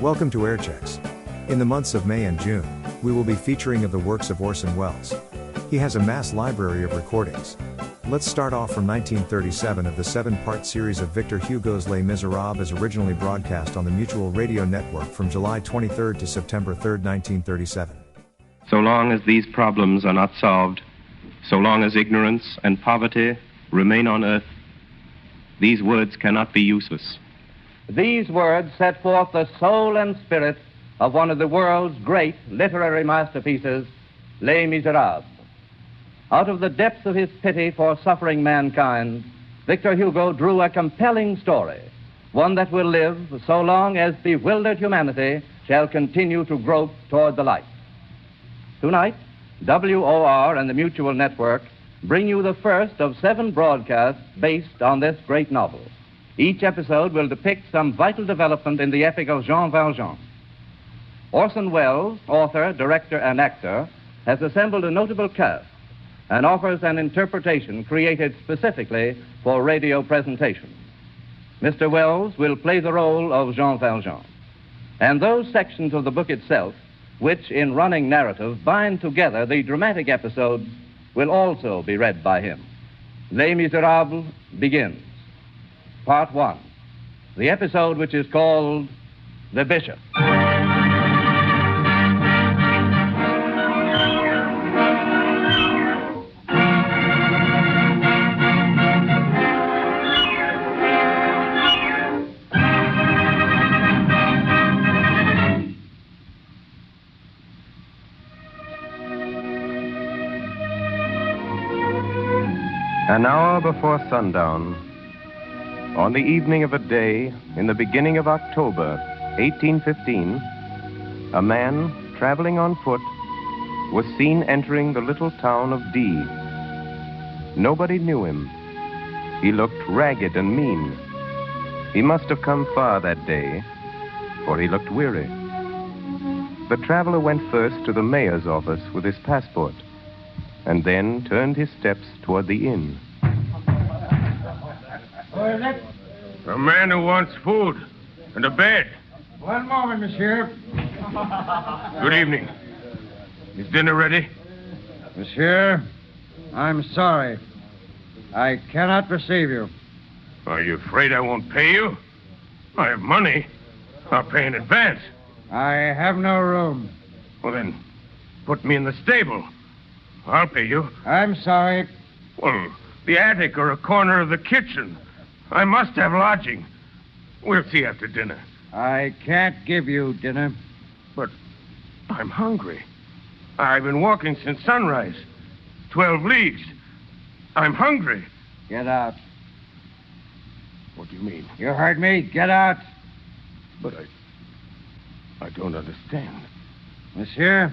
Welcome to Airchecks. In the months of May and June, we will be featuring of the works of Orson Welles. He has a mass library of recordings. Let's start off from 1937 of the 7-part series of Victor Hugo's Les Miserables, as originally broadcast on the Mutual Radio Network from July 23 to September 3, 1937. So long as these problems are not solved, so long as ignorance and poverty remain on earth, these words cannot be useless. These words set forth the soul and spirit of one of the world's great literary masterpieces, Les Miserables. Out of the depths of his pity for suffering mankind, Victor Hugo drew a compelling story, one that will live so long as bewildered humanity shall continue to grope toward the light. Tonight, WOR and the Mutual Network bring you the first of 7 broadcasts based on this great novel. Each episode will depict some vital development in the epic of Jean Valjean. Orson Welles, author, director, and actor, has assembled a notable cast and offers an interpretation created specifically for radio presentation. Mr. Welles will play the role of Jean Valjean, and those sections of the book itself, which in running narrative bind together the dramatic episodes, will also be read by him. Les Miserables begins. Part 1, the episode which is called The Bishop. An hour before sundown, on the evening of a day in the beginning of October, 1815, a man traveling on foot was seen entering the little town of D. Nobody knew him. He looked ragged and mean. He must have come far that day, for he looked weary. The traveler went first to the mayor's office with his passport, and then turned his steps toward the inn. Who is it? A man who wants food and a bed. One moment, monsieur. Good evening. Is dinner ready? Monsieur, I'm sorry. I cannot receive you. Are you afraid I won't pay you? I have money. I'll pay in advance. I have no room. Well, then, put me in the stable. I'll pay you. I'm sorry. Well, the attic or a corner of the kitchen. I must have lodging. We'll see after dinner. I can't give you dinner. But I'm hungry. I've been walking since sunrise. 12 leagues. I'm hungry. Get out. What do you mean? You heard me. Get out. But I don't understand. Monsieur,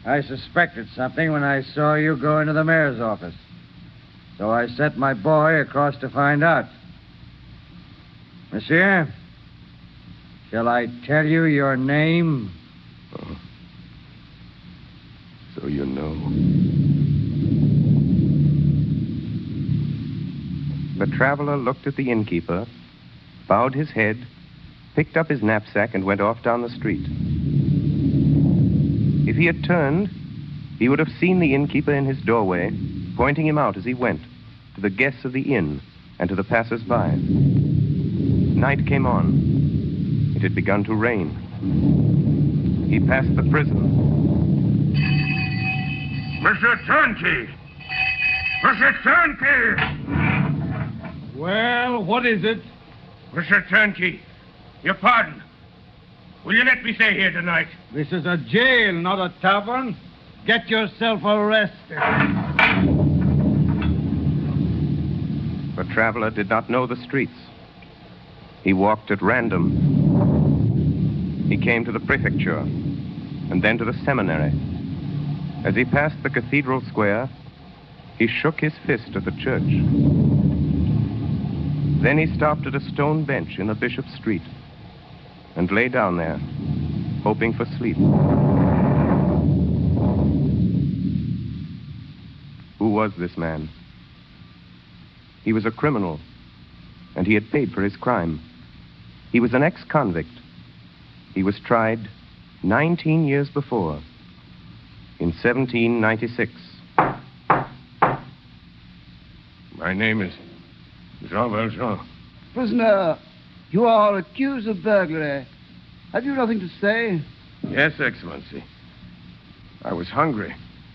I suspected something when I saw you go into the mayor's office. So I sent my boy across to find out. Monsieur, shall I tell you your name? Oh. So you know. The traveler looked at the innkeeper, bowed his head, picked up his knapsack, and went off down the street. If he had turned, he would have seen the innkeeper in his doorway, pointing him out as he went, to the guests of the inn and to the passers-by. Night came on. It had begun to rain. He passed the prison. Mr. Turnkey! Mr. Turnkey! Well, what is it? Mr. Turnkey, your pardon. Will you let me stay here tonight? This is a jail, not a tavern. Get yourself arrested. The traveler did not know the streets. He walked at random. He came to the prefecture, and then to the seminary. As he passed the cathedral square, he shook his fist at the church. Then he stopped at a stone bench in the Bishop's Street and lay down there, hoping for sleep. Who was this man? He was a criminal, and he had paid for his crime. He was an ex-convict, He was tried 19 years before, in 1796. My name is Jean Valjean. Prisoner, you are accused of burglary. Have you nothing to say? Yes, Excellency. I was hungry.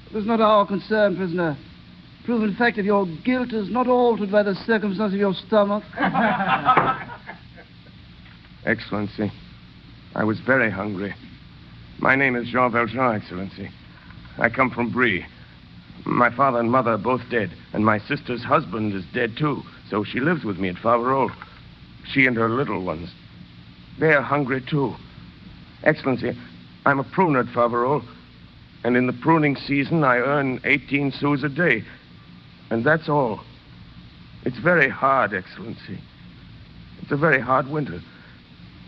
It is not our concern, prisoner. Proven fact of your guilt is not altered by the circumstance of your stomach. Excellency, I was very hungry. My name is Jean Valjean, Excellency. I come from Brie. My father and mother are both dead, and my sister's husband is dead, too, so she lives with me at Faverolles. She and her little ones. They are hungry, too. Excellency, I'm a pruner at Faverolles, and in the pruning season, I earn 18 sous a day. And that's all. It's very hard, Excellency. It's a very hard winter.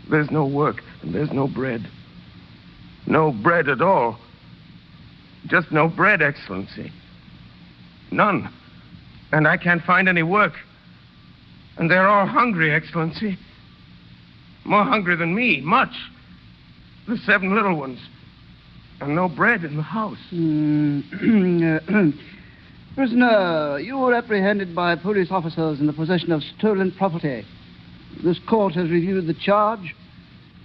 There's no work, and there's no bread. No bread at all. Just no bread, Excellency. None. And I can't find any work. And they're all hungry, Excellency. More hungry than me, much. The 7 little ones. And no bread in the house. Prisoner, you were apprehended by police officers in the possession of stolen property. This court has reviewed the charge,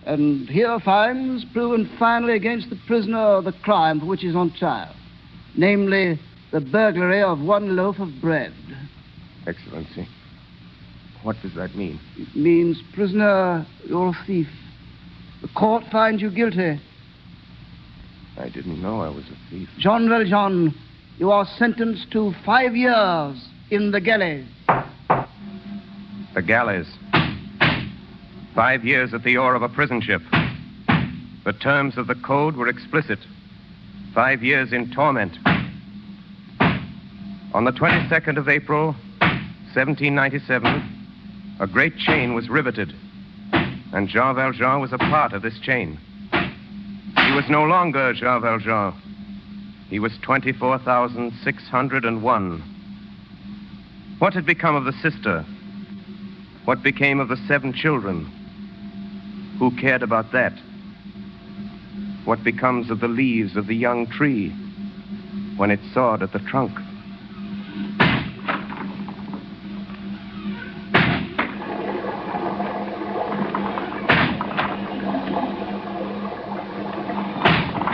and here finds proven finally against the prisoner the crime for which he is on trial, namely the burglary of 1 loaf of bread. Excellency, what does that mean? It means, prisoner, you're a thief. The court finds you guilty. I didn't know I was a thief. Jean Valjean, you are sentenced to 5 years in the galleys. The galleys. 5 years at the oar of a prison ship. The terms of the code were explicit. 5 years in torment. On the 22nd of April, 1797, a great chain was riveted, and Jean Valjean was a part of this chain. He was no longer Jean Valjean. He was 24,601. What had become of the sister? What became of the 7 children? Who cared about that? What becomes of the leaves of the young tree when it's sawed at the trunk?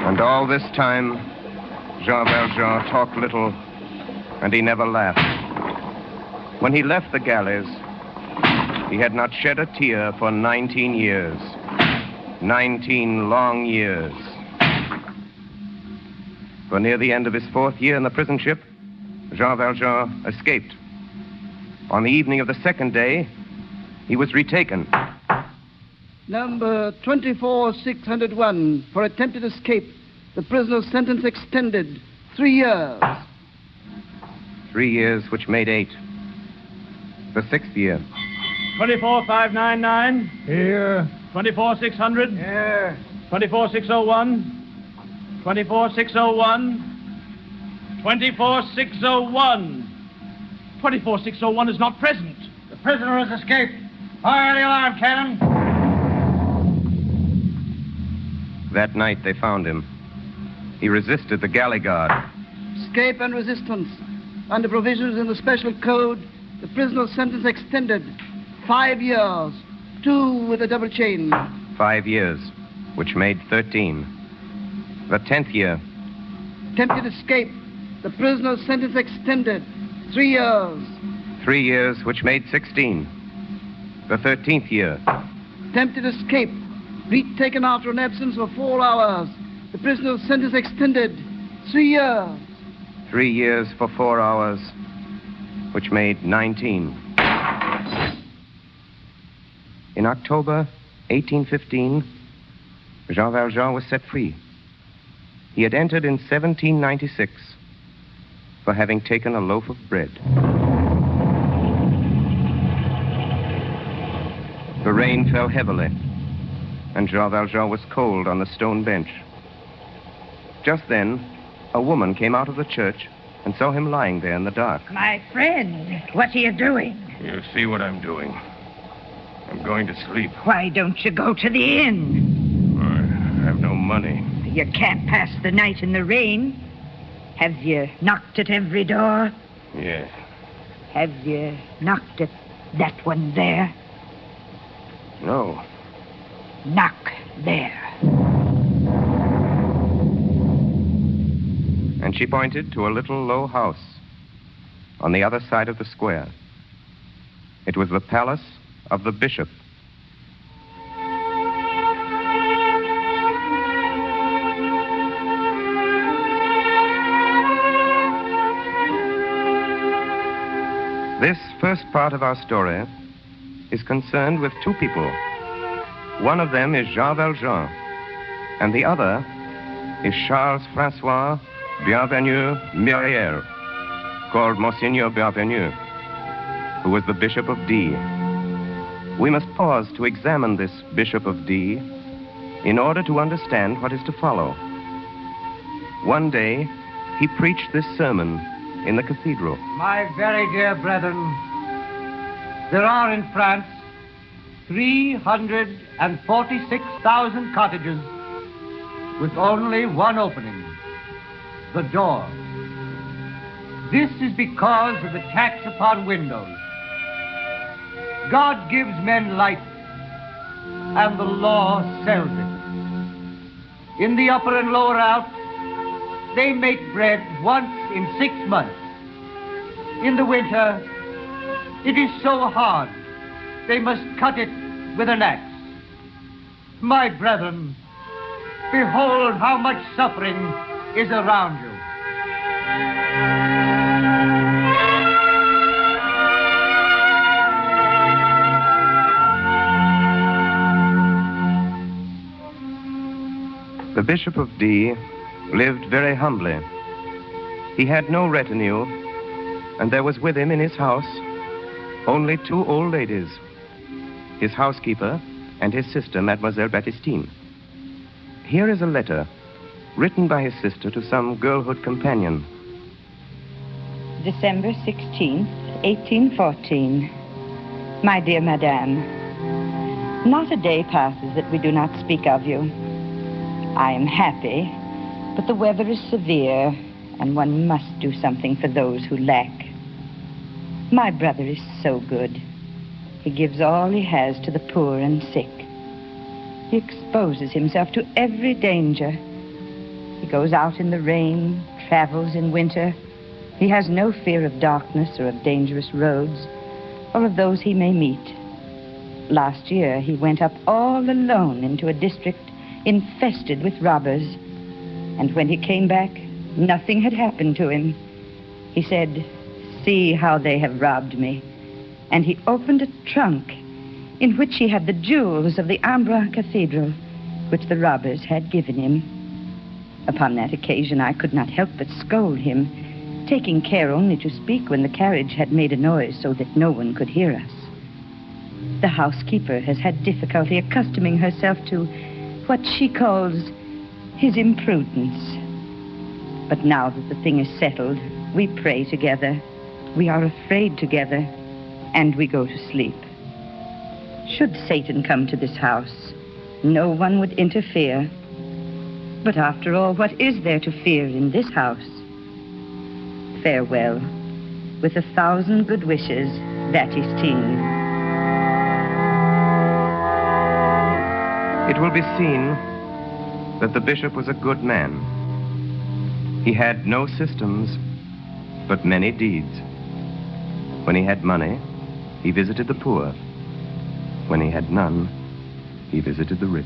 And all this time, Jean Valjean talked little, and he never laughed. When he left the galleys, he had not shed a tear for 19 years. 19 long years. For near the end of his 4th year in the prison ship, Jean Valjean escaped. On the evening of the 2nd day, he was retaken. Number 24601, for attempted escape. The prisoner's sentence extended 3 years. 3 years, which made 8. The 6th year. 24599. Here. 24600. Here. 24601. 24601. 24601. 24601 is not present. The prisoner has escaped. Fire the alarm cannon. That night they found him. He resisted the galley guard. Escape and resistance. Under provisions in the special code, the prisoner's sentence extended 5 years. 2 with a double chain. 5 years, which made 13. The 10th year. Attempted escape. The prisoner's sentence extended 3 years. 3 years, which made 16. The 13th year. Attempted escape. Retaken after an absence of 4 hours. The prisoner's sentence extended 3 years. 3 years for 4 hours, which made 19. In October 1815, Jean Valjean was set free. He had entered in 1796 for having taken a loaf of bread. The rain fell heavily, and Jean Valjean was cold on the stone bench. Just then, a woman came out of the church and saw him lying there in the dark. My friend, what are you doing? You see what I'm doing. I'm going to sleep. Why don't you go to the inn? money. You can't pass the night in the rain. Have you knocked at every door? Yes. Have you knocked at that one there? No. Knock there. And she pointed to a little low house on the other side of the square. It was the palace of the bishop. This first part of our story is concerned with two people. One of them is Jean Valjean, and the other is Charles-François Bienvenu Myriel, called Monseigneur Bienvenu, who was the Bishop of D. We must pause to examine this Bishop of D in order to understand what is to follow. One day, he preached this sermon in the cathedral. My very dear brethren, there are in France 346,000 cottages with only one opening, the door. This is because of the tax upon windows. God gives men light, and the law sells it. In the upper and lower out, they make bread once in 6 months. In the winter, it is so hard, they must cut it with an axe. My brethren, behold how much suffering is around you. The Bishop of D lived very humbly. He had no retinue, and there was with him in his house only 2 old ladies, his housekeeper and his sister, Mademoiselle Baptistine. Here is a letter written by his sister to some girlhood companion. December 16th, 1814. My dear Madame, not a day passes that we do not speak of you. I am happy, but the weather is severe, and one must do something for those who lack. My brother is so good. He gives all he has to the poor and sick. He exposes himself to every danger. He goes out in the rain, travels in winter. He has no fear of darkness or of dangerous roads, or of those he may meet. Last year, he went up all alone into a district infested with robbers. And when he came back, nothing had happened to him. He said, "See how they have robbed me." And he opened a trunk in which he had the jewels of the Ambre Cathedral, which the robbers had given him. Upon that occasion, I could not help but scold him, taking care only to speak when the carriage had made a noise so that no one could hear us. The housekeeper has had difficulty accustoming herself to what she calls his imprudence. But now that the thing is settled, we pray together, we are afraid together, and we go to sleep. Should Satan come to this house, no one would interfere. But after all, what is there to fear in this house? Farewell. With 1,000 good wishes, Baptistine. It will be seen that the bishop was a good man. He had no systems, but many deeds. When he had money, he visited the poor. When he had none, he visited the rich.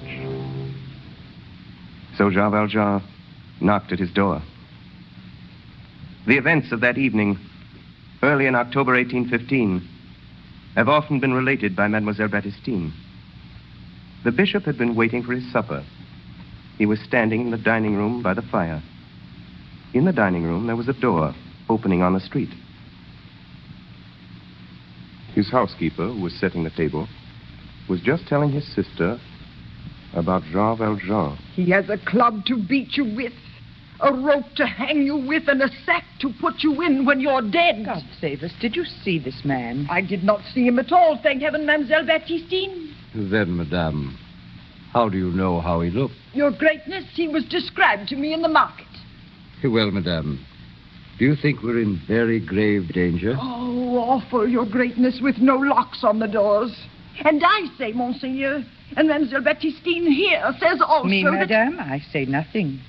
So Jean Valjean knocked at his door. The events of that evening, early in October 1815, have often been related by Mademoiselle Baptistine. The bishop had been waiting for his supper. He was standing in the dining room by the fire. In the dining room, there was a door opening on the street. His housekeeper, who was setting the table, was just telling his sister about Jean Valjean. He has a club to beat you with, a rope to hang you with, and a sack to put you in when you're dead. God save us. Did you see this man? I did not see him at all, thank heaven, Mademoiselle Baptistine. Then, madame, How do you know how he looked? Your Greatness, he was described to me in the market. Well, madame, do you think we're in very grave danger? Oh, awful, Your Greatness, with no locks on the doors. And I say, Monseigneur, and Mademoiselle Baptistine here says also Me, that... madame, I say nothing.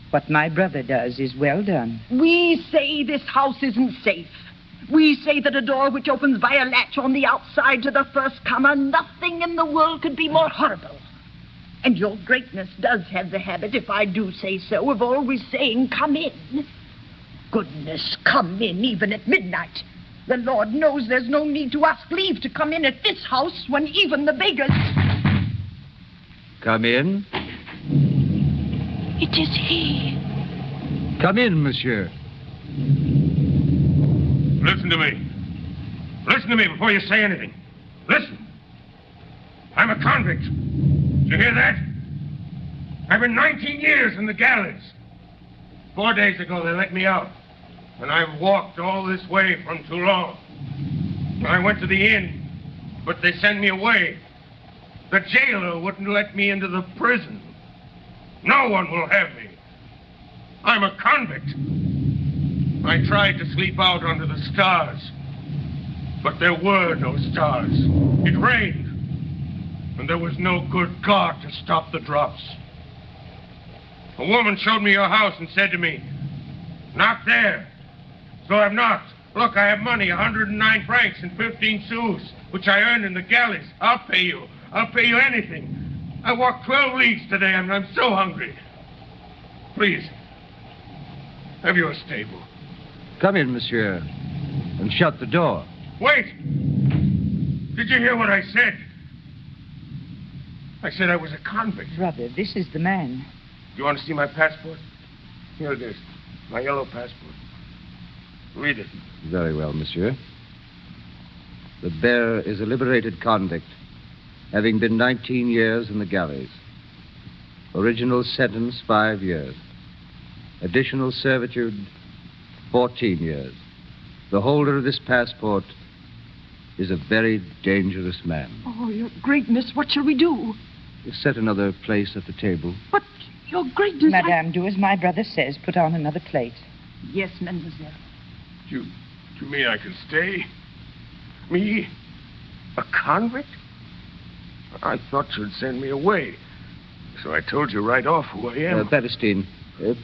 What my brother does is well done. We say this house isn't safe. We say that a door which opens by a latch on the outside to the first comer, nothing in the world could be more horrible. And Your Greatness does have the habit, if I do say so, of always saying, come in. Goodness, come in even at midnight. The Lord knows there's no need to ask leave to come in at this house when even the beggars... Come in. It is he. Come in, monsieur. Listen to me. Listen to me before you say anything. Listen. I'm a convict. Did you hear that? I've been 19 years in the galleys. 4 days ago, they let me out. And I've walked all this way from Toulon. I went to the inn, but they sent me away. The jailer wouldn't let me into the prison. No one will have me. I'm a convict. I tried to sleep out under the stars, but there were no stars. It rained, and there was no good God to stop the drops. A woman showed me your house and said to me, knock there. So I've knocked. Look, I have money, 109 francs and 15 sous, which I earned in the galleys. I'll pay you. I'll pay you anything. I walked 12 leagues today, and I'm so hungry. Please, have you a stable? Come in, monsieur, and shut the door. Wait! Did you hear what I said? I said I was a convict. Brother, this is the man. Do you want to see my passport? Here it is. My yellow passport. Read it. Very well, monsieur. The bearer is a liberated convict, having been 19 years in the galleys. Original sentence, 5 years. Additional servitude, 14 years. The holder of this passport is a very dangerous man. Oh, Your Greatness, what shall we do? Set another place at the table. But, Your Greatness... Madame, do as my brother says. Put on another plate. Yes, mademoiselle. You mean I can stay? Me? A convict? I thought you'd send me away. So I told you right off who I am. Baptistine,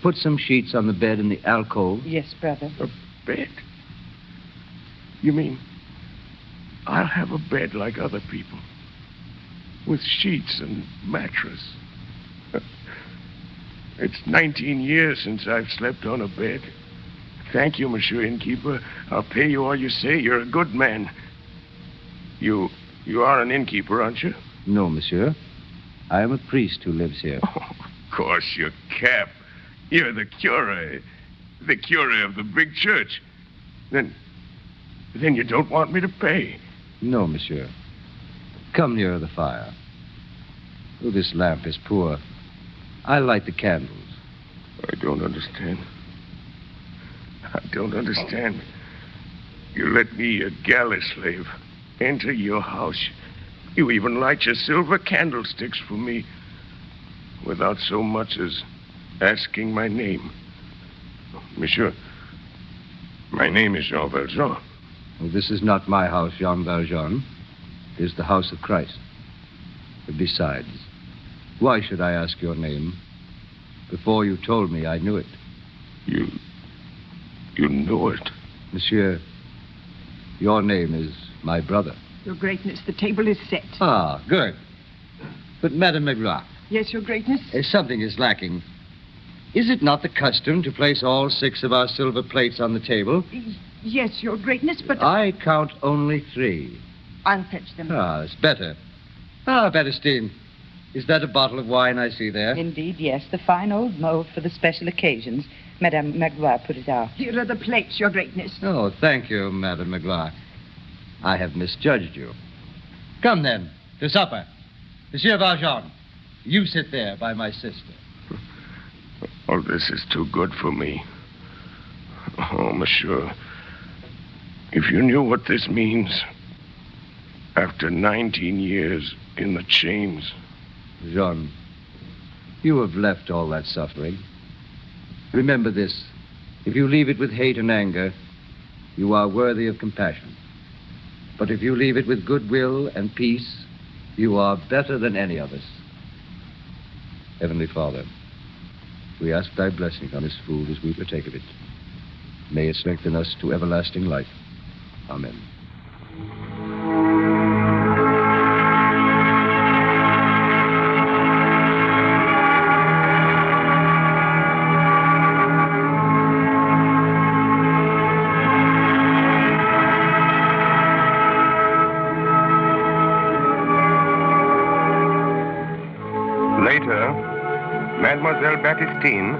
put some sheets on the bed in the alcove. Yes, brother. A bed? You mean I'll have a bed like other people? With sheets and mattress? It's 19 years since I've slept on a bed. Thank you, Monsieur Innkeeper. I'll pay you all you say. You're a good man. You are an innkeeper, aren't you? No, monsieur. I am a priest who lives here. Oh, of course, your cap. You're the cure. The cure of the big church. Then you don't want me to pay. No, monsieur. Come nearer the fire. Oh, this lamp is poor. I'll light the candles. I don't understand. I don't understand. You let me, a galley slave, enter your house. You even light your silver candlesticks for me without so much as asking my name. Monsieur, my name is Jean Valjean. Well, this is not my house, Jean Valjean. It is the house of Christ. Besides, why should I ask your name? Before you told me, I knew it. You know it? Monsieur, your name is my brother. Your Greatness, the table is set. Ah, good. But, Madame Magloire. Yes, Your Greatness? Something is lacking. Is it not the custom to place all 6 of our silver plates on the table? Yes, Your Greatness, but... I count only 3. I'll fetch them. Ah, it's better. Ah, Baptistine, is that a bottle of wine I see there? Indeed, yes. The fine old mold for the special occasions. Madame Magloire put it out. Here are the plates, Your Greatness. Oh, thank you, Madame Magloire. I have misjudged you. Come, then, to supper. Monsieur Valjean, you sit there by my sister. Oh, this is too good for me. Oh, monsieur, if you knew what this means, after 19 years in the chains, Jean, you have left all that suffering. Remember this. If you leave it with hate and anger, you are worthy of compassion. But if you leave it with goodwill and peace, you are better than any of us. Heavenly Father, we ask thy blessing on this food as we partake of it. May it strengthen us to everlasting life. Amen. Later, Mademoiselle Baptistine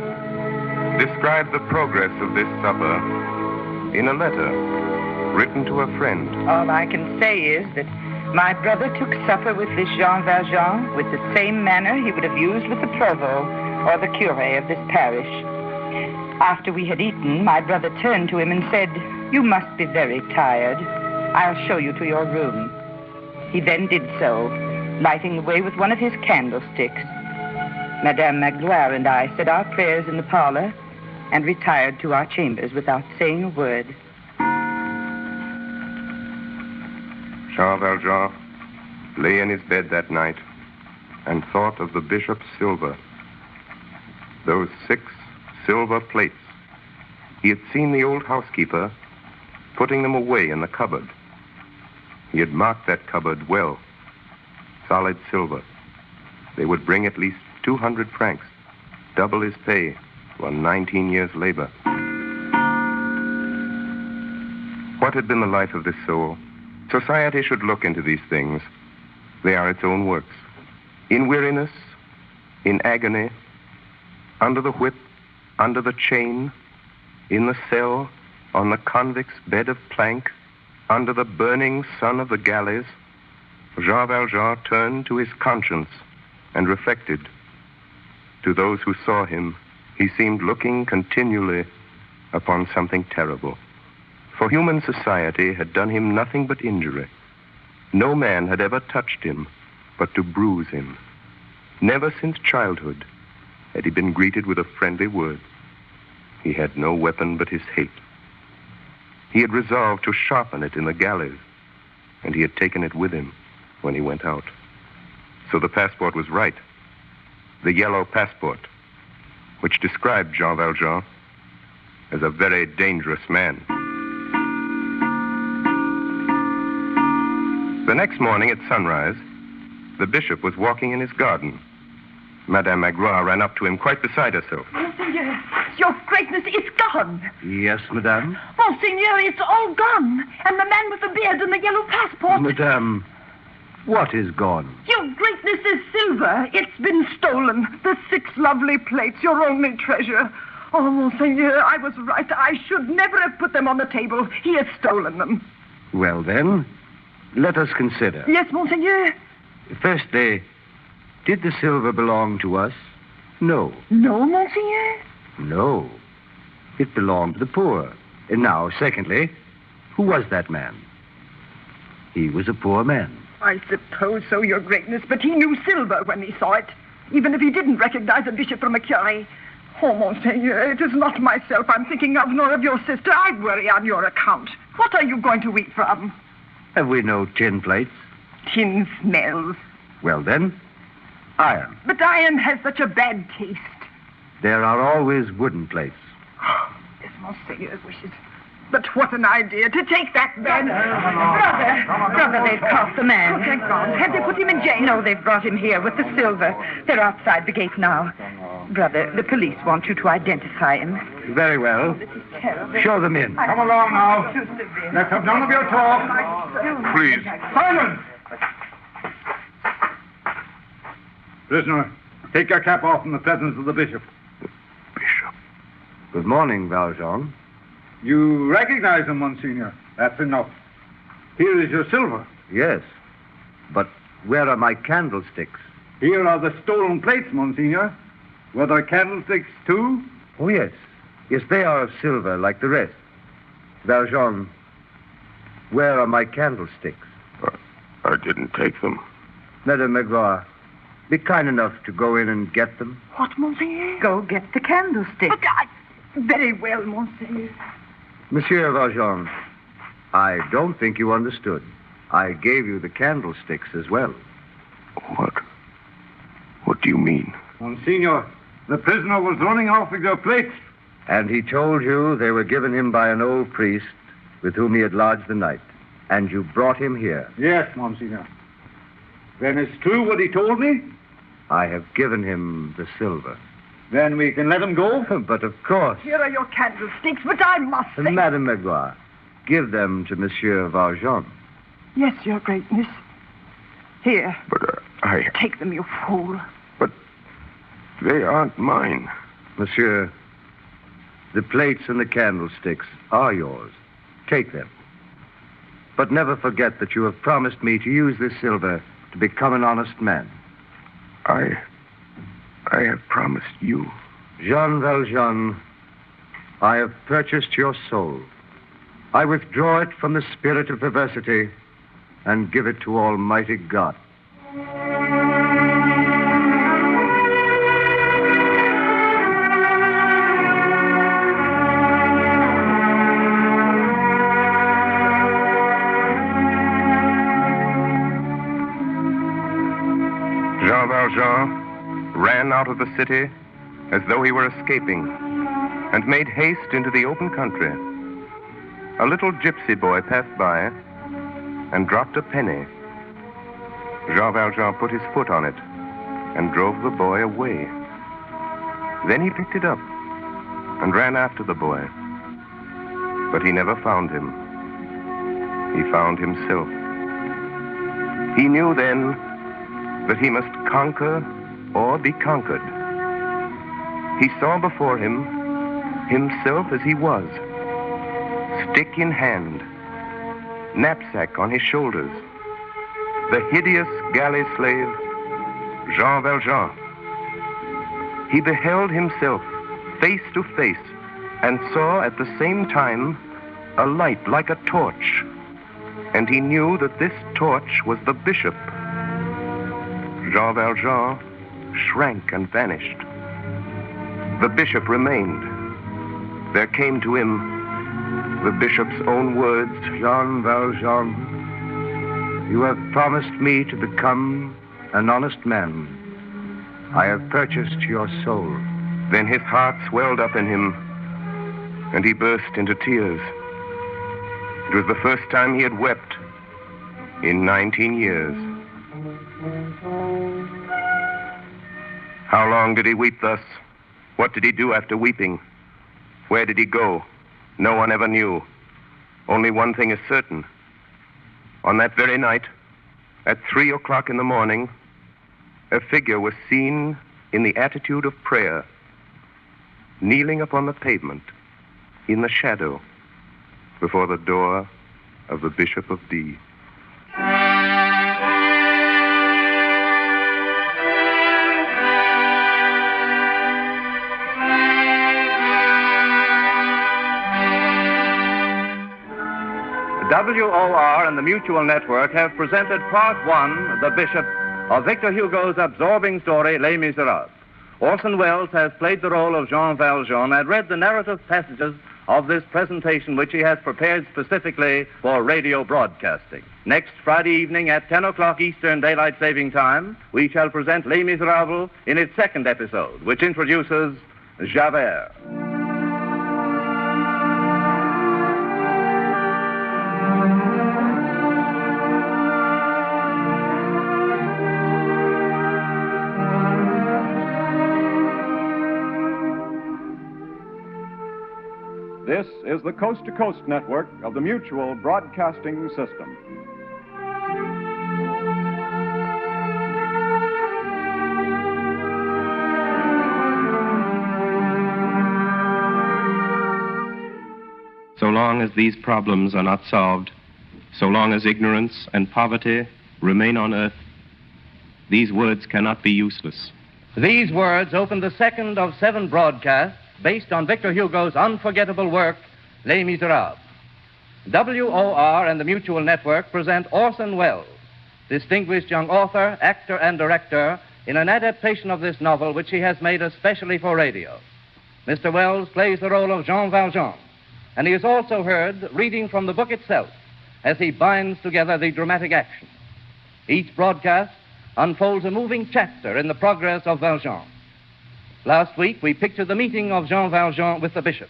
described the progress of this supper in a letter written to a friend. All I can say is that my brother took supper with this Jean Valjean with the same manner he would have used with the provost or the curé of this parish. After we had eaten, my brother turned to him and said, "You must be very tired. I'll show you to your room." He then did so, lighting the way with one of his candlesticks. Madame Magloire and I said our prayers in the parlor and retired to our chambers without saying a word. Jean Valjean lay in his bed that night and thought of the bishop's silver. Those 6 silver plates. He had seen the old housekeeper putting them away in the cupboard. He had marked that cupboard well. Solid silver. They would bring at least 200 francs, double his pay for 19 years' labor. What had been the life of this soul? Society should look into these things. They are its own works. In weariness, in agony, under the whip, under the chain, in the cell, on the convict's bed of plank, under the burning sun of the galleys, Jean Valjean turned to his conscience and reflected. To those who saw him, he seemed looking continually upon something terrible. For human society had done him nothing but injury. No man had ever touched him but to bruise him. Never since childhood had he been greeted with a friendly word. He had no weapon but his hate. He had resolved to sharpen it in the galleys, and he had taken it with him when he went out. So the passport was right. The yellow passport, which described Jean Valjean as a very dangerous man. The next morning at sunrise, the bishop was walking in his garden. Madame Magloire ran up to him quite beside herself. Monseigneur, your greatness, it's gone. Yes, madame? Monseigneur, it's all gone. And the man with the beard and the yellow passport. Madame, what is gone? Your greatness is silver. It's been stolen. The 6 lovely plates, your only treasure. Oh, Monseigneur, I was right. I should never have put them on the table. He has stolen them. Well, then, let us consider. Yes, Monseigneur. Firstly, did the silver belong to us? No. No, Monseigneur? No. It belonged to the poor. And now, secondly, who was that man? He was a poor man. I suppose so, your greatness, but he knew silver when he saw it, even if he didn't recognize a bishop from a curé. Oh, Monseigneur, it is not myself I'm thinking of, nor of your sister. I worry on your account. What are you going to eat from? Have we no tin plates? Tin smells. Well, then, iron. But iron has such a bad taste. There are always wooden plates. Yes, Monseigneur's wishes. But what an idea to take that man. Brother, they've caught the man. Oh, thank God. Have they put him in jail? No, they've brought him here with the silver. They're outside the gate now. Brother, the police want you to identify him. Very well. Show them in. Come along now. Let's have none of your talk. Please. Silence! Prisoner, take your cap off in the presence of the bishop. Bishop. Good morning, Valjean. You recognize him, Monsignor. That's enough. Here is your silver. Yes, but where are my candlesticks? Here are the stolen plates, Monsignor. Were there candlesticks, too? Oh, yes. Yes, they are of silver, like the rest. Valjean, where are my candlesticks? I didn't take them. Madame Magloire, Be kind enough to go in and get them. What, Monseigneur? Go get the candlestick. Very well, Monseigneur. Monsieur Valjean, I don't think you understood. I gave you the candlesticks as well. What do you mean? Monsignor, the prisoner was running off with your plates. And he told you they were given him by an old priest with whom he had lodged the night. And you brought him here. Yes, Monsignor. Then it's true what he told me? I have given him the silver. Then we can let him go? But of course. Here are your candlesticks, but I must say... Madame Magloire, give them to Monsieur Valjean. Yes, Your Greatness. Here. But Take them, you fool. But they aren't mine. Monsieur, the plates and the candlesticks are yours. Take them. But never forget that you have promised me to use this silver to become an honest man. I have promised you. Jean Valjean, I have purchased your soul. I withdraw it from the spirit of perversity and give it to Almighty God. Jean Valjean ran out of the city as though he were escaping and made haste into the open country. A little gypsy boy passed by and dropped a penny. Jean Valjean put his foot on it and drove the boy away. Then he picked it up and ran after the boy. But he never found him. He found himself. He knew then that he must conquer or be conquered. He saw before him himself as he was, stick in hand, knapsack on his shoulders, the hideous galley slave, Jean Valjean. He beheld himself face to face and saw at the same time a light like a torch, and he knew that this torch was the bishop. Jean Valjean shrank and vanished. The bishop remained. There came to him the bishop's own words. Jean Valjean, you have promised me to become an honest man. I have purchased your soul. Then his heart swelled up in him, and he burst into tears. It was the first time he had wept in 19 years. How long did he weep thus? What did he do after weeping? Where did he go? No one ever knew. Only one thing is certain. On that very night, at 3 o'clock in the morning, a figure was seen in the attitude of prayer, kneeling upon the pavement, in the shadow, before the door of the Bishop of D. WOR and the Mutual Network have presented Part 1, The Bishop, of Victor Hugo's absorbing story, Les Miserables. Orson Welles has played the role of Jean Valjean and read the narrative passages of this presentation, which he has prepared specifically for radio broadcasting. Next Friday evening at 10 o'clock Eastern Daylight Saving Time, we shall present Les Miserables in its second episode, which introduces Javert. This is the Coast to Coast network of the Mutual Broadcasting System. So long as these problems are not solved, so long as ignorance and poverty remain on earth, these words cannot be useless. These words open the second of 7 broadcasts based on Victor Hugo's unforgettable work, Les Miserables. WOR and the Mutual Network present Orson Welles, distinguished young author, actor, and director, in an adaptation of this novel which he has made especially for radio. Mr. Welles plays the role of Jean Valjean, and he is also heard reading from the book itself as he binds together the dramatic action. Each broadcast unfolds a moving chapter in the progress of Valjean. Last week, we pictured the meeting of Jean Valjean with the bishop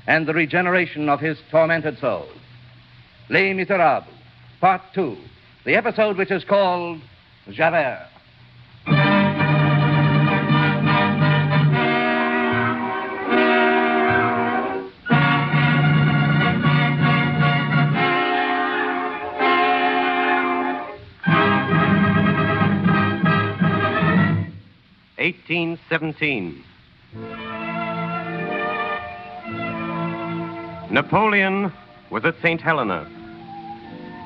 and the regeneration of his tormented soul. Les Miserables, Part 2, the episode which is called Javert. (1817). Napoleon was at St. Helena.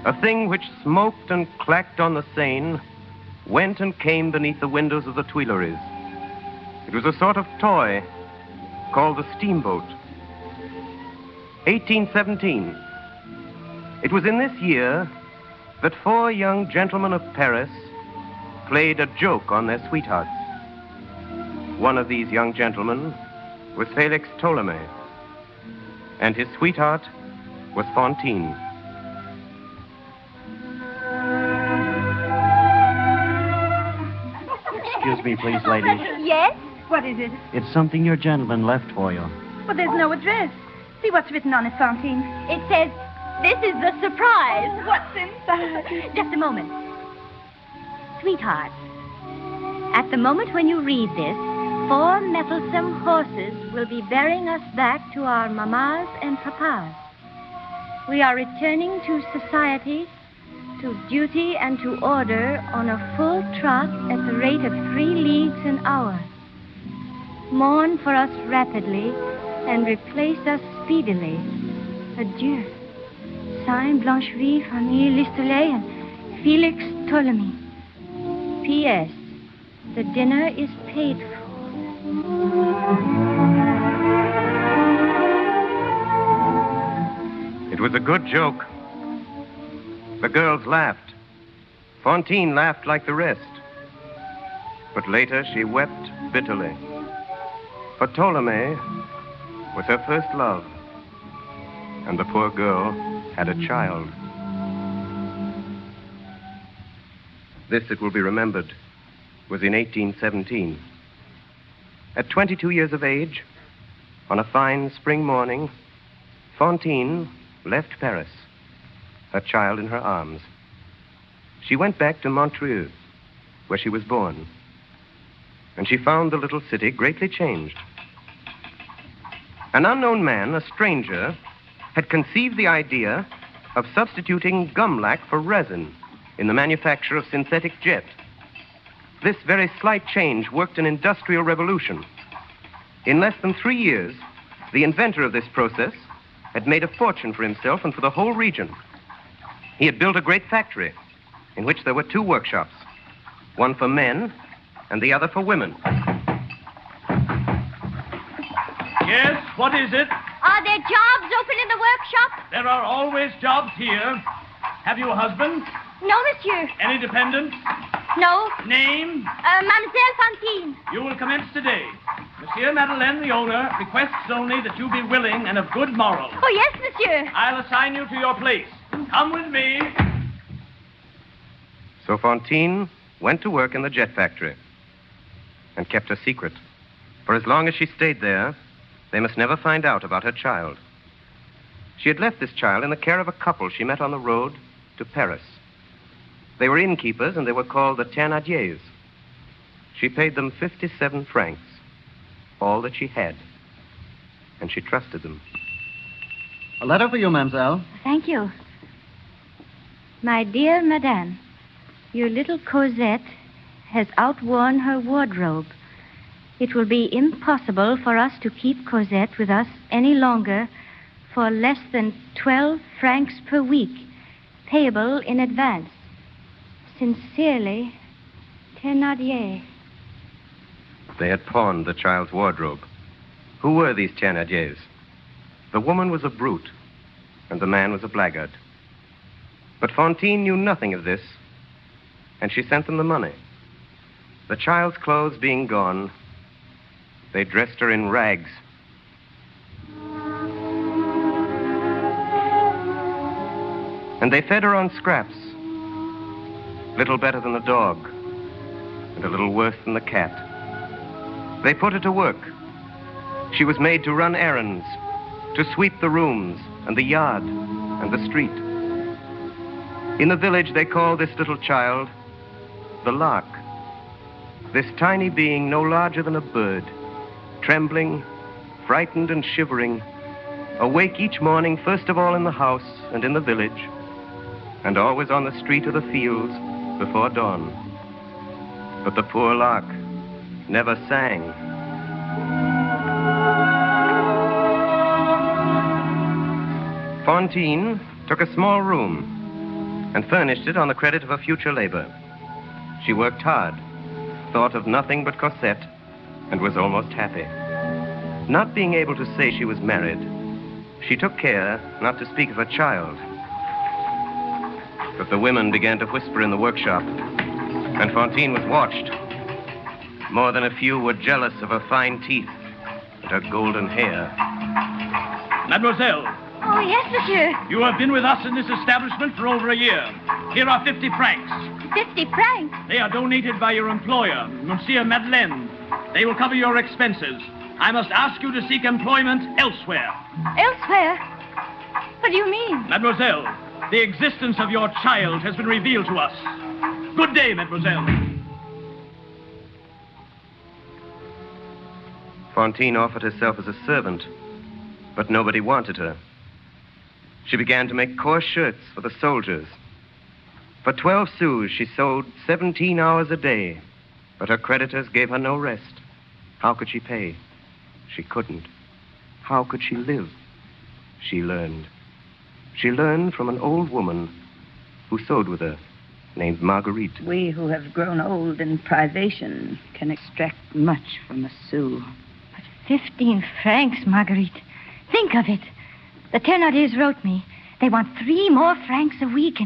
A thing which smoked and clacked on the Seine went and came beneath the windows of the Tuileries. It was a sort of toy called the steamboat. 1817. It was in this year that 4 young gentlemen of Paris played a joke on their sweethearts. One of these young gentlemen was Félix Tholomyès, and his sweetheart was Fantine. Excuse me, please, lady. Yes? What is it? It's something your gentleman left for you. Well, there's no address. See what's written on it, Fantine. It says, "This is the surprise." What's inside? Just a moment. Sweetheart, at the moment when you read this, 4 mettlesome horses will be bearing us back to our mammas and papas. We are returning to society, to duty and to order on a full trot at the rate of 3 leagues an hour. Mourn for us rapidly and replace us speedily. Adieu. Signed Blancheville, Famille Listolet, and Félix Tholomyès. P.S. The dinner is paid for. It was a good joke. The girls laughed. Fantine laughed like the rest. But later she wept bitterly. For Tholomyès was her first love, and the poor girl had a child. This, it will be remembered, was in 1817. At 22 years of age, on a fine spring morning, Fantine left Paris, her child in her arms. She went back to Montreux, where she was born, and she found the little city greatly changed. An unknown man, a stranger, had conceived the idea of substituting gum-lac for resin in the manufacture of synthetic jet. This very slight change worked an industrial revolution. In less than 3 years, the inventor of this process had made a fortune for himself and for the whole region. He had built a great factory in which there were 2 workshops, one for men and the other for women. Yes, what is it? Are there jobs open in the workshop? There are always jobs here. Have you a husband? No, monsieur. Any dependents? No. Name? Mademoiselle Fantine. You will commence today. Monsieur Madeleine, the owner, requests only that you be willing and of good morals. Oh, yes, monsieur. I'll assign you to your place. Come with me. So Fantine went to work in the jet factory and kept a secret. For as long as she stayed there, they must never find out about her child. She had left this child in the care of a couple she met on the road to Paris. They were innkeepers, and they were called the Thénardiers. She paid them 57 francs, all that she had, and she trusted them. A letter for you, mademoiselle. Thank you. My dear madame, your little Cosette has outworn her wardrobe. It will be impossible for us to keep Cosette with us any longer for less than 12 francs per week, payable in advance. Sincerely, Thénardier. They had pawned the child's wardrobe. Who were these Thénardiers? The woman was a brute, and the man was a blackguard. But Fantine knew nothing of this, and she sent them the money. The child's clothes being gone, they dressed her in rags. And they fed her on scraps, little better than the dog, and a little worse than the cat. They put her to work. She was made to run errands, to sweep the rooms and the yard and the street. In the village, they called this little child the lark. This tiny being no larger than a bird, trembling, frightened and shivering, awake each morning, first of all in the house and in the village, and always on the street or the fields before dawn. But the poor lark never sang. Fantine took a small room and furnished it on the credit of her future labor. She worked hard, thought of nothing but Cosette, and was almost happy. Not being able to say she was married, she took care not to speak of her child. But the women began to whisper in the workshop, and Fantine was watched. More than a few were jealous of her fine teeth and her golden hair. Mademoiselle. Oh, yes, monsieur. You have been with us in this establishment for over a year. Here are 50 francs. 50 francs? They are donated by your employer, Monsieur Madeleine. They will cover your expenses. I must ask you to seek employment elsewhere. Elsewhere? What do you mean? Mademoiselle, the existence of your child has been revealed to us. Good day, mademoiselle. Fantine offered herself as a servant, but nobody wanted her. She began to make coarse shirts for the soldiers. For 12 sous, she sewed 17 hours a day, but her creditors gave her no rest. How could she pay? She couldn't. How could she live? She learned. She learned from an old woman who sewed with her, named Marguerite. We who have grown old in privation can extract much from a sou. But 15 francs, Marguerite. Think of it. The Thénardiers wrote me. They want 3 more francs a week,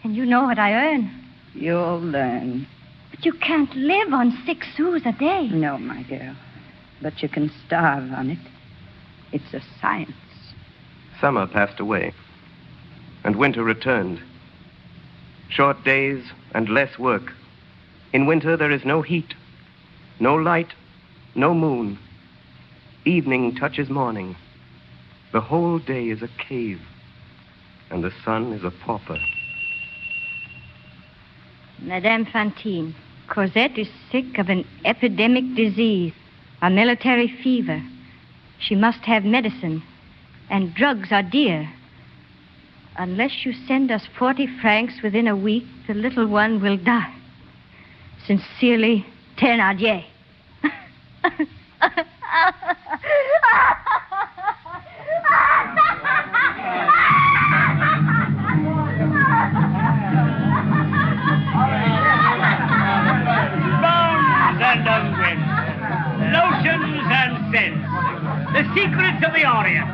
and you know what I earn. You'll learn. But you can't live on 6 sous a day. No, my girl. But you can starve on it. It's a science. Summer passed away, and winter returned. Short days and less work. In winter, there is no heat, no light, no moon. Evening touches morning. The whole day is a cave, and the sun is a pauper. Madame Fantine, Cosette is sick of an epidemic disease, a military fever. She must have medicine, and drugs are dear. Unless you send us 40 francs within a week, the little one will die. Sincerely, Thénardier. Bones and unguents, lotions and scents, the secrets of the Orient.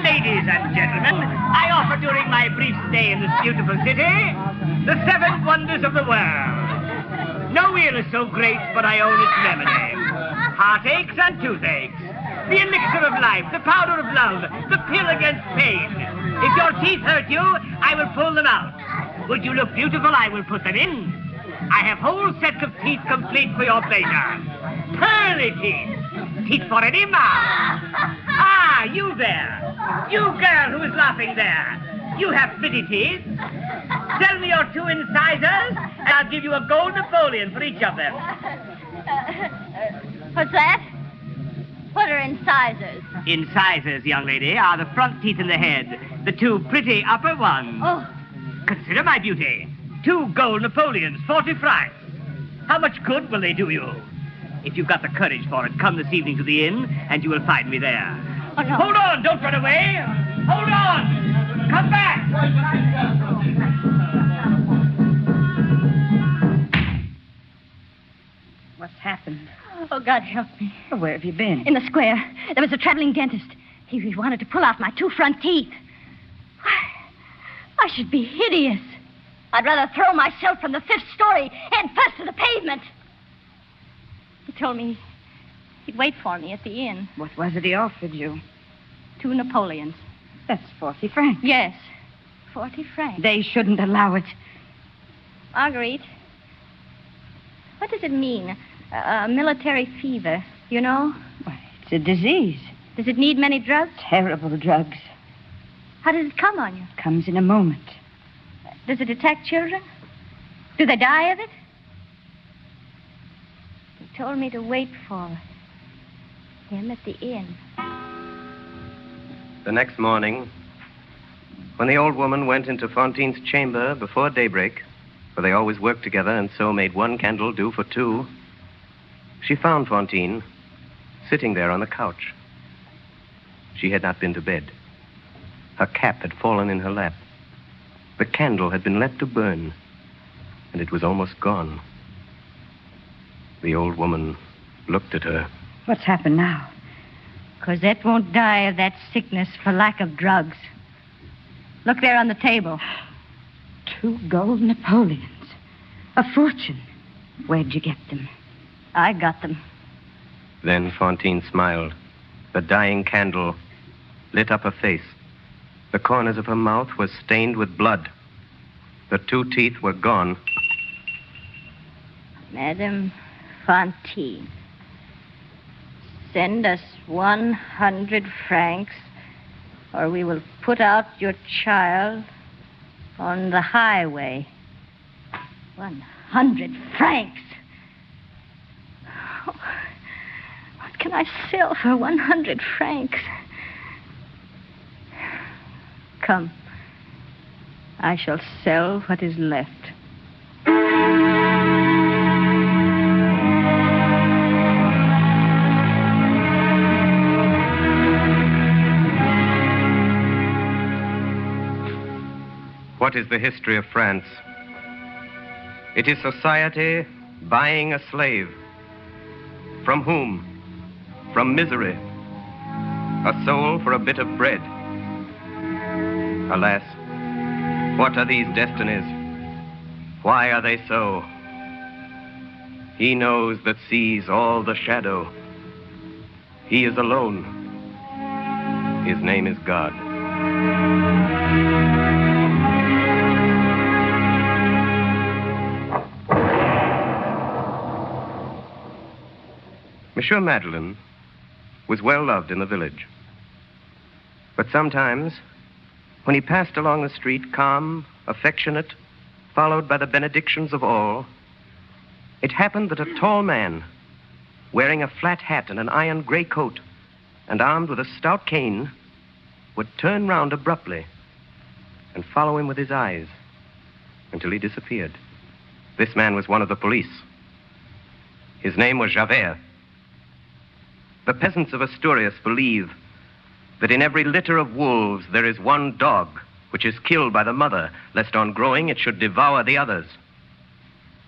Ladies and gentlemen, I offer during my brief stay in this beautiful city the 7 wonders of the world. No ill is so great but I own its remedy. Heartaches and toothaches, the elixir of life, the powder of love, the pill against pain. If your teeth hurt you, I will pull them out. Would you look beautiful, I will put them in. I have whole sets of teeth complete for your pleasure. Pearly teeth. Teeth for any mouth. Ah, you there. You girl who is laughing there. You have pretty teeth. Tell me your 2 incisors, and I'll give you a gold Napoleon for each of them. What's that? What are incisors? Incisors, young lady, are the front teeth in the head. The 2 pretty upper ones. Oh. Consider my beauty. 2 gold Napoleons, 40 francs. How much good will they do you? If you've got the courage for it, come this evening to the inn, and you will find me there. Oh, no. Hold on, don't run away. Hold on. Come back. What's happened? Oh, God help me. Where have you been? In the square. There was a traveling dentist. He wanted to pull out my 2 front teeth. I should be hideous. I'd rather throw myself from the 5th story head first to the pavement. He told me he'd wait for me at the inn. What was it he offered you? 2 Napoleons. That's 40 francs. Yes, 40 francs. They shouldn't allow it. Marguerite, what does it mean? Military fever, you know? Why, it's a disease. Does it need many drugs? Terrible drugs. How does it come on you? Comes in a moment. Does it attack children? Do they die of it? He told me to wait for him at the inn. The next morning, when the old woman went into Fantine's chamber before daybreak, for they always worked together and so made 1 candle do for 2, she found Fantine sitting there on the couch. She had not been to bed. Her cap had fallen in her lap. The candle had been left to burn, and it was almost gone. The old woman looked at her. What's happened now? Cosette won't die of that sickness for lack of drugs. Look there on the table. 2 gold Napoleons. A fortune. Where'd you get them? I got them. Then Fantine smiled. The dying candle lit up her face. The corners of her mouth were stained with blood. The 2 teeth were gone. Madame Fantine, send us 100 francs, or we will put out your child on the highway. 100 francs. Oh, what can I sell for 100 francs? Come. I shall sell what is left. What is the history of France? It is society buying a slave. From whom? From misery. A soul for a bit of bread. Alas, what are these destinies? Why are they so? He knows that sees all the shadow. He is alone. His name is God. Monsieur Madeleine was well loved in the village. But sometimes, when he passed along the street, calm, affectionate, followed by the benedictions of all, it happened that a tall man, wearing a flat hat and an iron gray coat, and armed with a stout cane, would turn round abruptly and follow him with his eyes until he disappeared. This man was one of the police. His name was Javert. The peasants of Asturias believe that in every litter of wolves there is one dog which is killed by the mother, lest on growing it should devour the others.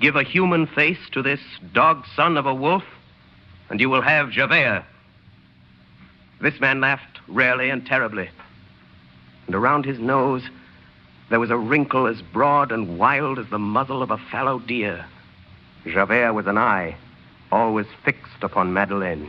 Give a human face to this dog son of a wolf, and you will have Javert. This man laughed rarely and terribly, and around his nose there was a wrinkle as broad and wild as the muzzle of a fallow deer. Javert with an eye always fixed upon Madeleine.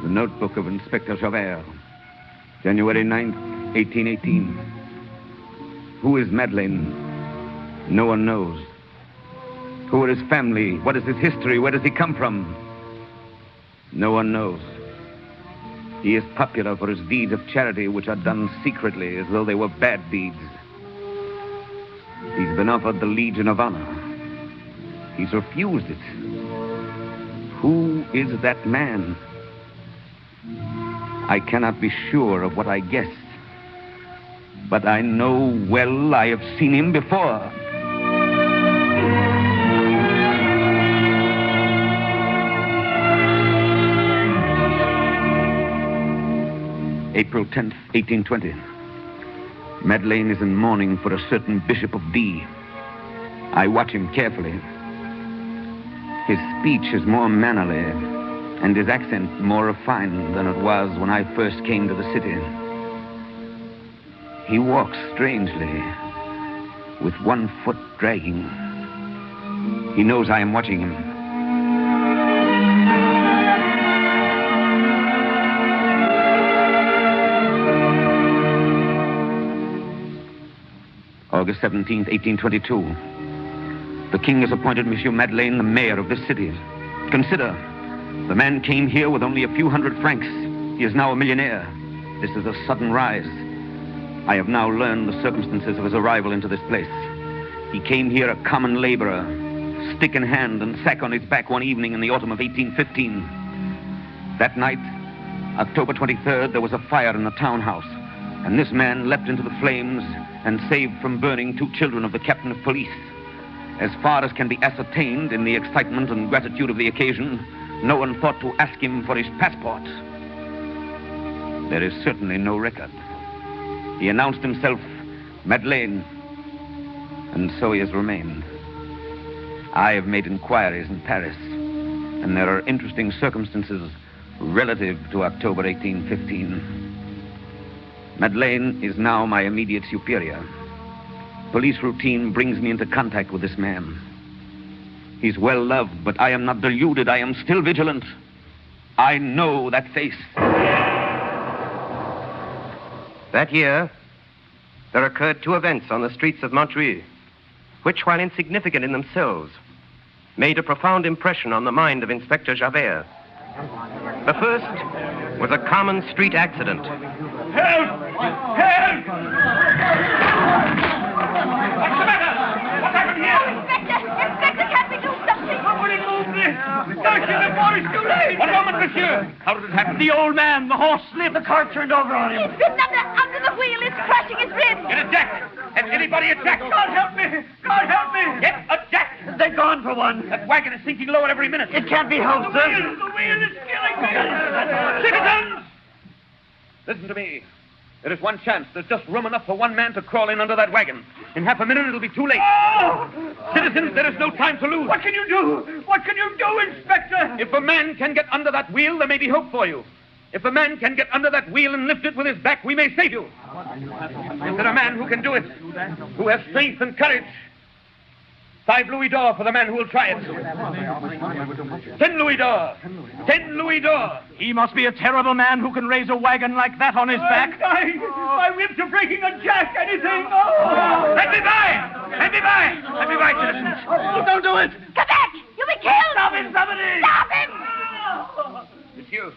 The notebook of Inspector Javert, January 9th, 1818. Who is Madeleine? No one knows. Who are his family? What is his history? Where does he come from? No one knows. He is popular for his deeds of charity, which are done secretly as though they were bad deeds. He's been offered the Legion of Honor. He's refused it. Who is that man? I cannot be sure of what I guess, but I know well I have seen him before. April 10th, 1820. Madeleine is in mourning for a certain Bishop of D. I watch him carefully. His speech is more mannerly, and his accent more refined than it was when I first came to the city. He walks strangely, with one foot dragging. He knows I am watching him. August 17th, 1822. The king has appointed Monsieur Madeleine the mayor of this city. Consider, the man came here with only a few hundred francs. He is now a millionaire. This is a sudden rise. I have now learned the circumstances of his arrival into this place. He came here a common laborer, stick in hand and sack on his back one evening in the autumn of 1815. That night, October 23rd, there was a fire in the townhouse, and this man leapt into the flames and saved from burning 2 children of the captain of police. As far as can be ascertained in the excitement and gratitude of the occasion, no one thought to ask him for his passport. There is certainly no record. He announced himself Madeleine, and so he has remained. I have made inquiries in Paris, and there are interesting circumstances relative to October 1815. Madeleine is now my immediate superior. Police routine brings me into contact with this man. He's well loved, but I am not deluded. I am still vigilant. I know that face. That year, there occurred 2 events on the streets of Montreuil, which, while insignificant in themselves, made a profound impression on the mind of Inspector Javert. The first was a common street accident. Help! Help! What's the matter? What happened here? Inspector, can't we do something? Somebody move this! Doctor, before it's too late! One moment, monsieur! How did it happen? The old man, the horse slipped. The car turned over on him. He's bitten under the wheel. It's crushing his ribs. Get a jack! Has anybody a jack? God help me! God help me! Get a jack! They're gone for one. That wagon is sinking lower every minute. It can't be helped, sir. The wheel is killing me! Citizens! Listen to me. There is one chance. There's just room enough for one man to crawl in under that wagon. In half a minute, it'll be too late. Oh! Citizens, there is no time to lose. What can you do? What can you do, Inspector? If a man can get under that wheel, there may be hope for you. If a man can get under that wheel and lift it with his back, we may save you. Is there a man who can do it? Who has strength and courage? 5 louis d'or for the man who will try it. 10 louis d'or. 10 louis d'or. He must be a terrible man who can raise a wagon like that on his back. My ribs are breaking a jack. Anything. Oh. Let me by. Let me by. Let me by, citizens. Oh, don't do it. Cosette, you'll be killed. Stop him, somebody. Stop him. Monsieur,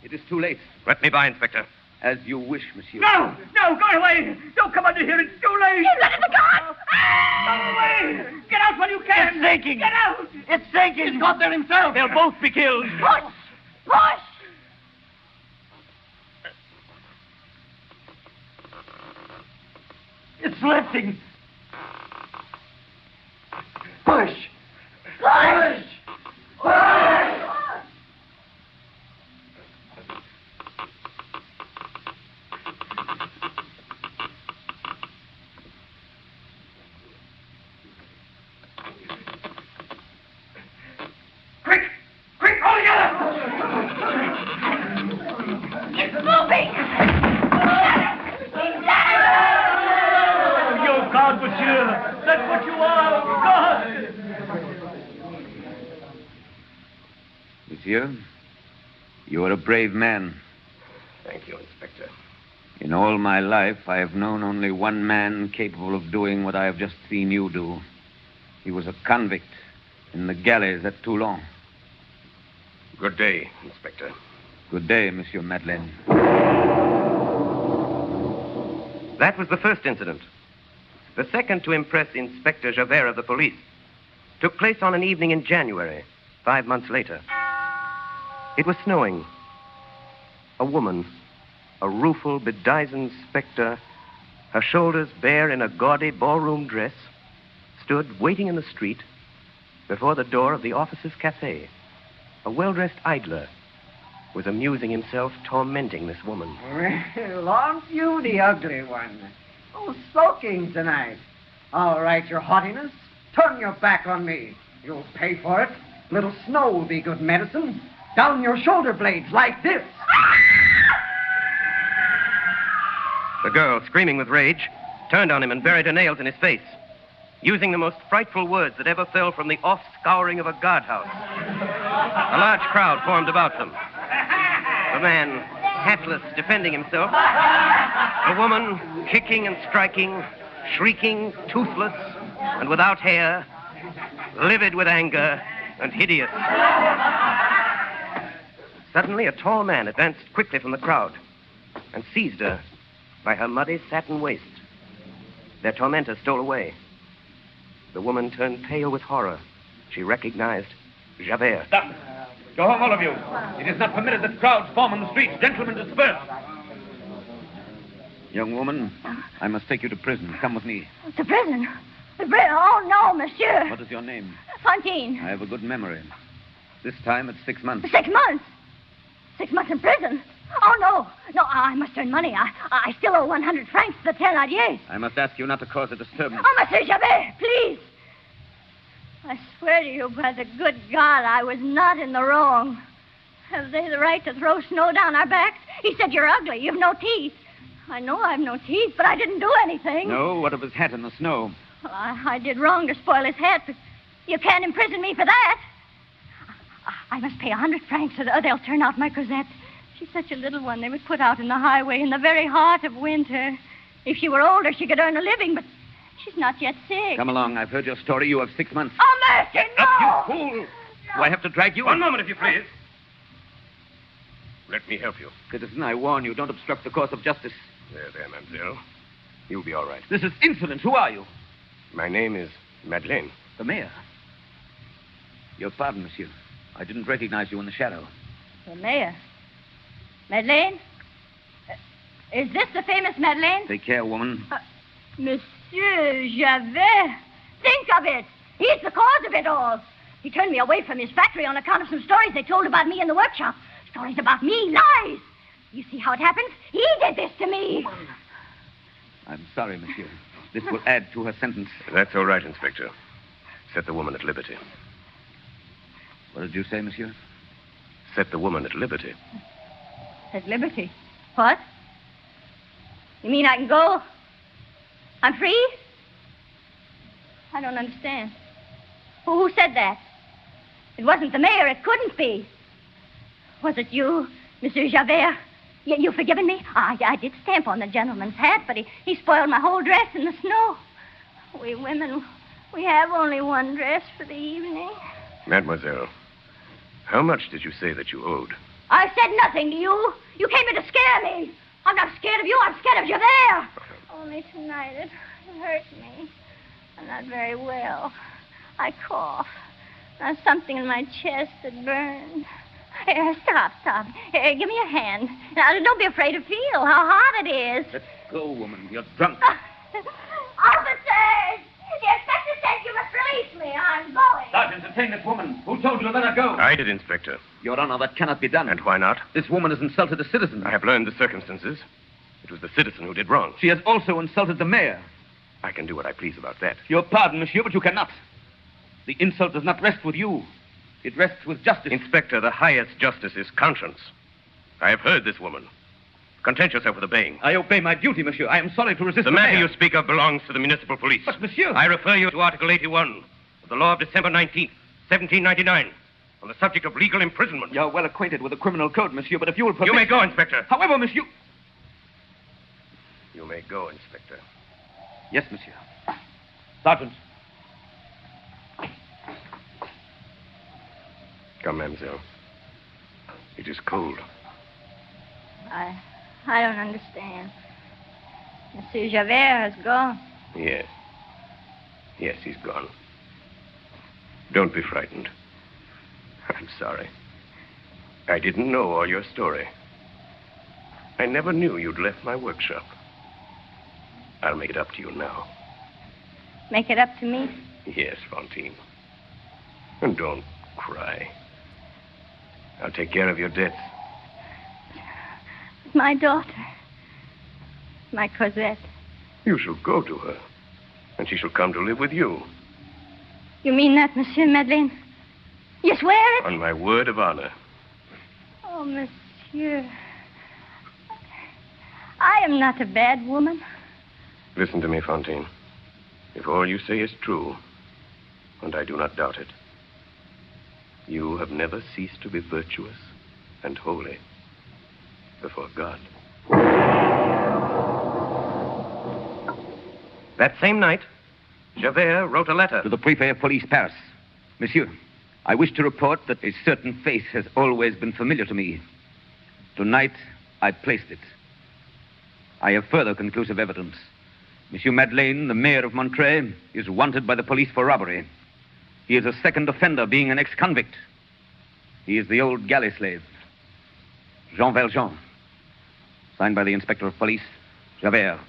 it is too late. Let me by, Inspector. As you wish, monsieur. No, go away. Don't come under here. It's too late. You let in the gun. Go away. Get out when you can. It's sinking. Get out. It's sinking. He's got there himself. They'll both be killed. Push. Push. It's lifting. Push. Push. Push. Quick, all together. It's moving. You're God, monsieur. That's what you are, God. Monsieur, you are a brave man. Thank you, Inspector. In all my life, I have known only one man capable of doing what I have just seen you do. He was a convict in the galleys at Toulon. Good day, Inspector. Good day, Monsieur Madeleine. That was the first incident. The second, to impress Inspector Javert of the police, took place on an evening in January, 5 months later. It was snowing. A woman, a rueful, bedizened spectre, her shoulders bare in a gaudy ballroom dress, stood waiting in the street before the door of the officer's cafe. A well-dressed idler was amusing himself tormenting this woman. Well, aren't you the ugly one? Oh, sulking tonight. All right, your haughtiness. Turn your back on me. You'll pay for it. Little snow will be good medicine. Down your shoulder blades, like this. The girl, screaming with rage, turned on him and buried her nails in his face, using the most frightful words that ever fell from the off-scouring of a guardhouse. A large crowd formed about them. The man, hatless, defending himself. The woman, kicking and striking, shrieking, toothless, and without hair, livid with anger and hideous. Suddenly, a tall man advanced quickly from the crowd and seized her by her muddy satin waist. Their tormentor stole away. The woman turned pale with horror. She recognized Javert. Stop. Go home, all of you. It is not permitted that crowds form on the streets. Gentlemen, disperse. Young woman, I must take you to prison. Come with me. To prison? To prison? Oh, no, monsieur. What is your name? Fantine. I have a good memory. This time it's 6 months. 6 months? 6 months in prison? Oh, no. No, I must earn money. I still owe 100 francs to the Thénardier. I must ask you not to cause a disturbance. Oh, Monsieur Javert, please. I swear to you, by the good God, I was not in the wrong. Have they the right to throw snow down our backs? He said you're ugly. You've no teeth. I know I've no teeth, but I didn't do anything. No, what of his hat in the snow? Well, I did wrong to spoil his hat, but you can't imprison me for that. I must pay 100 francs or they'll turn out my Cosette. She's such a little one they would put out in the highway in the very heart of winter. If she were older, she could earn a living, but she's not yet sick. Come along. I've heard your story. You have 6 months. Oh, mercy, no! Up, you fool! Do I have to drag you? One moment, if you please. Let me help you. Citizen, I warn you, don't obstruct the course of justice. There, mademoiselle. You'll be all right. This is insolent. Who are you? My name is Madeleine. The mayor. Your pardon, monsieur. I didn't recognize you in the shadow. The mayor? Madeleine? Is this the famous Madeleine? Take care, woman. Monsieur Javert. Think of it. He's the cause of it all. He turned me away from his factory on account of some stories they told about me in the workshop. Stories about me. Lies. You see how it happened? He did this to me. I'm sorry, monsieur. This will add to her sentence. That's all right, Inspector. Set the woman at liberty. What did you say, monsieur? Set the woman at liberty. At liberty? What? You mean I can go? I'm free? I don't understand. Who said that? It wasn't the mayor. It couldn't be. Was it you, Monsieur Javert? You forgiven me? I did stamp on the gentleman's hat, but he spoiled my whole dress in the snow. We women, we have only one dress for the evening. Mademoiselle, how much did you say that you owed? I said nothing to you. You came here to scare me. I'm not scared of you. I'm scared of Javert. Only tonight it hurt me. I'm not very well. I cough. There's something in my chest that burns. Here, stop. Here, give me your hand. Now, don't be afraid to feel how hot it is. Let's go, woman. You're drunk. Officers! The inspector said you must release me. I'm going. Sergeant, detain this woman. Who told you to let her go? I did, Inspector. Your Honor, that cannot be done. And why not? This woman has insulted a citizen. I have learned the circumstances. It was the citizen who did wrong. She has also insulted the mayor. I can do what I please about that. Your pardon, monsieur, but you cannot. The insult does not rest with you. It rests with justice. Inspector, the highest justice is conscience. I have heard this woman. Content yourself with obeying. I obey my duty, monsieur. I am sorry to resist the matter you speak of belongs to the municipal police. But, monsieur... I refer you to Article 81 of the law of December 19th, 1799, on the subject of legal imprisonment. You're well acquainted with the criminal code, monsieur, but if you will permit... You may go, Inspector. However, monsieur... You may go, Inspector. Yes, monsieur. Sergeant. Come, mademoiselle. It is cold. I don't understand. Monsieur Javert has gone. Yes. Yes, he's gone. Don't be frightened. I'm sorry. I didn't know all your story. I never knew you'd left my workshop. I'll make it up to you now. Make it up to me? Yes, Fantine. And don't cry. I'll take care of your debts. My daughter. My Cosette. You shall go to her, and she shall come to live with you. You mean that, Monsieur Madeleine? You swear it? On my word of honor. Oh, monsieur. I am not a bad woman. Listen to me, Fantine. If all you say is true, and I do not doubt it, you have never ceased to be virtuous and holy before God. That same night, Javert wrote a letter to the Prefect of Police, Paris. Monsieur, I wish to report that a certain face has always been familiar to me. Tonight, I placed it. I have further conclusive evidence. Monsieur Madeleine, the mayor of Montreuil, is wanted by the police for robbery. He is a second offender, being an ex-convict. He is the old galley slave, Jean Valjean. Signed by the Inspector of Police, Javert.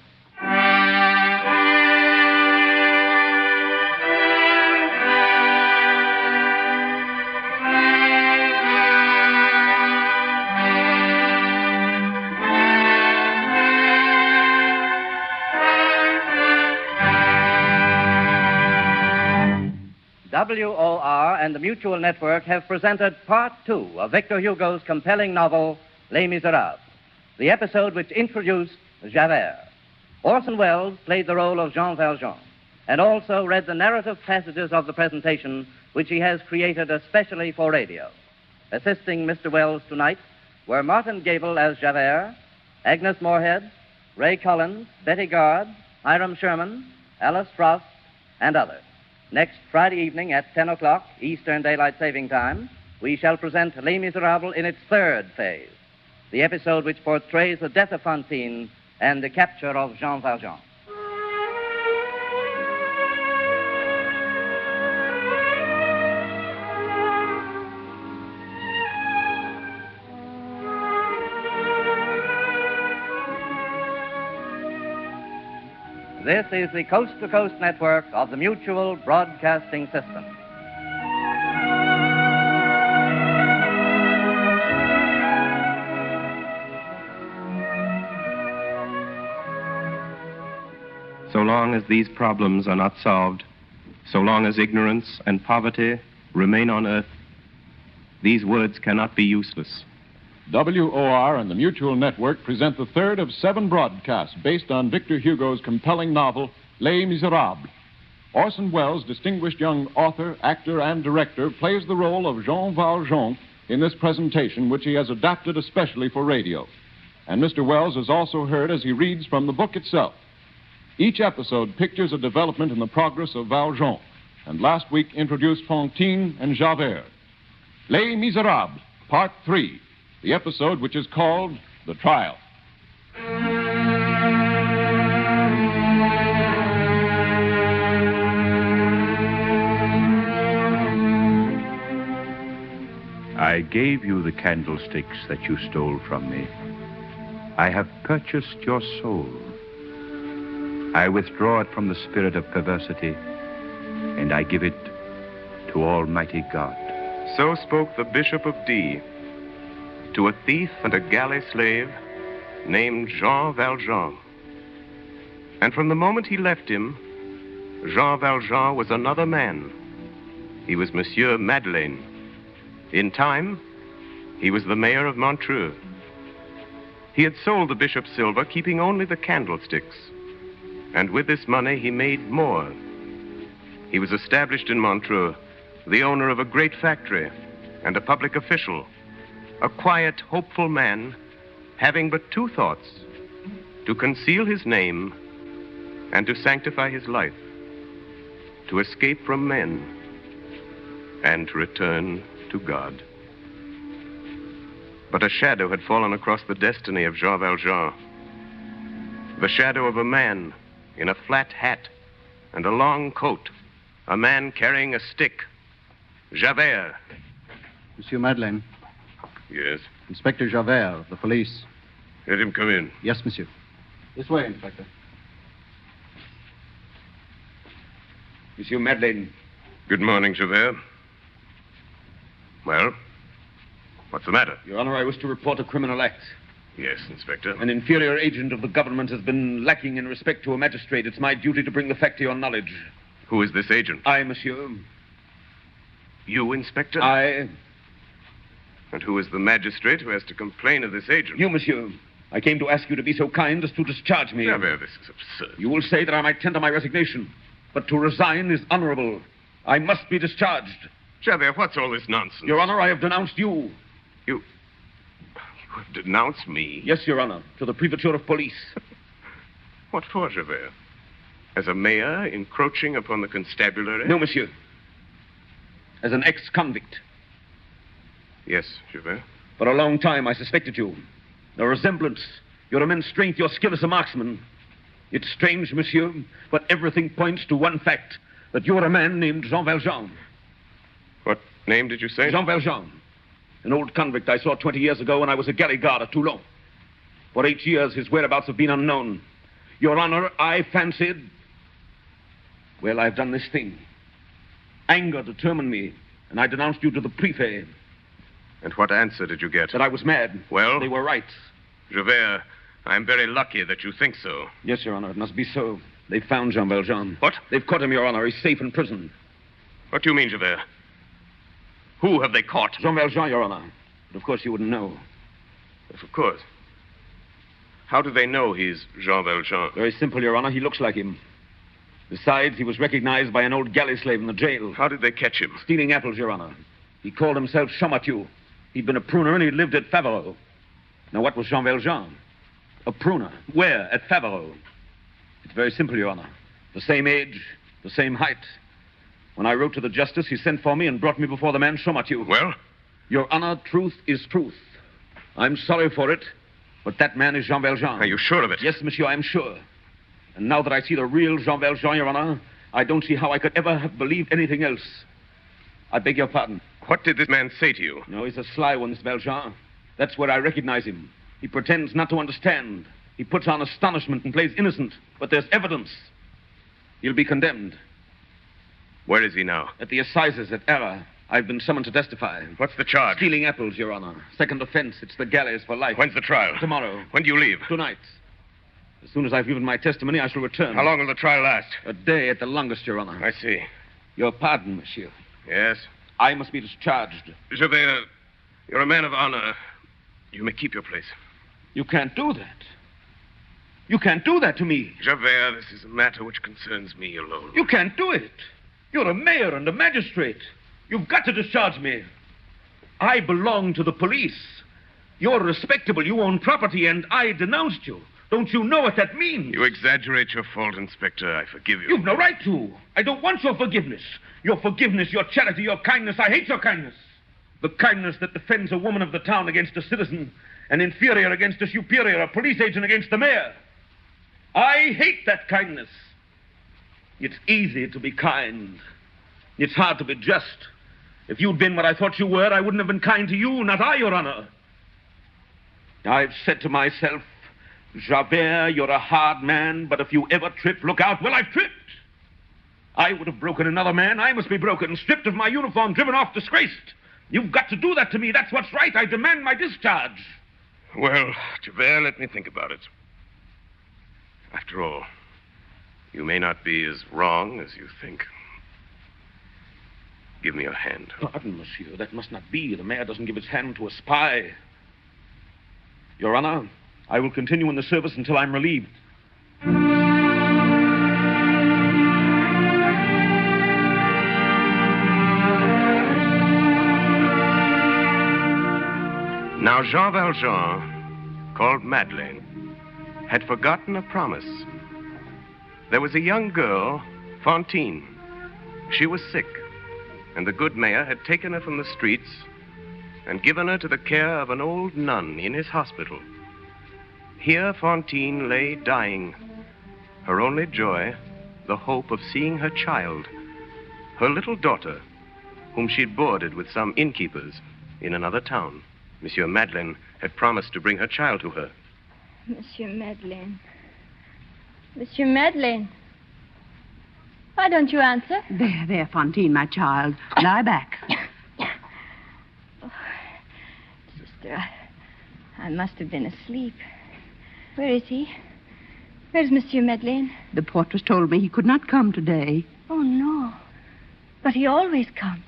WOR and the Mutual Network have presented Part 2 of Victor Hugo's compelling novel, Les Miserables, the episode which introduced Javert. Orson Welles played the role of Jean Valjean and also read the narrative passages of the presentation which he has created especially for radio. Assisting Mr. Welles tonight were Martin Gable as Javert, Agnes Moorehead, Ray Collins, Betty Gard, Hiram Sherman, Alice Frost, and others. Next Friday evening at 10 o'clock, Eastern Daylight Saving Time, we shall present Les Miserables in its third phase, the episode which portrays the death of Fantine and the capture of Jean Valjean. This is the coast-to-coast network of the Mutual Broadcasting System. So long as these problems are not solved, so long as ignorance and poverty remain on earth, these words cannot be useless. WOR and the Mutual Network present the third of 7 broadcasts based on Victor Hugo's compelling novel, Les Miserables. Orson Welles, distinguished young author, actor, and director, plays the role of Jean Valjean in this presentation, which he has adapted especially for radio. And Mr. Welles is also heard as he reads from the book itself. Each episode pictures a development in the progress of Valjean, and last week introduced Fantine and Javert. Les Miserables, Part 3. The episode which is called The Trial. I gave you the candlesticks that you stole from me. I have purchased your soul. I withdraw it from the spirit of perversity, and I give it to Almighty God. So spoke the Bishop of D to a thief and a galley slave named Jean Valjean. And from the moment he left him, Jean Valjean was another man. He was Monsieur Madeleine. In time, he was the mayor of Montreux. He had sold the bishop's silver, keeping only the candlesticks. And with this money, he made more. He was established in Montreux, the owner of a great factory and a public official, a quiet, hopeful man, having but 2 thoughts: to conceal his name and to sanctify his life, to escape from men and to return to God. But a shadow had fallen across the destiny of Jean Valjean. The shadow of a man in a flat hat and a long coat, a man carrying a stick. Javert. Monsieur Madeleine. Yes? Inspector Javert of the police. Let him come in. Yes, monsieur. This way, Inspector. Monsieur Madeleine. Good morning, Javert. Well, what's the matter? Your Honor, I wish to report a criminal act. Yes, Inspector. An inferior agent of the government has been lacking in respect to a magistrate. It's my duty to bring the fact to your knowledge. Who is this agent? I, monsieur. You, Inspector? I. And who is the magistrate who has to complain of this agent? You, monsieur. I came to ask you to be so kind as to discharge me. Javert, this is absurd. You will say that I might tender my resignation, but to resign is honorable. I must be discharged. Javert, what's all this nonsense? Your Honor, I have denounced you. You have denounced me? Yes, Your Honor, to the Prefecture of Police. What for, Javert? As a mayor encroaching upon the constabulary? No, monsieur. As an ex-convict. Yes, Javert. For a long time, I suspected you. The resemblance, your immense strength, your skill as a marksman. It's strange, monsieur, but everything points to one fact, that you're a man named Jean Valjean. What name did you say? Jean Valjean. An old convict I saw 20 years ago when I was a galley guard at Toulon. For 8 years, his whereabouts have been unknown. Your Honor, I fancied... Well, I've done this thing. Anger determined me, and I denounced you to the prefect. And what answer did you get? That I was mad. Well? They were right. Javert, I'm very lucky that you think so. Yes, Your Honor, it must be so. They've found Jean Valjean. What? They've caught him, Your Honor. He's safe in prison. What do you mean, Javert? Who have they caught? Jean Valjean, Your Honor. But of course you wouldn't know. Yes, of course. How do they know he's Jean Valjean? Very simple, Your Honor. He looks like him. Besides, he was recognized by an old galley slave in the jail. How did they catch him? Stealing apples, Your Honor. He called himself Champmathieu. He'd been a pruner and he'd lived at Faverolles. Now, what was Jean Valjean? A pruner. Where? At Faverolles. It's very simple, Your Honor. The same age, the same height. When I wrote to the justice, he sent for me and brought me before the man Champmathieu. Well? Your Honor, truth is truth. I'm sorry for it, but that man is Jean Valjean. Are you sure of it? Yes, monsieur, I'm sure. And now that I see the real Jean Valjean, Your Honor, I don't see how I could ever have believed anything else. I beg your pardon. What did this man say to you? No, he's a sly one, this Valjean. That's where I recognize him. He pretends not to understand. He puts on astonishment and plays innocent. But there's evidence. He'll be condemned. Where is he now? At the assizes at Arras. I've been summoned to testify. What's the charge? Stealing apples, Your Honor. Second offense. It's the galleys for life. When's the trial? Tomorrow. When do you leave? Tonight. As soon as I've given my testimony, I shall return. How long will the trial last? A day at the longest, Your Honor. I see. Your pardon, monsieur. Yes? I must be discharged. Javert, you're a man of honor. You may keep your place. You can't do that. You can't do that to me. Javert, this is a matter which concerns me alone. You can't do it. You're a mayor and a magistrate. You've got to discharge me. I belong to the police. You're respectable. You own property, and I denounced you. Don't you know what that means? You exaggerate your fault, Inspector. I forgive you. You've no right to. I don't want your forgiveness. Your forgiveness, your charity, your kindness. I hate your kindness. The kindness that defends a woman of the town against a citizen, an inferior against a superior, a police agent against the mayor. I hate that kindness. It's easy to be kind. It's hard to be just. If you'd been what I thought you were, I wouldn't have been kind to you, not I, Your Honor. I've said to myself, Javert, you're a hard man, but if you ever trip, look out. Well, I've tripped. I would have broken another man. I must be broken, stripped of my uniform, driven off, disgraced. You've got to do that to me. That's what's right. I demand my discharge. Well, Javert, let me think about it. After all, you may not be as wrong as you think. Give me your hand. Pardon, monsieur. That must not be. The mayor doesn't give his hand to a spy. Your Honor, I will continue in the service until I'm relieved. Now, Jean Valjean, called Madeleine, had forgotten a promise. There was a young girl, Fantine. She was sick, and the good mayor had taken her from the streets and given her to the care of an old nun in his hospital. Here Fantine lay dying, her only joy, the hope of seeing her child, her little daughter, whom she'd boarded with some innkeepers in another town. Monsieur Madeleine had promised to bring her child to her. Monsieur Madeleine. Monsieur Madeleine. Why don't you answer? There, Fantine, my child. Lie back. Oh, sister, I must have been asleep. Where is he? Where's Monsieur Madeleine? The portress told me he could not come today. Oh, no. But he always comes.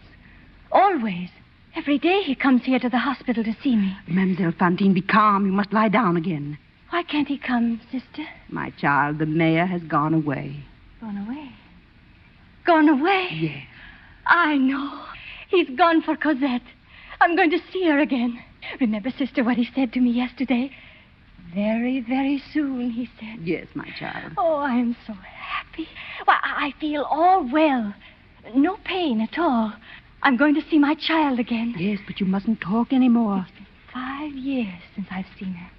Always. Every day he comes here to the hospital to see me. Mademoiselle Fantine, be calm. You must lie down again. Why can't he come, sister? My child, the mayor has gone away. Gone away? Gone away? Yes. I know. He's gone for Cosette. I'm going to see her again. Remember, sister, what he said to me yesterday? Very, very soon, he said. Yes, my child. Oh, I am so happy. Why, I feel all well. No pain at all. I'm going to see my child again. Yes, but you mustn't talk anymore. It's been 5 years since I've seen her.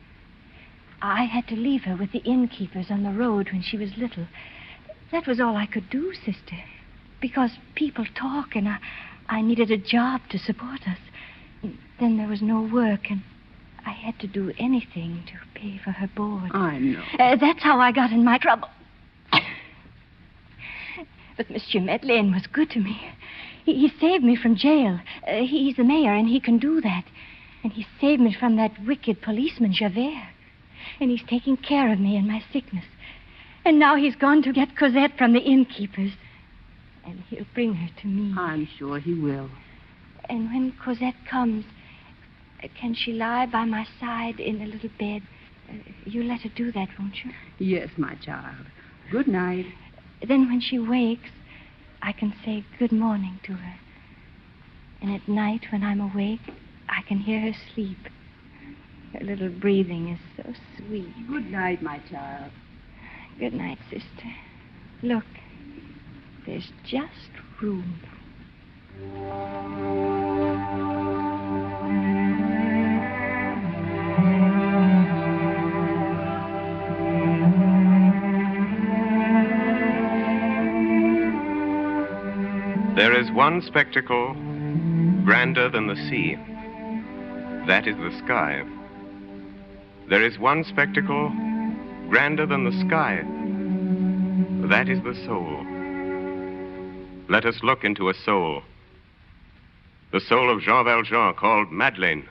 I had to leave her with the innkeepers on the road when she was little. That was all I could do, sister. Because people talk, and I needed a job to support us. Then there was no work, and I had to do anything to pay for her board. I know. That's how I got in my trouble. But Monsieur Madeleine was good to me. He saved me from jail. He's the mayor, and he can do that. And he saved me from that wicked policeman, Javert. And he's taking care of me in my sickness. And now he's gone to get Cosette from the innkeepers. And he'll bring her to me. I'm sure he will. And when Cosette comes, can she lie by my side in a little bed? You'll let her do that, won't you? Yes, my child. Good night. Then when she wakes, I can say good morning to her. And at night, when I'm awake, I can hear her sleep. Her little breathing is so sweet. Good night, my child. Good night, sister. Look, there's just room. There is one spectacle grander than the sea. That is the sky. There is one spectacle grander than the sky. That is the soul. Let us look into a soul. The soul of Jean Valjean, called Madeleine,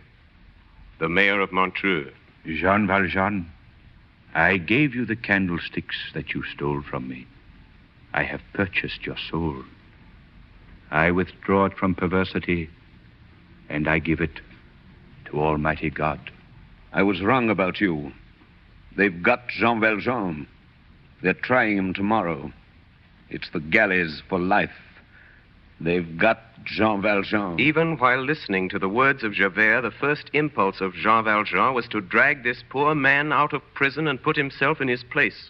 the mayor of Montreux. Jean Valjean, I gave you the candlesticks that you stole from me. I have purchased your soul. I withdraw it from perversity, and I give it to Almighty God. I was wrong about you. They've got Jean Valjean. They're trying him tomorrow. It's the galleys for life. They've got Jean Valjean. Even while listening to the words of Javert, the first impulse of Jean Valjean was to drag this poor man out of prison and put himself in his place.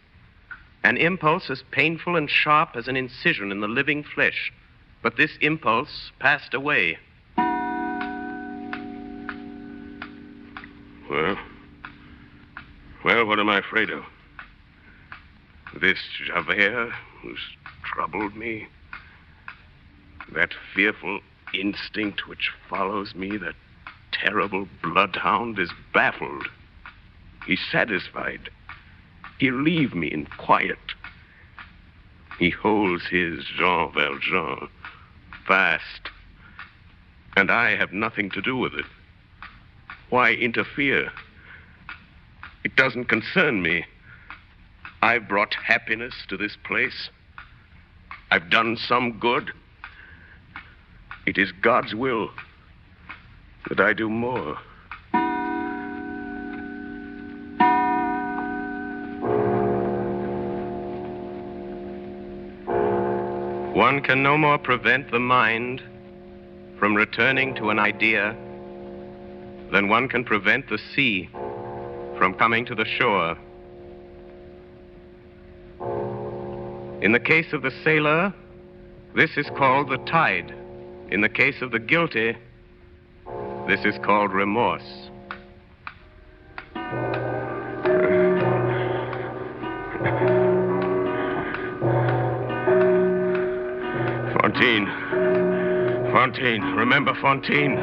An impulse as painful and sharp as an incision in the living flesh. But this impulse passed away. Well, what am I afraid of? This Javert who's troubled me? That fearful instinct which follows me, that terrible bloodhound, is baffled. He's satisfied. He'll leave me in quiet. He holds his Jean Valjean fast, and I have nothing to do with it. Why interfere? It doesn't concern me. I've brought happiness to this place. I've done some good. It is God's will that I do more. One can no more prevent the mind from returning to an idea than one can prevent the sea from coming to the shore. In the case of the sailor, this is called the tide. In the case of the guilty, this is called remorse. Fantine, remember Fantine?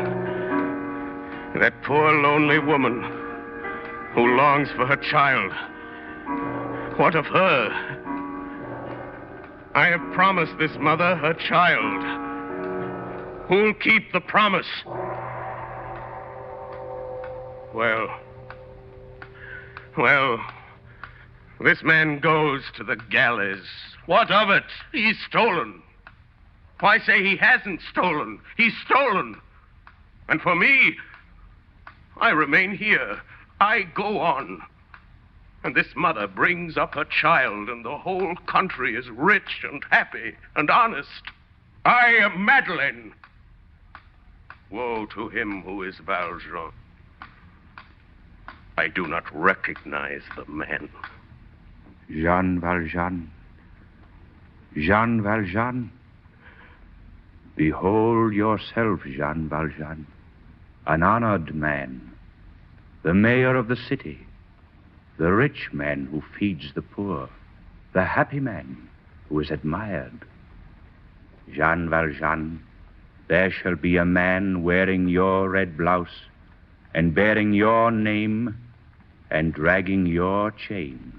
That poor lonely woman who longs for her child. What of her? I have promised this mother her child. Who'll keep the promise? Well, this man goes to the galleys. What of it? He's stolen. Why say he hasn't stolen? He's stolen. And for me, I remain here. I go on. And this mother brings up her child, and the whole country is rich and happy and honest. I am Madeleine. Woe to him who is Valjean. I do not recognize the man. Jean Valjean. Jean Valjean. Behold yourself, Jean Valjean, an honored man, the mayor of the city, the rich man who feeds the poor, the happy man who is admired. Jean Valjean, there shall be a man wearing your red blouse and bearing your name and dragging your chain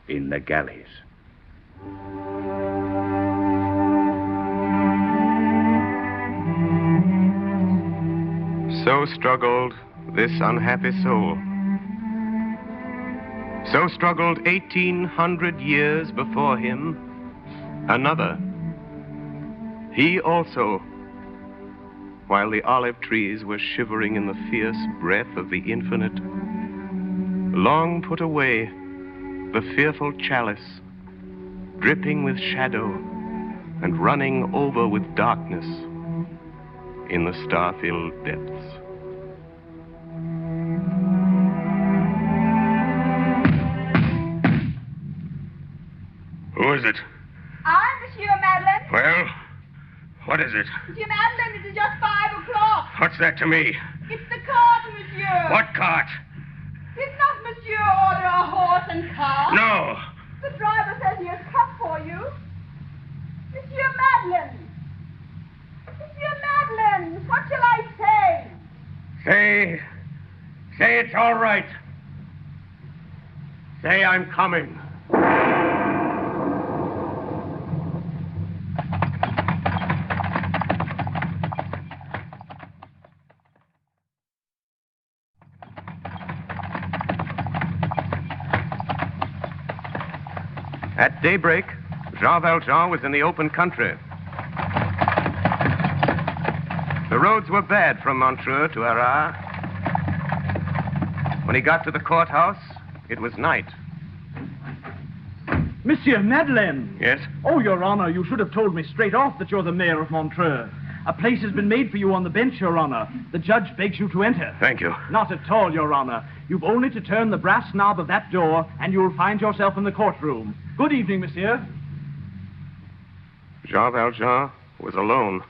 in the galleys. So struggled this unhappy soul. So struggled 1,800 years before him another. He also, while the olive trees were shivering in the fierce breath of the infinite, long put away the fearful chalice, dripping with shadow and running over with darkness in the star-filled depths. Who is it? I, Monsieur Madeleine. Well, what is it? Monsieur Madeleine, it is just 5 o'clock. What's that to me? It's the cart, Monsieur. What cart? Did not Monsieur order a horse and cart? No. The driver says he has come for you. Monsieur Madeleine. Monsieur Madeleine, what shall I say? Say it's all right. Say I'm coming. At daybreak, Jean Valjean was in the open country. The roads were bad from Montreux to Arras. When he got to the courthouse, it was night. Monsieur Madeleine! Yes? Oh, Your Honor, you should have told me straight off that you're the mayor of Montreux. A place has been made for you on the bench, Your Honor. The judge begs you to enter. Thank you. Not at all, Your Honor. You've only to turn the brass knob of that door, and you'll find yourself in the courtroom. Good evening, monsieur. Jean Valjean was alone.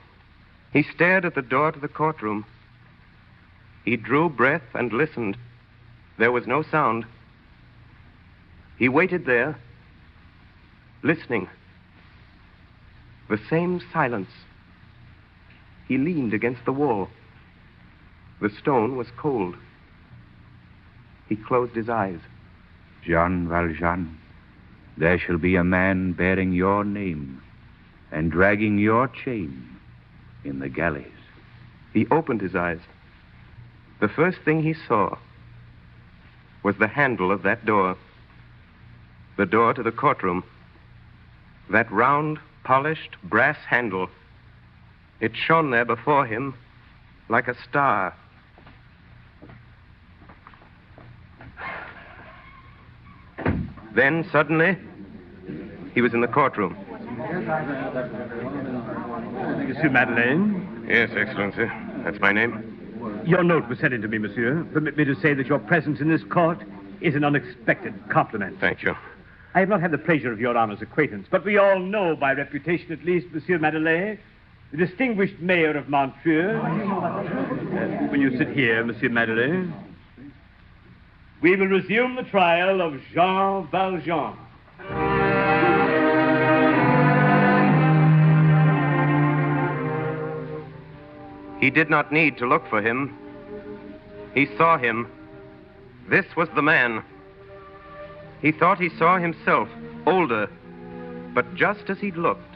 He stared at the door to the courtroom. He drew breath and listened. There was no sound. He waited there, listening. The same silence. He leaned against the wall. The stone was cold. He closed his eyes. Jean Valjean, there shall be a man bearing your name and dragging your chain in the galleys. He opened his eyes. The first thing he saw was the handle of that door. The door to the courtroom. That round, polished brass handle. It shone there before him like a star. Then, suddenly, he was in the courtroom. Monsieur Madeleine? Yes, Excellency. That's my name. Your note was sent in to me, monsieur. Permit me to say that your presence in this court is an unexpected compliment. Thank you. I have not had the pleasure of your honor's acquaintance, but we all know, by reputation at least, Monsieur Madeleine, the distinguished mayor of Montreux. Will you sit here, Monsieur Madeleine? We will resume the trial of Jean Valjean. He did not need to look for him. He saw him. This was the man. He thought he saw himself, older, but just as he'd looked.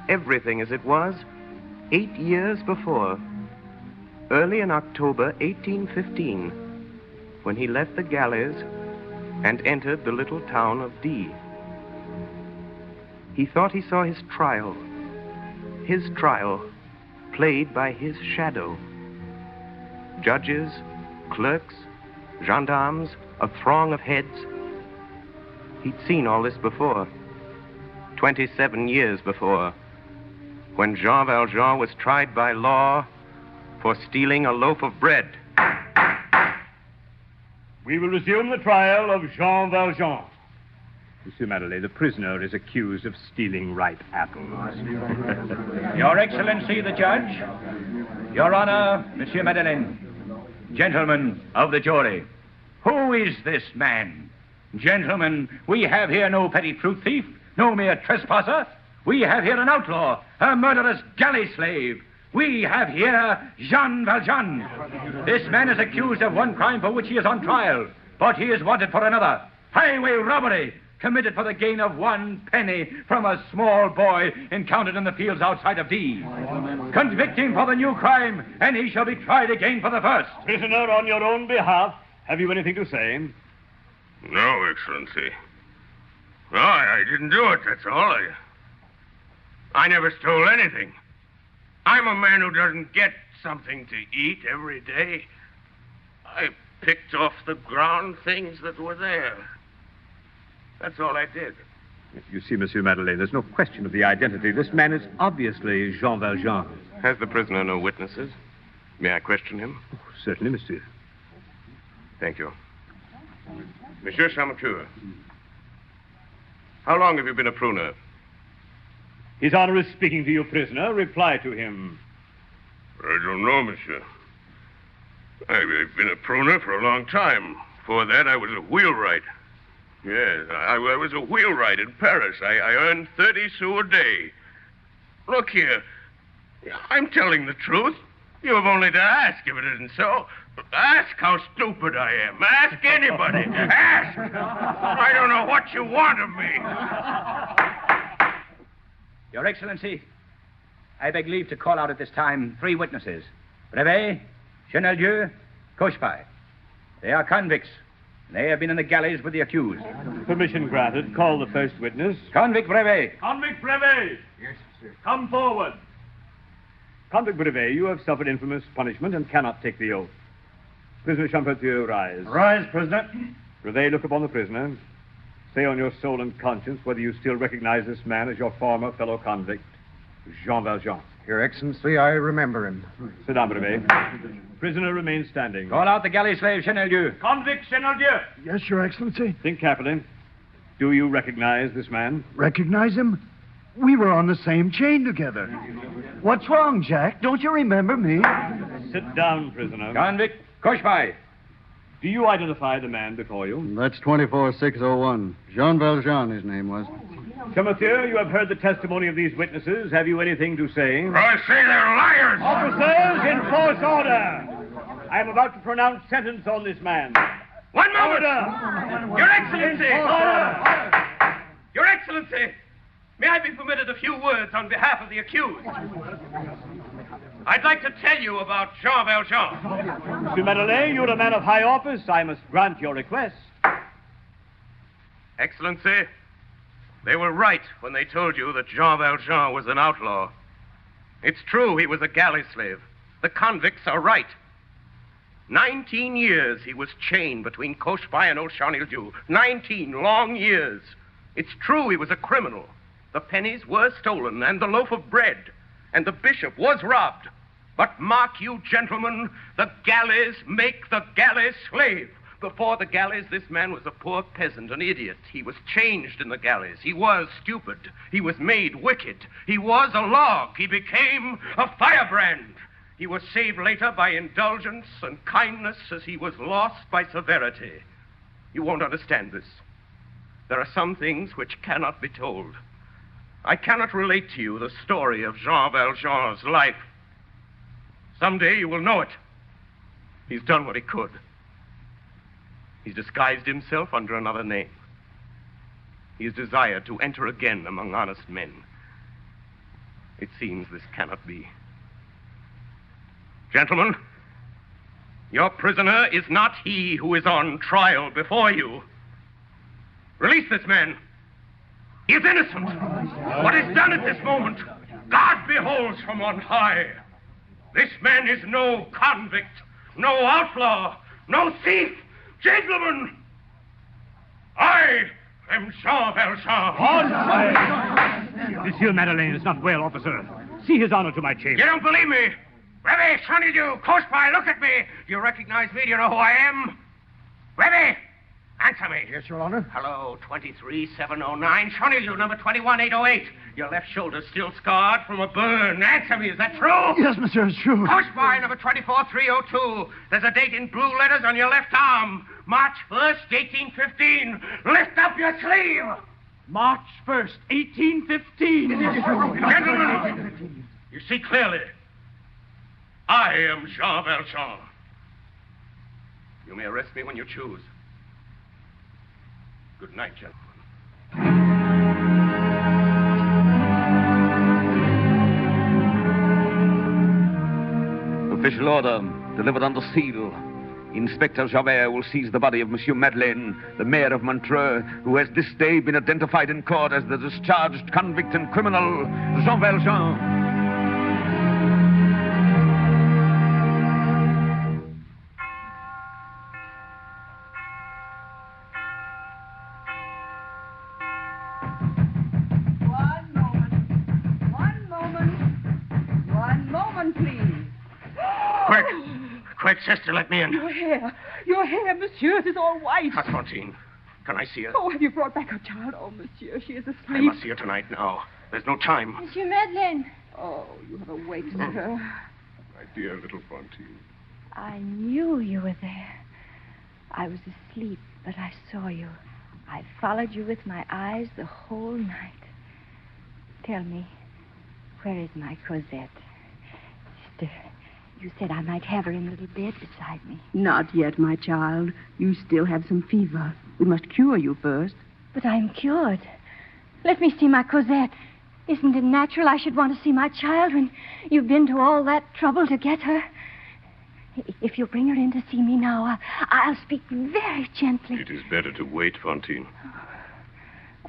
Everything as it was 8 years before, early in October 1815, when he left the galleys and entered the little town of D. He thought he saw his trial played by his shadow, Judges, clerks, gendarmes, a throng of heads. He'd seen all this before. 27 years before, when Jean Valjean was tried by law for stealing a loaf of bread. We will resume the trial of Jean Valjean. Monsieur Madeleine, the prisoner is accused of stealing ripe apples. Your Excellency, the judge. Your Honor, Monsieur Madeleine. Gentlemen of the jury, who is this man? Gentlemen, we have here no petty fruit thief, no mere trespasser. We have here an outlaw, a murderous galley slave. We have here Jean Valjean. This man is accused of one crime for which he is on trial, but he is wanted for another. Highway robbery, committed for the gain of 1 penny from a small boy encountered in the fields outside of D. Convict him for the new crime, and he shall be tried again for the first. Prisoner, on your own behalf, have you anything to say? No, Excellency. No, I didn't do it, that's all. I never stole anything. I'm a man who doesn't get something to eat every day. I picked off the ground things that were there. That's all I did. You see, Monsieur Madeleine, there's no question of the identity. This man is obviously Jean Valjean. Has the prisoner no witnesses? May I question him? Oh, certainly, monsieur. Thank you. Monsieur Chamecoeur, how long have you been a pruner? His Honor is speaking to you, prisoner. Reply to him. I don't know, monsieur. I've been a pruner for a long time. Before that, I was a wheelwright. Yes, I was a wheelwright in Paris. I earned 30 sous a day. Look here. I'm telling the truth. You have only to ask if it isn't so. Ask how stupid I am. Ask anybody. Ask. I don't know what you want of me. Your Excellency, I beg leave to call out at this time 3 witnesses. Brevet, Chenelieu, Cochepaille. They are convicts. They have been in the galleys with the accused. Permission granted. Call the first witness. Convict Brevet. Convict Brevet! Yes, sir. Come forward. Convict Brevet, you have suffered infamous punishment and cannot take the oath. Prisoner Champetier, rise. Rise, prisoner. Brevet, look upon the prisoner. Say on your soul and conscience whether you still recognize this man as your former fellow convict, Jean Valjean. Your Excellency, I remember him. Sit down, Brevet. Prisoner remains standing. Call out the galley slave, Chenelieu. Convict Chenelieu. Yes, Your Excellency. Think carefully. Do you recognize this man? Recognize him? We were on the same chain together. What's wrong, Jack? Don't you remember me? Sit down, prisoner. Convict Cochepaille. Do you identify the man before you? That's 24601. Jean Valjean, his name was. Champetier, you have heard the testimony of these witnesses. Have you anything to say? I say they're liars! Officers, enforce order! I am about to pronounce sentence on this man. One moment! Order! Your Excellency! Order! Your Excellency! May I be permitted a few words on behalf of the accused? I'd like to tell you about Jean Valjean. Monsieur Madeleine, you're a man of high office. I must grant your request. Excellency, they were right when they told you that Jean Valjean was an outlaw. It's true he was a galley slave. The convicts are right. 19 years he was chained between Cochepaille and old Chenelieu. 19 long years. It's true he was a criminal. The pennies were stolen and the loaf of bread. And the bishop was robbed. But mark you, gentlemen, the galleys make the galley slave. Before the galleys, this man was a poor peasant, an idiot. He was changed in the galleys. He was stupid. He was made wicked. He was a log. He became a firebrand. He was saved later by indulgence and kindness as he was lost by severity. You won't understand this. There are some things which cannot be told. I cannot relate to you the story of Jean Valjean's life. Someday you will know it. He's done what he could. He's disguised himself under another name. He has desired to enter again among honest men. It seems this cannot be. Gentlemen, your prisoner is not he who is on trial before you. Release this man. He is innocent. What is done at this moment, God beholds from on high. This man is no convict, no outlaw, no thief. Gentlemen, I am Jean Valjean. Monsieur Madeleine is not well, officer. See his honor to my chamber. You don't believe me? Remy, Sonny, you, close by, look at me. Do you recognize me? Do you know who I am? Remy, answer me. Yes, Your Honor. Hello, 23709. Sonny, you, number 21808. Your left shoulder's still scarred from a burn. Answer me, is that true? Yes, monsieur, it's true. Close by, number 24302. There's a date in blue letters on your left arm. March 1st, 1815. Lift up your sleeve. March 1st, 1815. Gentlemen, you see clearly. I am Jean Valjean. You may arrest me when you choose. Good night, gentlemen. Official order, delivered under seal. Inspector Javert will seize the body of Monsieur Madeleine, the mayor of Montreux, who has this day been identified in court as the discharged convict and criminal, Jean Valjean. One moment, please. Quick, sister, let me in. Your hair, monsieur, it is all white. Fantine, can I see her? Oh, have you brought back her child? Oh, monsieur, she is asleep. I must see her tonight now. There's no time. Monsieur Madeleine. Oh, you have awakened her. My dear little Fantine. I knew you were there. I was asleep, but I saw you. I followed you with my eyes the whole night. Tell me, where is my Cosette? Sister, you said I might have her in the little bed beside me. Not yet, my child. You still have some fever. We must cure you first. But I'm cured. Let me see my Cosette. Isn't it natural I should want to see my child when you've been to all that trouble to get her? If you bring her in to see me now, I'll speak very gently. It is better to wait, Fantine.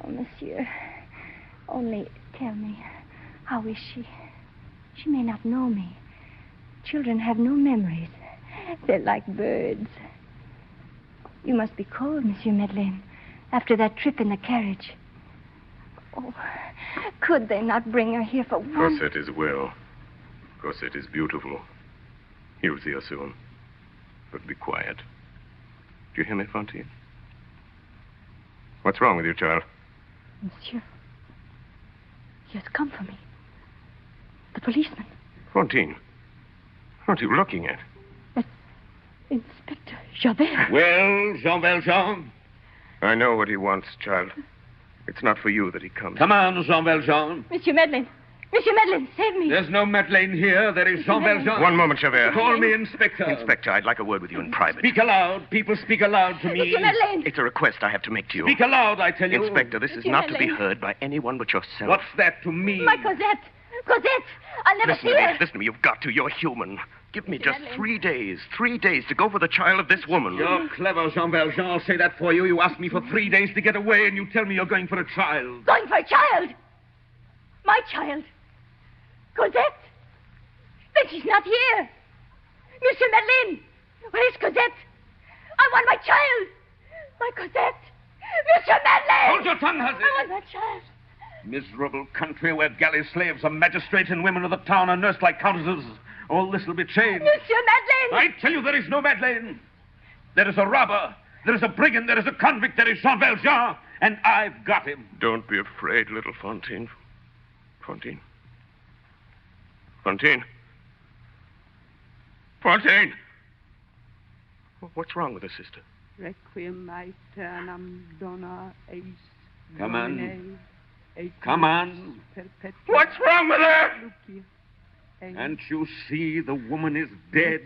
Oh, monsieur. Only tell me, how is she? She may not know me. Children have no memories. They're like birds. You must be cold, Monsieur Madeleine, after that trip in the carriage. Oh, could they not bring her here for one? Cosette is well. Cosette is beautiful. You'll see her soon. But be quiet. Do you hear me, Fantine? What's wrong with you, child? Monsieur, he has come for me. The policeman. Fantine, what are you looking at? Inspector Javert. Well, Jean Valjean? I know what he wants, child. It's not for you that he comes. Come on, Jean Valjean. Monsieur Madeleine. Monsieur Madeleine, save me. There's no Madeleine here. There is Jean Valjean. One moment, Javert. Call me Inspector. Inspector, I'd like a word with you in private. Speak aloud. People speak aloud to me. Monsieur Madeleine. It's a request I have to make to you. Speak aloud, I tell you. Inspector, this is not to be heard by anyone but yourself. What's that to me? My Cosette. Cosette. I'll never see her. Listen to me. You've got to. You're human. Give me just 3 days. 3 days to go for the child of this woman. You're clever, Jean Valjean. I'll say that for you. You asked me for 3 days to get away, and you tell me you're going for a child. Going for a child? My child? Cosette? Then she's not here. Monsieur Madeleine, where's Cosette? I want my child. My Cosette. Monsieur Madeleine! Hold your tongue, hussy. I want my child. Miserable country where galley slaves are magistrates and women of the town are nursed like countesses. All this will be changed. Monsieur Madeleine! I tell you there is no Madeleine. There is a robber. There is a brigand. There is a convict. There is Jean Valjean. And I've got him. Don't be afraid, little Fantine. Fantine. Fantine. Fantine! What's wrong with her, sister? Requiem aeternam dona eis. Come on. Come on. What's wrong with her? Can't you see the woman is dead?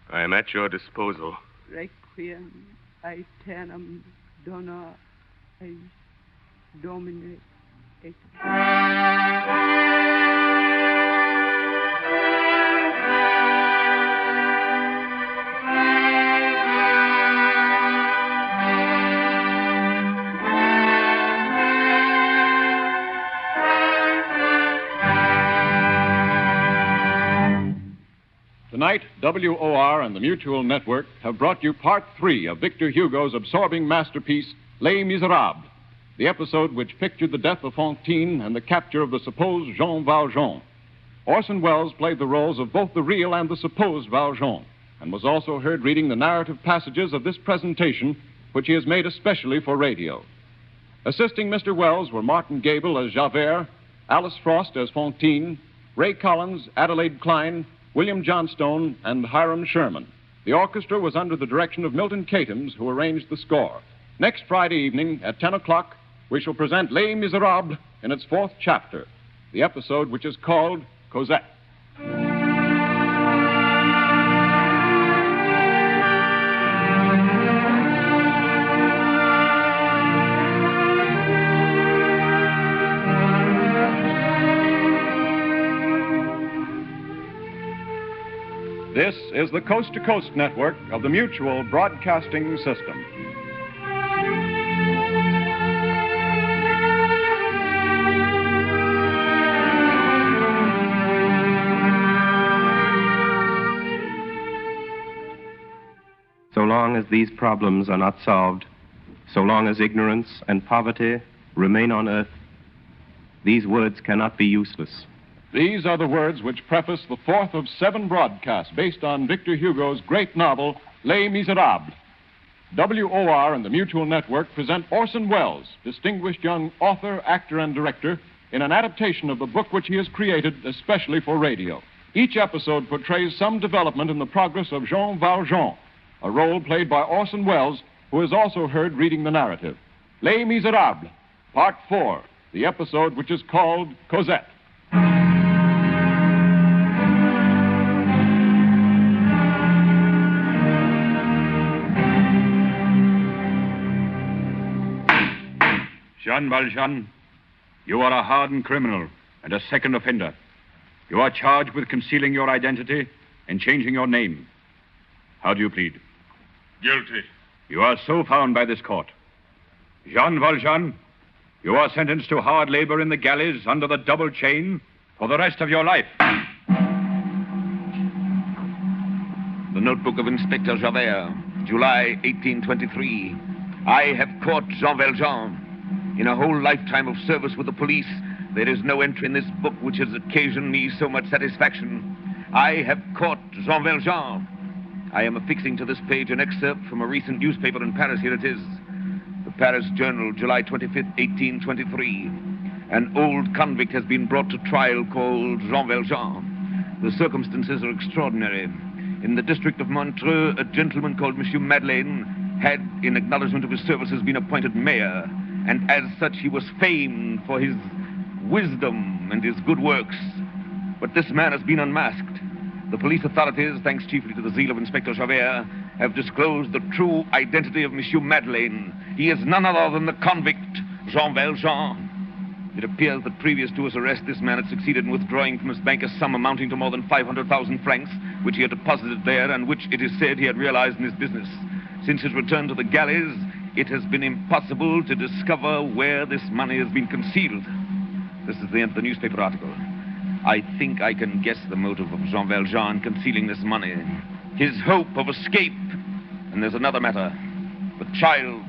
I am at your disposal. Requiem aeternam dona eis domine et. Tonight, WOR and the Mutual Network have brought you Part 3 of Victor Hugo's absorbing masterpiece, Les Miserables, the episode which pictured the death of Fantine and the capture of the supposed Jean Valjean. Orson Welles played the roles of both the real and the supposed Valjean, and was also heard reading the narrative passages of this presentation, which he has made especially for radio. Assisting Mr. Welles were Martin Gable as Javert, Alice Frost as Fantine, Ray Collins, Adelaide Klein, William Johnstone, and Hiram Sherman. The orchestra was under the direction of Milton Catums, who arranged the score. Next Friday evening at 10 o'clock, we shall present Les Miserables in its 4th chapter, the episode which is called Cosette. This is the Coast to Coast network of the Mutual Broadcasting System. So long as these problems are not solved, so long as ignorance and poverty remain on earth, these words cannot be useless. These are the words which preface the 4th of 7 broadcasts based on Victor Hugo's great novel, Les Miserables. WOR and the Mutual Network present Orson Welles, distinguished young author, actor, and director, in an adaptation of the book which he has created especially for radio. Each episode portrays some development in the progress of Jean Valjean, a role played by Orson Welles, who is also heard reading the narrative. Les Miserables, Part 4, the episode which is called Cosette. Jean Valjean, you are a hardened criminal and a second offender. You are charged with concealing your identity and changing your name. How do you plead? Guilty. You are so found by this court. Jean Valjean, you are sentenced to hard labor in the galleys under the double chain for the rest of your life. The notebook of Inspector Javert, July 1823. I have caught Jean Valjean. In a whole lifetime of service with the police, there is no entry in this book which has occasioned me so much satisfaction. I have caught Jean Valjean. I am affixing to this page an excerpt from a recent newspaper in Paris. Here it is. The Paris Journal, July 25th, 1823. An old convict has been brought to trial called Jean Valjean. The circumstances are extraordinary. In the district of Montreux, a gentleman called Monsieur Madeleine had, in acknowledgement of his services, been appointed mayor. And as such, he was famed for his wisdom and his good works. But this man has been unmasked. The police authorities, thanks chiefly to the zeal of Inspector Javert, have disclosed the true identity of Monsieur Madeleine. He is none other than the convict, Jean Valjean. It appears that previous to his arrest, this man had succeeded in withdrawing from his bank a sum amounting to more than 500,000 francs, which he had deposited there and which, it is said, he had realized in his business. Since his return to the galleys, it has been impossible to discover where this money has been concealed. This is the end of the newspaper article. I think I can guess the motive of Jean Valjean concealing this money. His hope of escape. And there's another matter. The child,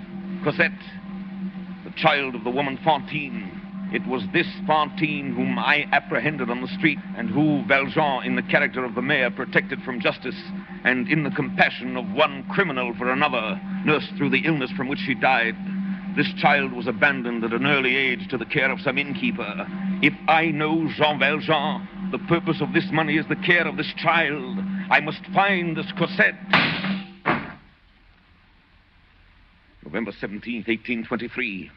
Cosette. The child of the woman Fantine. It was this Fantine whom I apprehended on the street and who Valjean, in the character of the mayor, protected from justice and in the compassion of one criminal for another, nursed through the illness from which she died. This child was abandoned at an early age to the care of some innkeeper. If I know Jean Valjean, the purpose of this money is the care of this child. I must find this Cosette. November 17th, 1823.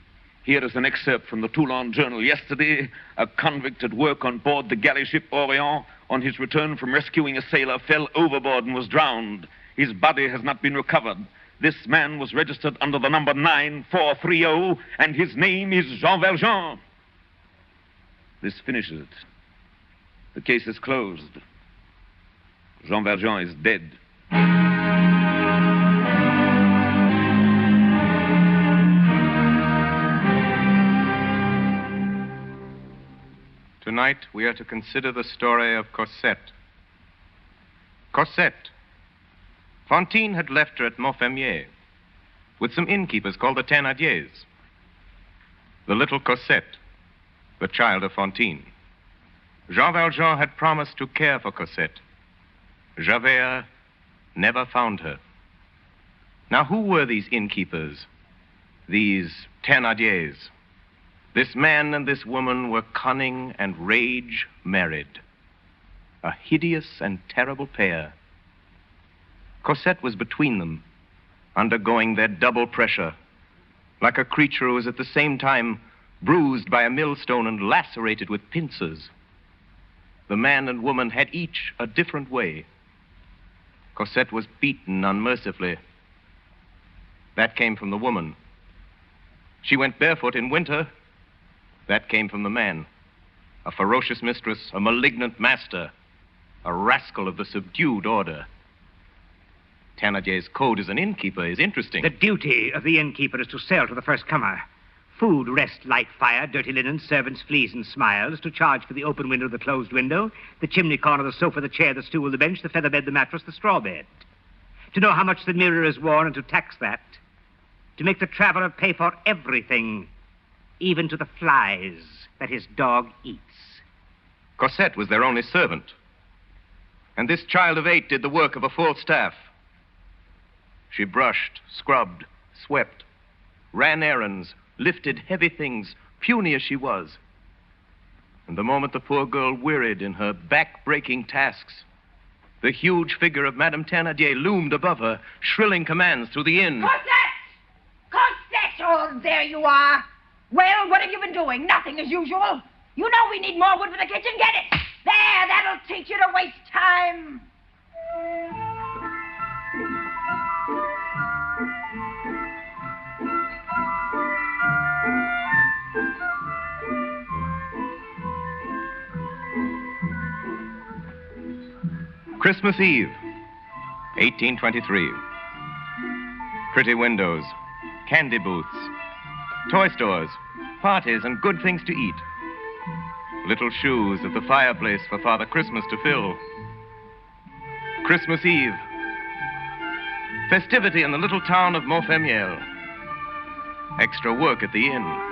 Here is an excerpt from the Toulon Journal. Yesterday, a convict at work on board the galley ship Orient, on his return from rescuing a sailor, fell overboard and was drowned. His body has not been recovered. This man was registered under the number 9430, and his name is Jean Valjean. This finishes it. The case is closed. Jean Valjean is dead. Tonight, we are to consider the story of Cosette. Cosette. Fantine had left her at Montfermier with some innkeepers called the Thénardiers. The little Cosette, the child of Fantine. Jean Valjean had promised to care for Cosette. Javert never found her. Now, who were these innkeepers, these Thénardiers? This man and this woman were cunning and rage married. A hideous and terrible pair. Cosette was between them, undergoing their double pressure, like a creature who was at the same time bruised by a millstone and lacerated with pincers. The man and woman had each a different way. Cosette was beaten unmercifully. That came from the woman. She went barefoot in winter. That came from the man. A ferocious mistress, a malignant master, a rascal of the subdued order. Thénardier's code as an innkeeper is interesting. The duty of the innkeeper is to sell to the first comer. Food, rest, light, fire, dirty linen, servants, fleas, and smiles, to charge for the open window, the closed window, the chimney corner, the sofa, the chair, the stool, the bench, the feather bed, the mattress, the straw bed. To know how much the mirror is worn and to tax that. To make the traveler pay for everything, even to the flies that his dog eats. Cosette was their only servant. And this child of 8 did the work of a full staff. She brushed, scrubbed, swept, ran errands, lifted heavy things, puny as she was. And the moment the poor girl wearied in her back-breaking tasks, the huge figure of Madame Thénardier loomed above her, shrilling commands through the inn. Cosette! Cosette! Oh, there you are. Well, what have you been doing? Nothing as usual. You know we need more wood for the kitchen. Get it. There, that'll teach you to waste time. Christmas Eve, 1823. Pretty windows, candy booths, toy stores, parties, and good things to eat. Little shoes at the fireplace for Father Christmas to fill. Christmas Eve. Festivity in the little town of Montfermier. Extra work at the inn.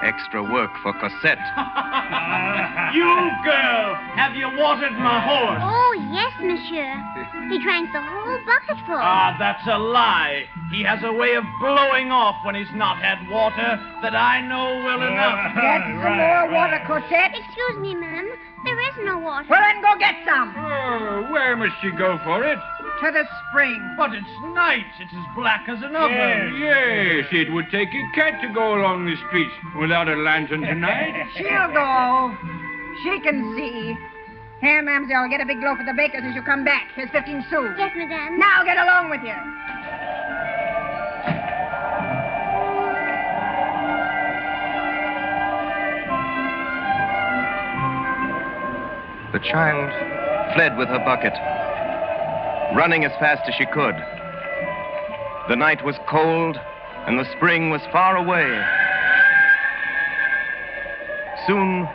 Extra work for Cosette. You girl, have you watered my horse? Oh, yes, monsieur. He drank the whole bucketful. Ah, that's a lie. He has a way of blowing off when he's not had water that I know well enough. Get some more water, Cosette. Excuse me, ma'am. There is no water. Well, then go get some. Where must she go for it? To the spring. But it's night. It's as black as an oven. Yes, it would take a cat to go along the streets without a lantern tonight. She'll go. She can see. Here, mademoiselle, get a big loaf at the baker's as you come back. Here's 15 sous. Yes, madame. Now get along with you. The child fled with her bucket, running as fast as she could. The night was cold, and the spring was far away. Soon,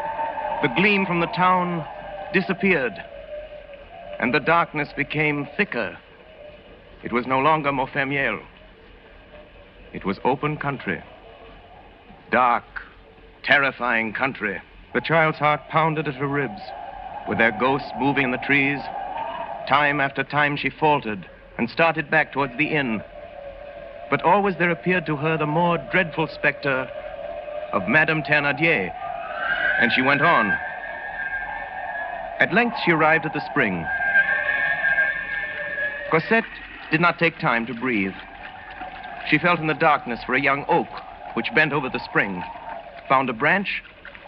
the gleam from the town disappeared, and the darkness became thicker. It was no longer Montfermier. It was open country. Dark, terrifying country. The child's heart pounded at her ribs, with their ghosts moving in the trees. Time after time she faltered and started back towards the inn. But always there appeared to her the more dreadful specter of Madame Thénardier, and she went on. At length she arrived at the spring. Cosette did not take time to breathe. She felt in the darkness for a young oak which bent over the spring, found a branch,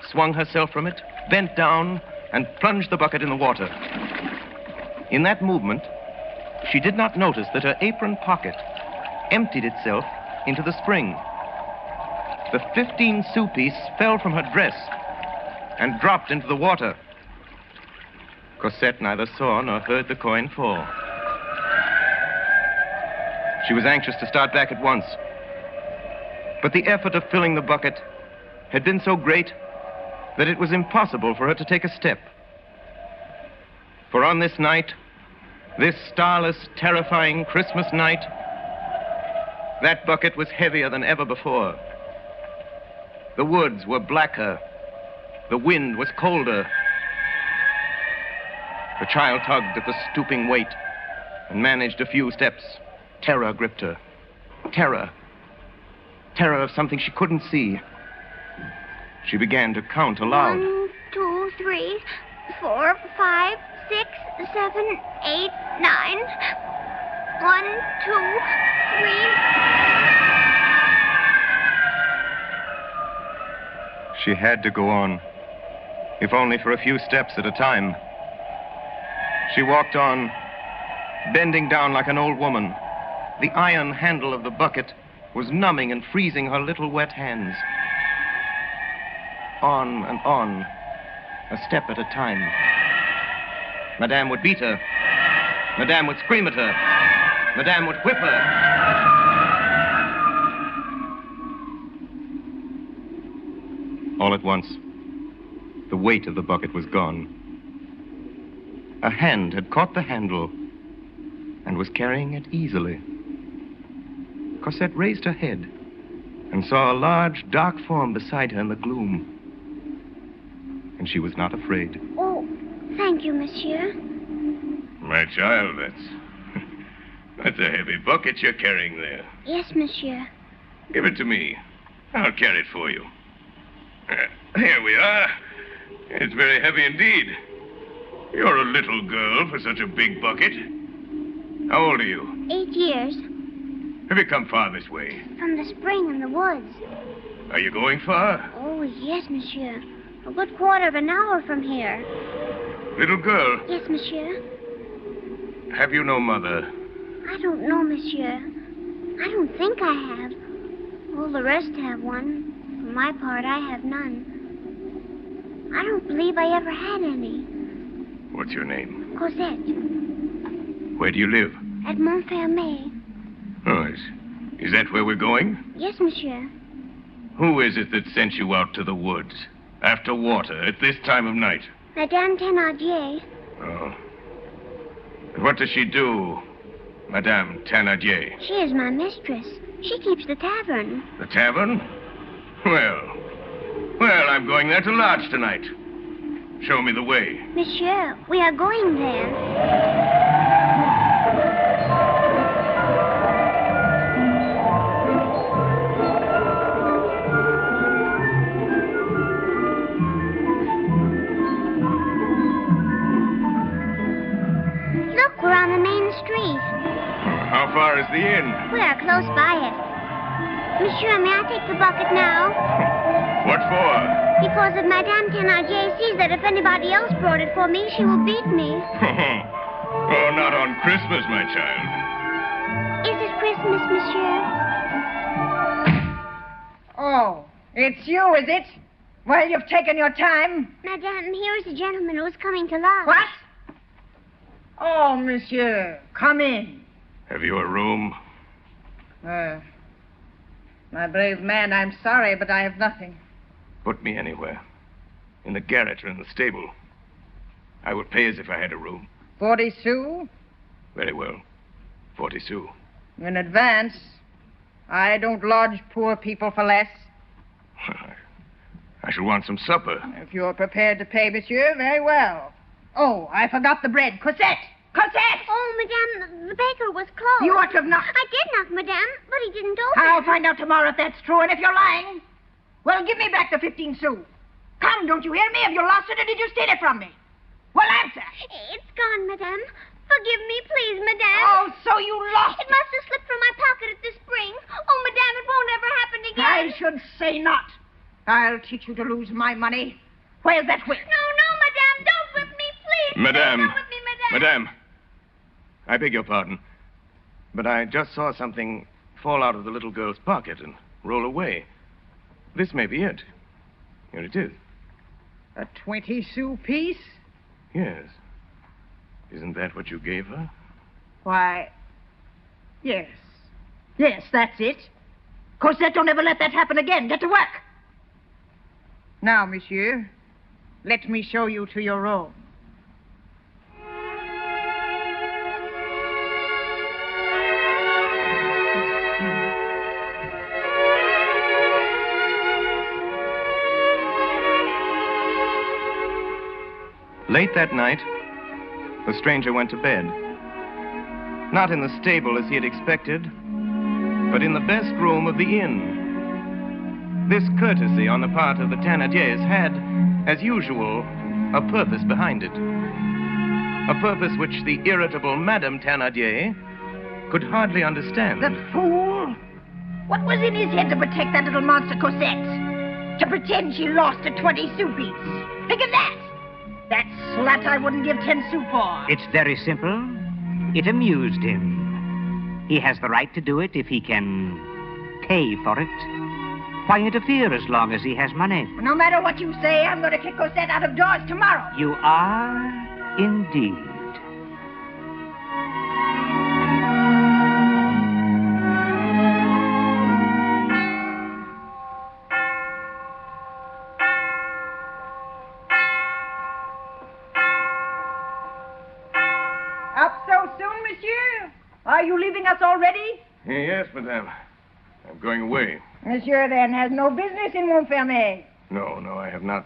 swung herself from it, bent down, and plunged the bucket in the water. In that movement, she did not notice that her apron pocket emptied itself into the spring. The 15-sou piece fell from her dress and dropped into the water. Cosette neither saw nor heard the coin fall. She was anxious to start back at once, but the effort of filling the bucket had been so great that it was impossible for her to take a step. For on this night, This starless, terrifying Christmas night, that bucket was heavier than ever before. The woods were blacker. The wind was colder. The child tugged at the stooping weight and managed a few steps. Terror gripped her. Terror. Terror of something she couldn't see. She began to count aloud. 1, 2, 3, 4, 5, 6, 7, 8, 9. 1, 2, 3. She had to go on, if only for a few steps at a time. She walked on, bending down like an old woman. The iron handle of the bucket was numbing and freezing her little wet hands. On and on, a step at a time. Madame would beat her. Madame would scream at her. Madame would whip her. All at once, the weight of the bucket was gone. A hand had caught the handle and was carrying it easily. Cosette raised her head and saw a large, dark form beside her in the gloom. And she was not afraid. Oh, thank you, monsieur. My child, that's a heavy bucket you're carrying there. Yes, monsieur. Give it to me. I'll carry it for you. Here we are. It's very heavy indeed. You're a little girl for such a big bucket. How old are you? 8 years. Have you come far this way? From the spring in the woods. Are you going far? Oh, yes, monsieur. A good quarter of an hour from here. Little girl, Yes, monsieur. have you no mother? I don't know, monsieur. I don't think I have. All the rest have one. For my part, I have none. I don't believe I ever had any. What's your name? Cosette. Where do you live? At Montfermeil. Oh, is that where we're going? Yes, monsieur. Who is it that sent you out to the woods after water at this time of night? Madame Thénardier. Oh. And what does she do, Madame Thénardier? She is my mistress. She keeps the tavern. The tavern? Well, I'm going there to lodge tonight. Show me the way. Monsieur, we are going there. Look, we're on the main street. How far is the inn? We are close by it. Monsieur, may I take the bucket now? What for? Because if Madame Thénardier sees that if anybody else brought it for me, she will beat me. Oh, not on Christmas, my child. Is it Christmas, monsieur? Oh, it's you, is it? Well, you've taken your time. Madame, here is a gentleman who is coming to lodge. What? Oh, monsieur, come in. Have you a room? My brave man, I'm sorry, but I have nothing. Put me anywhere. In the garret or in the stable. I would pay as if I had a room. 40 sous? Very well. 40 sous. In advance. I don't lodge poor people for less. I shall want some supper. If you're prepared to pay, monsieur, very well. Oh, I forgot the bread. Cosette! Cosette! Oh, madame, the baker was closed. You ought to have knocked. I did knock, madame, but he didn't open. I'll find out tomorrow if that's true, and if you're lying, well, give me back the 15 sous. Come, don't you hear me? Have you lost it, or did you steal it from me? Well, answer. It's gone, madame. Forgive me, please, madame. Oh, so you lost it. It must have slipped from my pocket at the spring. Oh, madame, it won't ever happen again. I should say not. I'll teach you to lose my money. Where's that whip? No, madame, don't whip me, please. Madame. Don't whip me, madame. Madame. I beg your pardon, but I just saw something fall out of the little girl's pocket and roll away. This may be it. Here it is. A 20 sou piece? Yes. Isn't that what you gave her? Why, yes. Yes, that's it. Cosette, don't ever let that happen again. Get to work. Now, monsieur, let me show you to your room. Late that night, the stranger went to bed. Not in the stable as he had expected, but in the best room of the inn. This courtesy on the part of the Thénardiers had, as usual, a purpose behind it. A purpose which the irritable Madame Thénardier could hardly understand. The fool! What was in his head to protect that little monster Cosette? To pretend she lost a 20 sou piece? Think of that! That slut I wouldn't give 10 sous for. It's very simple. It amused him. He has the right to do it if he can pay for it. Why interfere as long as he has money? No matter what you say, I'm going to kick Cosette out of doors tomorrow. You are indeed. Up so soon, monsieur? Are you leaving us already? Yes, madame. I'm going away. Monsieur, then, has no business in Montfermeil. No, I have not.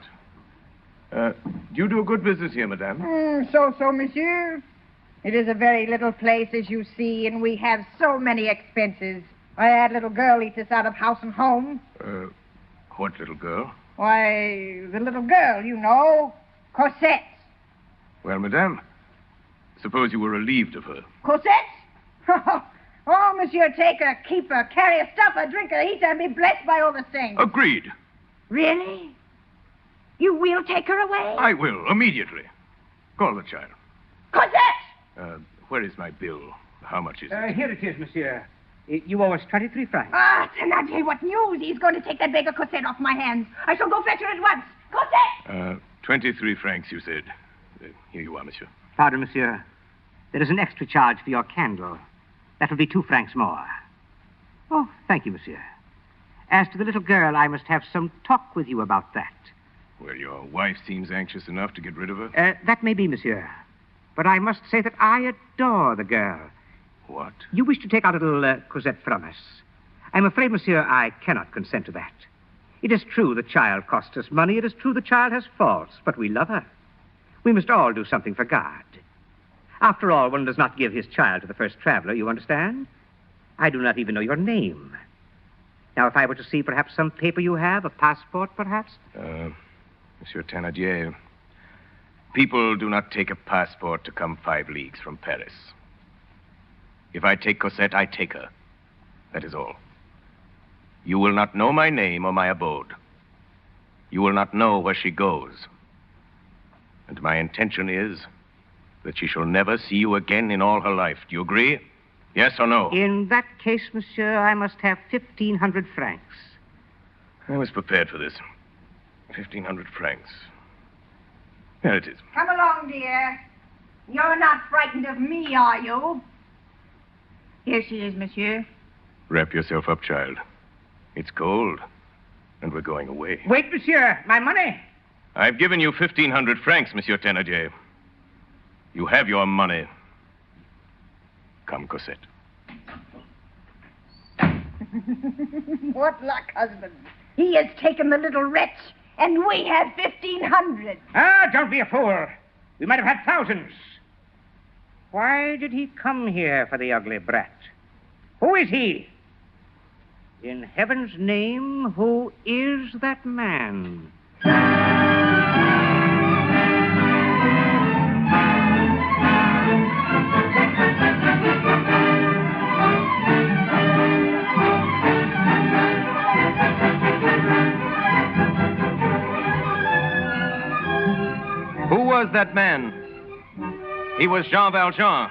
Do you do a good business here, madame? So, monsieur. It is a very little place, as you see, and we have so many expenses. Why, that little girl eats us out of house and home. What little girl? Why, the little girl, you know. Cosette. Well, madame, suppose you were relieved of her. Cosette? Oh, monsieur, take her, keep her, carry her, stuff her, drink her, eat her, and be blessed by all the saints. Agreed. Really? You will take her away? I will, immediately. Call the child. Cosette! Where is my bill? How much is it? Here it is, monsieur. You owe us 23 francs. Ah, Thénardier, what news? He's going to take that beggar Cosette off my hands. I shall go fetch her at once. Cosette! 23 francs, you said. Here you are, monsieur. Pardon, monsieur. There is an extra charge for your candle. That will be 2 francs more. Oh, thank you, monsieur. As to the little girl, I must have some talk with you about that. Well, your wife seems anxious enough to get rid of her. That may be, monsieur. But I must say that I adore the girl. What? You wish to take our little Cosette from us. I'm afraid, monsieur, I cannot consent to that. It is true the child cost us money. It is true the child has faults, but we love her. We must all do something for God. After all, one does not give his child to the first traveler, you understand? I do not even know your name. Now, if I were to see perhaps some paper you have, a passport, perhaps? Monsieur Thénardier, people do not take a passport to come 5 leagues from Paris. If I take Cosette, I take her. That is all. You will not know my name or my abode. You will not know where she goes. And my intention is that she shall never see you again in all her life. Do you agree? Yes or no? In that case, monsieur, I must have 1,500 francs. I was prepared for this. 1,500 francs. There it is. Come along, dear. You're not frightened of me, are you? Here she is, monsieur. Wrap yourself up, child. It's cold, and we're going away. Wait, monsieur. My money. I've given you 1,500 francs, Monsieur Thénardier. You have your money. Come, Cosette. What luck, husband. He has taken the little wretch, and we have 1,500. Ah, don't be a fool. We might have had thousands. Why did he come here for the ugly brat? Who is he? In heaven's name, who is that man? Who was that man? He was Jean Valjean.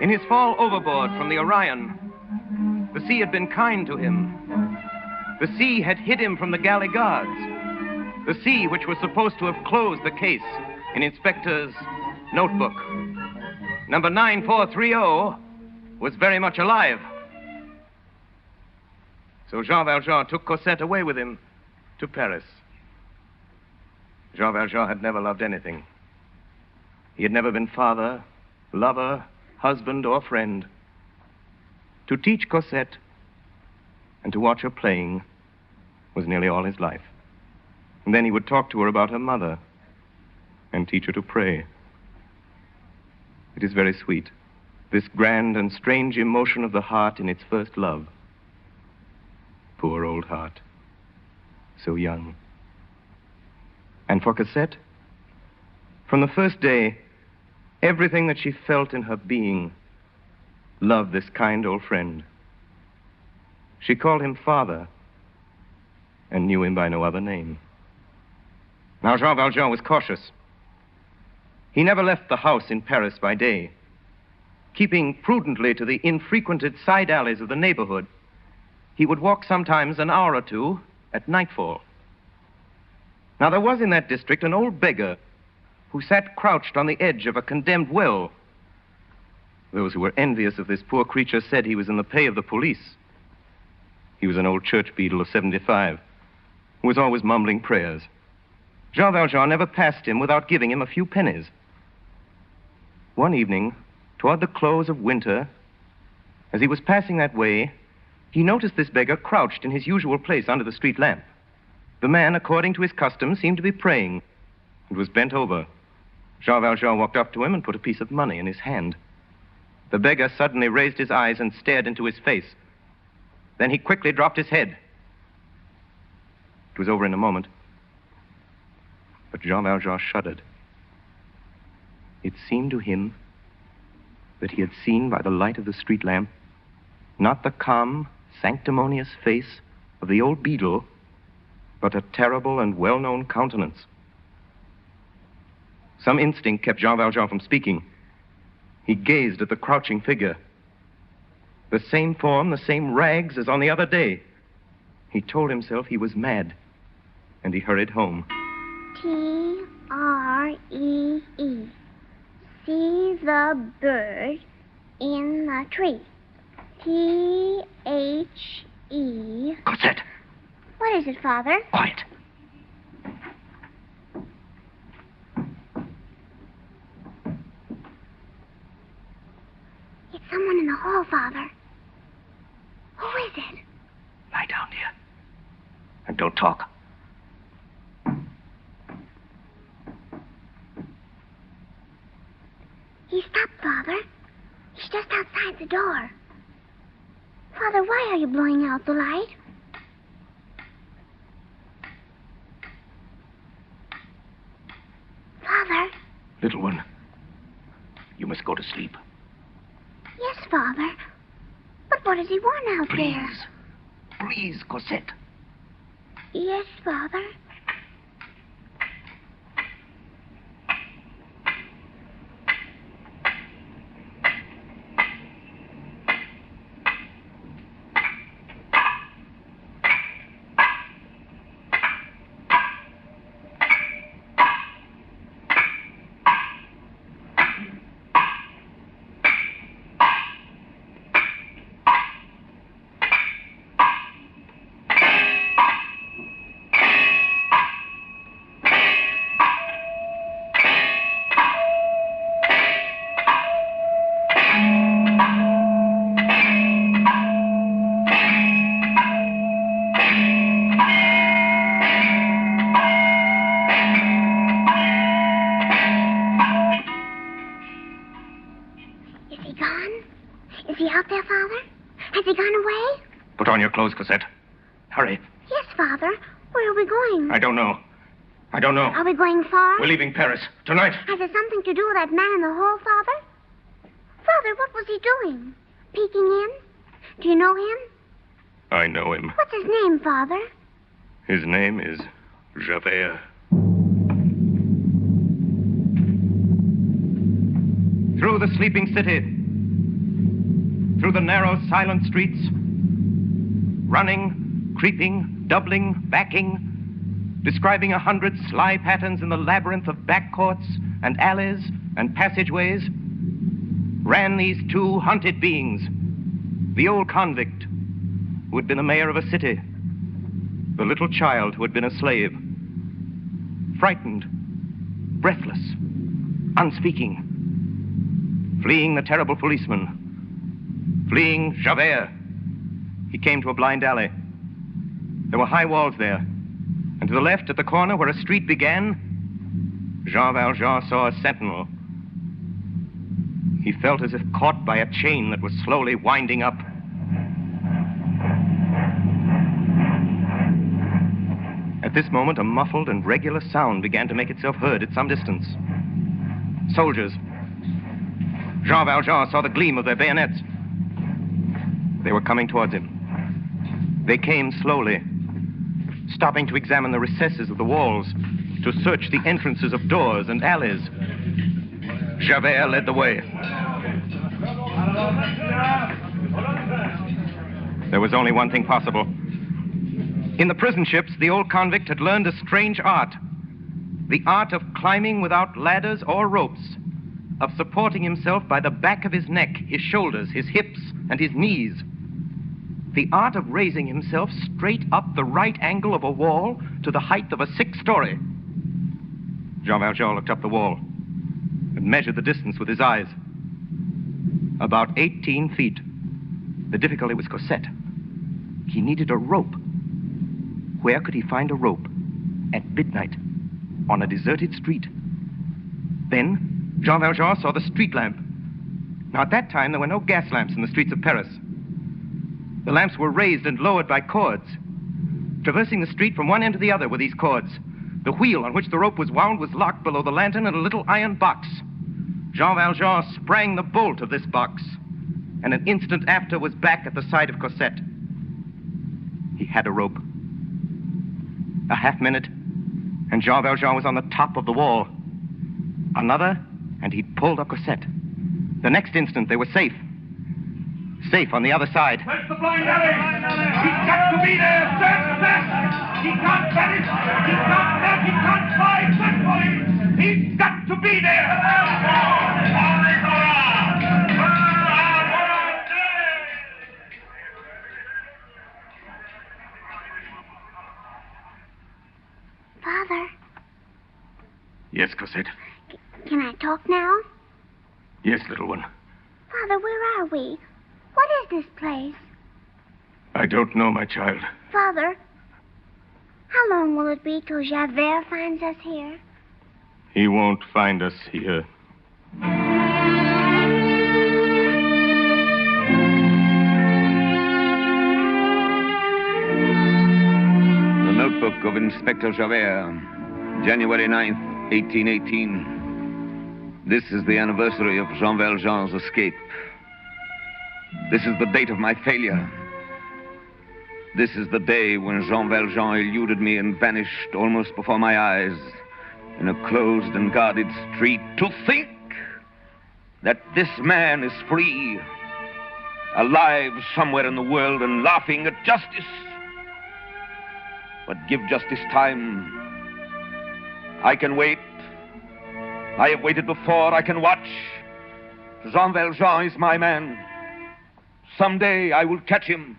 In his fall overboard from the Orion, the sea had been kind to him. The sea had hid him from the galley guards. The sea which was supposed to have closed the case in Inspector's notebook. Number 9430 was very much alive. So Jean Valjean took Cosette away with him to Paris. Jean Valjean had never loved anything. He had never been father, lover, husband, or friend. To teach Cosette and to watch her playing was nearly all his life. And then he would talk to her about her mother and teach her to pray. It is very sweet, this grand and strange emotion of the heart in its first love. Poor old heart, so young. And for Cosette, from the first day, everything that she felt in her being loved this kind old friend. She called him father and knew him by no other name. Now, Jean Valjean was cautious. He never left the house in Paris by day, keeping prudently to the infrequented side alleys of the neighborhood. He would walk sometimes an hour or two at nightfall. Now, there was in that district an old beggar who sat crouched on the edge of a condemned well. Those who were envious of this poor creature said he was in the pay of the police. He was an old church beadle of 75 who was always mumbling prayers. Jean Valjean never passed him without giving him a few pennies. One evening, toward the close of winter, as he was passing that way, he noticed this beggar crouched in his usual place under the street lamp. The man, according to his custom, seemed to be praying and was bent over. Jean Valjean walked up to him and put a piece of money in his hand. The beggar suddenly raised his eyes and stared into his face. Then he quickly dropped his head. It was over in a moment. But Jean Valjean shuddered. It seemed to him that he had seen by the light of the street lamp not the calm, sanctimonious face of the old beadle, but a terrible and well-known countenance. Some instinct kept Jean Valjean from speaking. He gazed at the crouching figure. The same form, the same rags as on the other day. He told himself he was mad, and he hurried home. T-R-E-E. See the bird in the tree. T-H-E. Cosette! What is it, Father? Quiet. It's someone in the hall, Father. Who is it? Lie down, dear. And don't talk. He stopped, Father. He's just outside the door. Father, why are you blowing out the light? Father? Little one, you must go to sleep. Yes, Father. But what does he want out there? Please, Cosette. Yes, Father. Put on your clothes, Cosette. Hurry. Yes, Father. Where are we going? I don't know. Are we going far? We're leaving Paris. Tonight. Has it something to do with that man in the hall, Father? Father, what was he doing? Peeking in? Do you know him? I know him. What's his name, Father? His name is Javert. Through the sleeping city, through the narrow, silent streets, running, creeping, doubling, backing, describing 100 sly patterns in the labyrinth of back courts and alleys and passageways, ran these two hunted beings. The old convict who had been the mayor of a city, the little child who had been a slave, frightened, breathless, unspeaking, fleeing the terrible policeman, fleeing Javert. He came to a blind alley. There were high walls there, and to the left, at the corner where a street began, Jean Valjean saw a sentinel. He felt as if caught by a chain that was slowly winding up. At this moment, a muffled and regular sound began to make itself heard at some distance. Soldiers. Jean Valjean saw the gleam of their bayonets. They were coming towards him. They came slowly, stopping to examine the recesses of the walls, to search the entrances of doors and alleys. Javert led the way. There was only one thing possible. In the prison ships, the old convict had learned a strange art. The art of climbing without ladders or ropes, of supporting himself by the back of his neck, his shoulders, his hips, and his knees. The art of raising himself straight up the right angle of a wall to the height of a 6th story. Jean Valjean looked up the wall and measured the distance with his eyes. About 18 feet. The difficulty was Cosette. He needed a rope. Where could he find a rope? At midnight, on a deserted street. Then, Jean Valjean saw the street lamp. Now, at that time, there were no gas lamps in the streets of Paris. The lamps were raised and lowered by cords. Traversing the street from one end to the other were these cords. The wheel on which the rope was wound was locked below the lantern in a little iron box. Jean Valjean sprang the bolt of this box, and an instant after was back at the side of Cosette. He had a rope. A half minute, and Jean Valjean was on the top of the wall. Another, and he'd pulled up Cosette. The next instant, they were safe. Safe on the other side. Where's the blind alley? He's got to be there. Search, search. He can't vanish. He can't help. He can't fly. Search for him. He's got to be there. Father. Yes, Cosette. Can I talk now? Yes, little one. Father, where are we? What is this place? I don't know, my child. Father, how long will it be till Javert finds us here? He won't find us here. The Notebook of Inspector Javert, January 9th, 1818. This is the anniversary of Jean Valjean's escape. This is the date of my failure. This is the day when Jean Valjean eluded me and vanished almost before my eyes in a closed and guarded street. To think that this man is free, alive somewhere in the world and laughing at justice. But give justice time. I can wait. I have waited before. I can watch. Jean Valjean is my man. Someday I will catch him.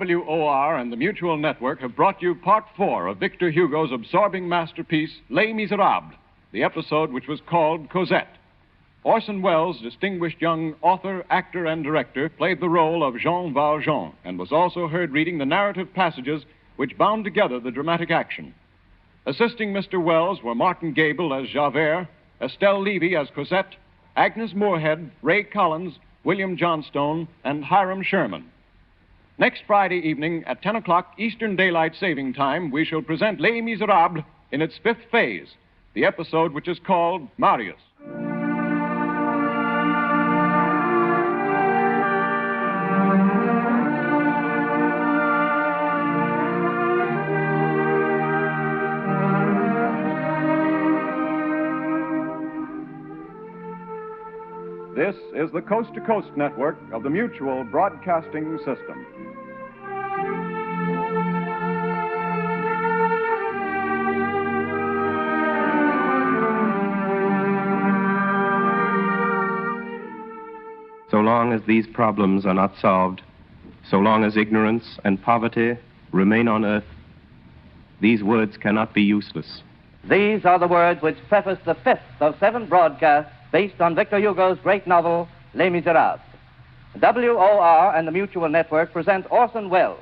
WOR and the Mutual Network have brought you Part 4 of Victor Hugo's absorbing masterpiece, Les Miserables, the episode which was called Cosette. Orson Welles, distinguished young author, actor, and director, played the role of Jean Valjean and was also heard reading the narrative passages which bound together the dramatic action. Assisting Mr. Welles were Martin Gable as Javert, Estelle Levy as Cosette, Agnes Moorehead, Ray Collins, William Johnstone, and Hiram Sherman. Next Friday evening at 10 o'clock Eastern Daylight Saving Time, we shall present Les Miserables in its 5th phase, the episode which is called Marius. This is the Coast to Coast network of the Mutual Broadcasting System. So long as these problems are not solved, so long as ignorance and poverty remain on earth, these words cannot be useless. These are the words which preface the fifth of 7 broadcasts based on Victor Hugo's great novel, Les Miserables. WOR and the Mutual Network present Orson Welles,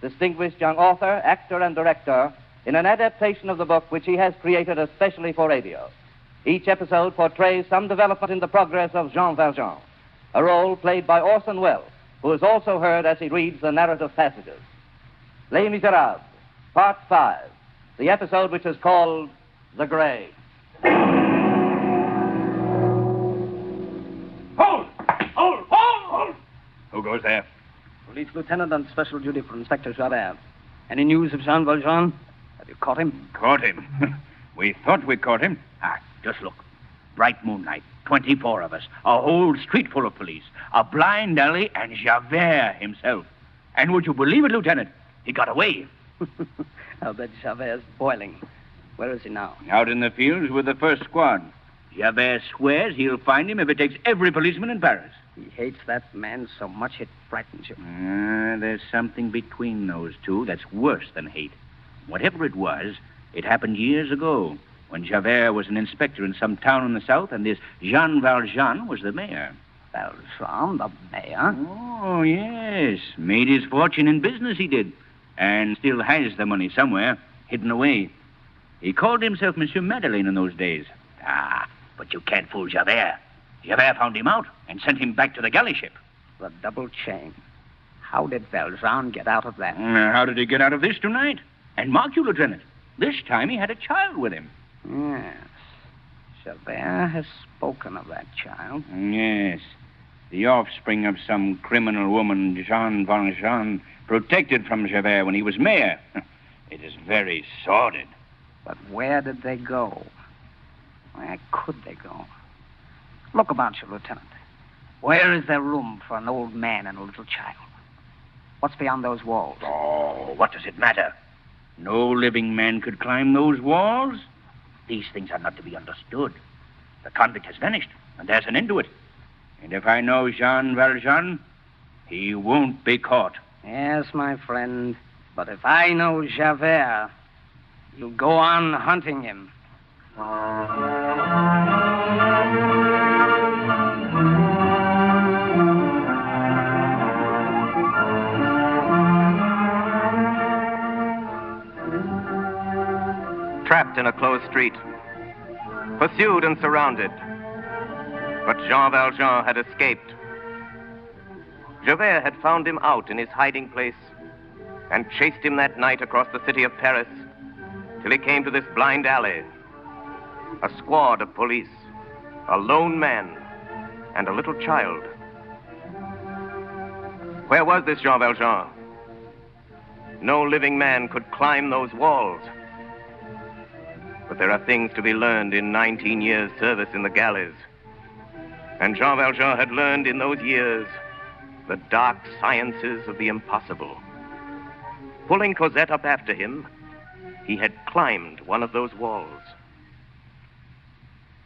distinguished young author, actor, and director, in an adaptation of the book which he has created especially for radio. Each episode portrays some development in the progress of Jean Valjean, a role played by Orson Welles, who is also heard as he reads the narrative passages. Les Miserables, Part 5, the episode which is called The Grave. Hold! Hold! Hold! Hold! Who goes there? Police Lieutenant on special duty for Inspector Javert. Any news of Jean Valjean? Have you caught him? Caught him? We thought we caught him. Just look. Bright moonlight, 24 of us, a whole street full of police, a blind alley, and Javert himself. And would you believe it, Lieutenant? He got away. I'll bet Javert's boiling. Where is he now? Out in the fields with the first squad. Javert swears he'll find him if it takes every policeman in Paris. He hates that man so much it frightens you. There's something between those two that's worse than hate. Whatever it was, it happened years ago, when Javert was an inspector in some town in the south, and this Jean Valjean was the mayor. Valjean, the mayor? Oh, yes. Made his fortune in business, he did. And still has the money somewhere, hidden away. He called himself Monsieur Madeleine in those days. But you can't fool Javert. Javert found him out and sent him back to the galley ship. The double chain. How did Valjean get out of that? How did he get out of this tonight? And mark you, Lieutenant, this time he had a child with him. Yes. Javert has spoken of that child. Yes. The offspring of some criminal woman, Jean Valjean, protected from Javert when he was mayor. It is very sordid. But where did they go? Where could they go? Look about you, Lieutenant. Where is there room for an old man and a little child? What's beyond those walls? Oh, what does it matter? No living man could climb those walls. These things are not to be understood. The convict has vanished, and there's an end to it. And if I know Jean Valjean, he won't be caught. Yes, my friend. But if I know Javert, you'll go on hunting him. Trapped in a closed street, pursued and surrounded. But Jean Valjean had escaped. Javert had found him out in his hiding place and chased him that night across the city of Paris till he came to this blind alley. A squad of police, a lone man, and a little child. Where was this Jean Valjean? No living man could climb those walls. But there are things to be learned in 19 years' service in the galleys. And Jean Valjean had learned in those years the dark sciences of the impossible. Pulling Cosette up after him, he had climbed one of those walls.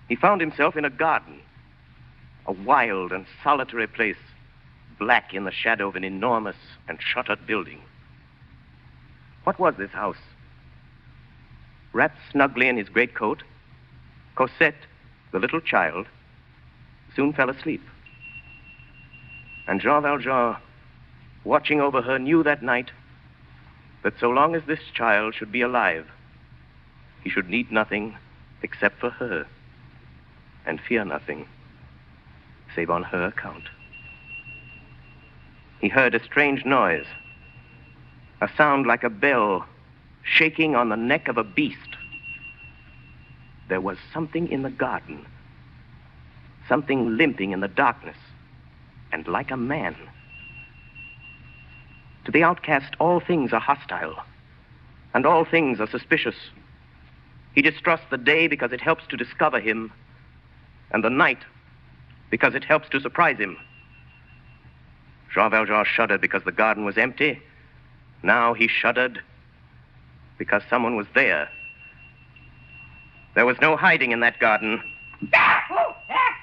He found himself in a garden, a wild and solitary place, black in the shadow of an enormous and shuttered building. What was this house? Wrapped snugly in his greatcoat, Cosette, the little child, soon fell asleep. And Jean Valjean, watching over her, knew that night that so long as this child should be alive, he should need nothing except for her, and fear nothing save on her account. He heard a strange noise, a sound like a bell shaking on the neck of a beast. There was something in the garden, something limping in the darkness, and like a man. To the outcast, all things are hostile, and all things are suspicious. He distrusts the day because it helps to discover him, and the night because it helps to surprise him. Jean Valjean shuddered because the garden was empty. Now he shuddered because someone was there. There was no hiding in that garden.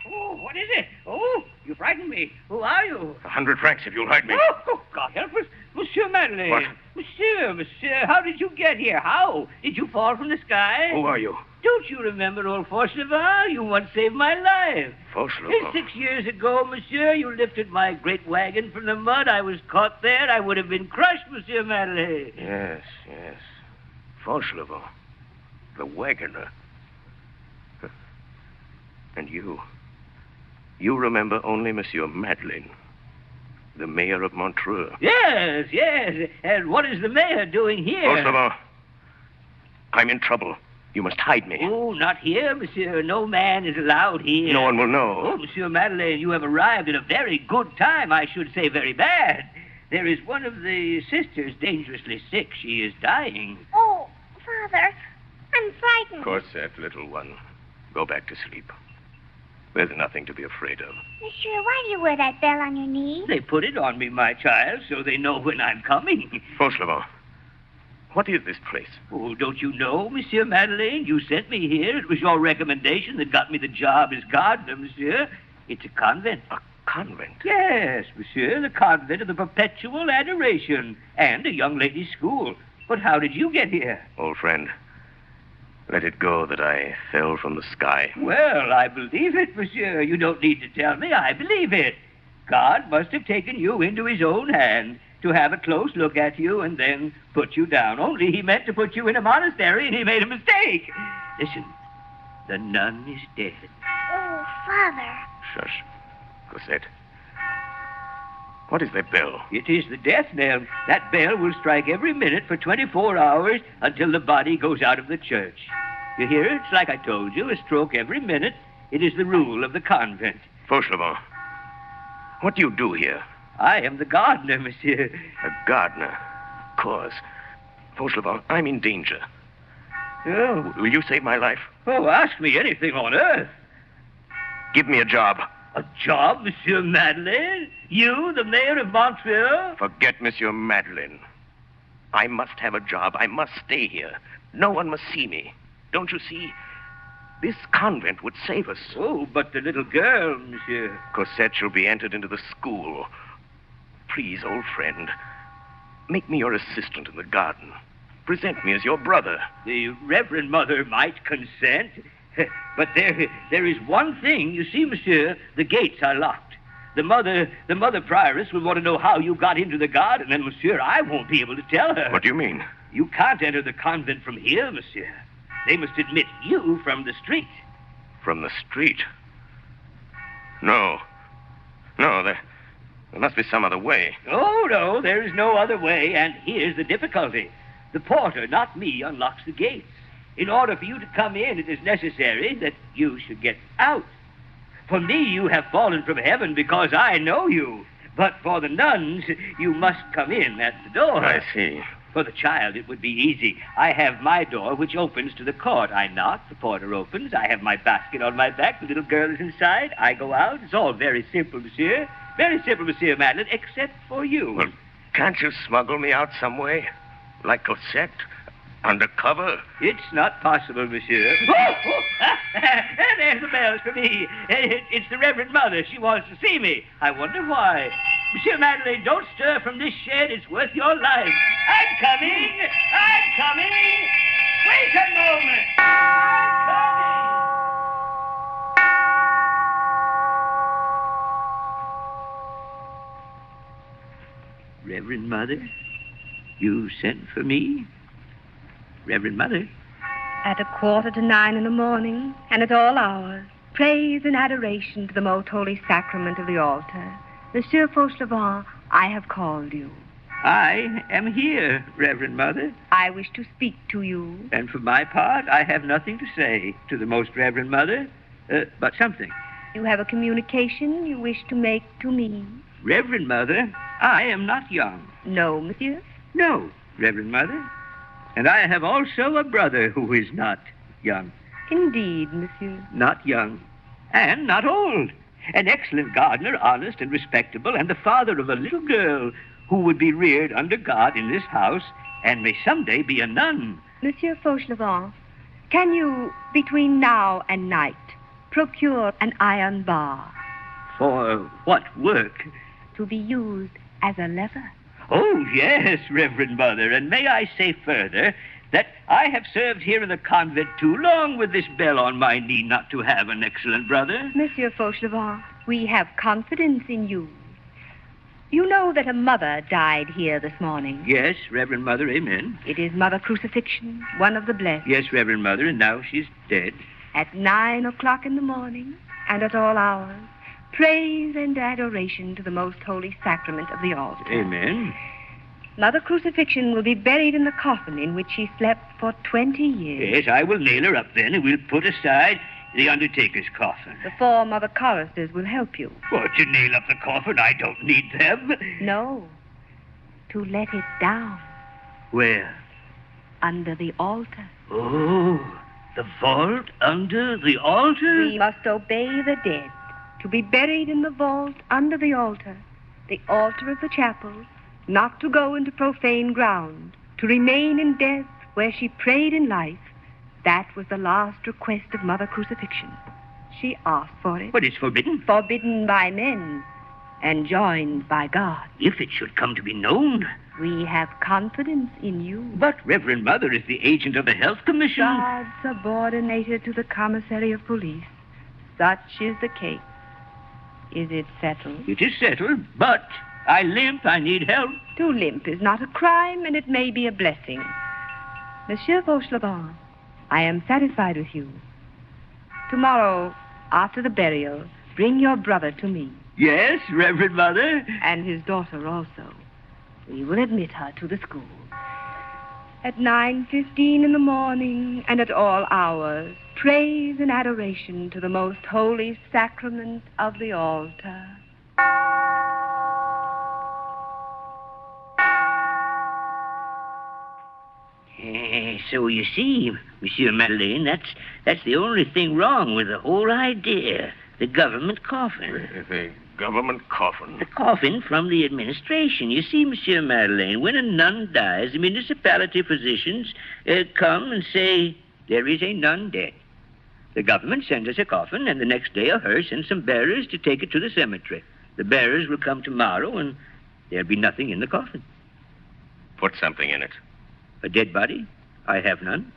What What is it? Oh, you frightened me. Who are you? 100 francs if you'll hide me. Oh, God help us. Monsieur Madeleine. What? Monsieur, how did you get here? How? Did you fall from the sky? Who are you? Don't you remember old Fauchelevent? You once saved my life. Fauchelevent? 6 years ago, monsieur, you lifted my great wagon from the mud. I was caught there. I would have been crushed, Monsieur Madeleine. Yes. Fauchelevent. The wagoner. And you. You remember only Monsieur Madeleine, the mayor of Montreux. Yes. And what is the mayor doing here? Fauchelevent, I'm in trouble. You must hide me. Oh, not here, monsieur. No man is allowed here. No one will know. Oh, Monsieur Madeleine, you have arrived at a very good time. I should say very bad. There is one of the sisters dangerously sick. She is dying. Oh, Father, I'm frightened. Cosette, little one, go back to sleep. There's nothing to be afraid of. Monsieur, why do you wear that bell on your knee? They put it on me, my child, so they know when I'm coming. Fauchelevent, what is this place? Oh, don't you know, Monsieur Madeleine? You sent me here. It was your recommendation that got me the job as gardener, monsieur. It's a convent. A convent? Yes, monsieur, the convent of the Perpetual Adoration, and a young ladies' school. But how did you get here? Old friend, let it go that I fell from the sky. Well, I believe it, monsieur. You don't need to tell me. I believe it. God must have taken you into his own hand to have a close look at you and then put you down. Only he meant to put you in a monastery, and he made a mistake. Listen, the nun is dead. Oh, Father. Shush. Cosette. What is that bell? It is the death knell. That bell will strike every minute for 24 hours until the body goes out of the church. You hear it? It's like I told you, a stroke every minute. It is the rule of the convent. Fauchelevent, what do you do here? I am the gardener, monsieur. A gardener? Of course. Fauchelevent, I'm in danger. Oh. Will you save my life? Oh, ask me anything on earth. Give me a job. A job, Monsieur Madeleine? You, the mayor of Montreux? Forget Monsieur Madeleine. I must have a job. I must stay here. No one must see me. Don't you see? This convent would save us. Oh, but the little girl, monsieur. Cosette shall be entered into the school. Please, old friend, make me your assistant in the garden. Present me as your brother. The Reverend Mother might consent. But there is one thing. You see, monsieur, the gates are locked. The mother prioress will want to know how you got into the garden, and, monsieur, I won't be able to tell her. What do you mean? You can't enter the convent from here, monsieur. They must admit you from the street. From the street? No, there must be some other way. Oh, no, there is no other way, and here's the difficulty. The porter, not me, unlocks the gates. In order for you to come in, it is necessary that you should get out. For me, you have fallen from heaven because I know you. But for the nuns, you must come in at the door. I see. For the child, it would be easy. I have my door, which opens to the court. I knock, the porter opens. I have my basket on my back. The little girl is inside. I go out. It's all very simple, monsieur. Very simple, Monsieur Madeleine, except for you. Well, can't you smuggle me out some way? Like Cosette? Undercover? It's not possible, monsieur. There's the bell for me. It's the Reverend Mother. She wants to see me. I wonder why. Monsieur Madeleine, don't stir from this shed. It's worth your life. I'm coming. Wait a moment. I'm coming. Reverend Mother, you sent for me? Reverend Mother? At 8:45 in the morning, and at all hours, praise and adoration to the most holy sacrament of the altar. Monsieur Fauchelevent, I have called you. I am here, Reverend Mother. I wish to speak to you. And for my part, I have nothing to say to the most Reverend Mother, but something. You have a communication you wish to make to me. Reverend Mother, I am not young. No, monsieur? No, Reverend Mother. And I have also a brother who is not young. Indeed, monsieur. Not young. And not old. An excellent gardener, honest and respectable, and the father of a little girl who would be reared under God in this house and may someday be a nun. Monsieur Fauchelevent, can you, between now and night, procure an iron bar? For what work? To be used as a lever. Oh, yes, Reverend Mother, and may I say further that I have served here in the convent too long with this bell on my knee not to have an excellent brother. Monsieur Fauchelevent, we have confidence in you. You know that a mother died here this morning. Yes, Reverend Mother, amen. It is Mother Crucifixion, one of the blessed. Yes, Reverend Mother, and now she's dead. At 9 o'clock in the morning, and at all hours, praise and adoration to the most holy sacrament of the altar. Amen. Mother Crucifixion will be buried in the coffin in which she slept for 20 years. Yes, I will nail her up then, and we'll put aside the undertaker's coffin. The 4 Mother choristers will help you. What, to nail up the coffin? I don't need them. No, to let it down. Where? Under the altar. Oh, the vault under the altar? We must obey the dead. To be buried in the vault under the altar of the chapel, not to go into profane ground, to remain in death where she prayed in life. That was the last request of Mother Crucifixion. She asked for it. But it's forbidden. Forbidden by men, enjoined by God. If it should come to be known. We have confidence in you. But Reverend Mother is the agent of the Health Commission. God subordinated to the Commissary of Police. Such is the case. Is it settled? It is settled, but I limp. I need help. To limp is not a crime, and it may be a blessing. Monsieur Fauchelevent, I am satisfied with you. Tomorrow, after the burial, bring your brother to me. Yes, Reverend Mother. And his daughter also. We will admit her to the school. At 9:15 in the morning, and at all hours, praise and adoration to the most holy sacrament of the altar. So you see, Monsieur Madeleine, that's the only thing wrong with the whole idea. The government coffin. The government coffin? The coffin from the administration. You see, Monsieur Madeleine, when a nun dies, the municipality physicians come and say, there is a nun dead. The government sends us a coffin, and the next day a hearse and some bearers to take it to the cemetery. The bearers will come tomorrow, and there'll be nothing in the coffin. Put something in it. A dead body? I have none.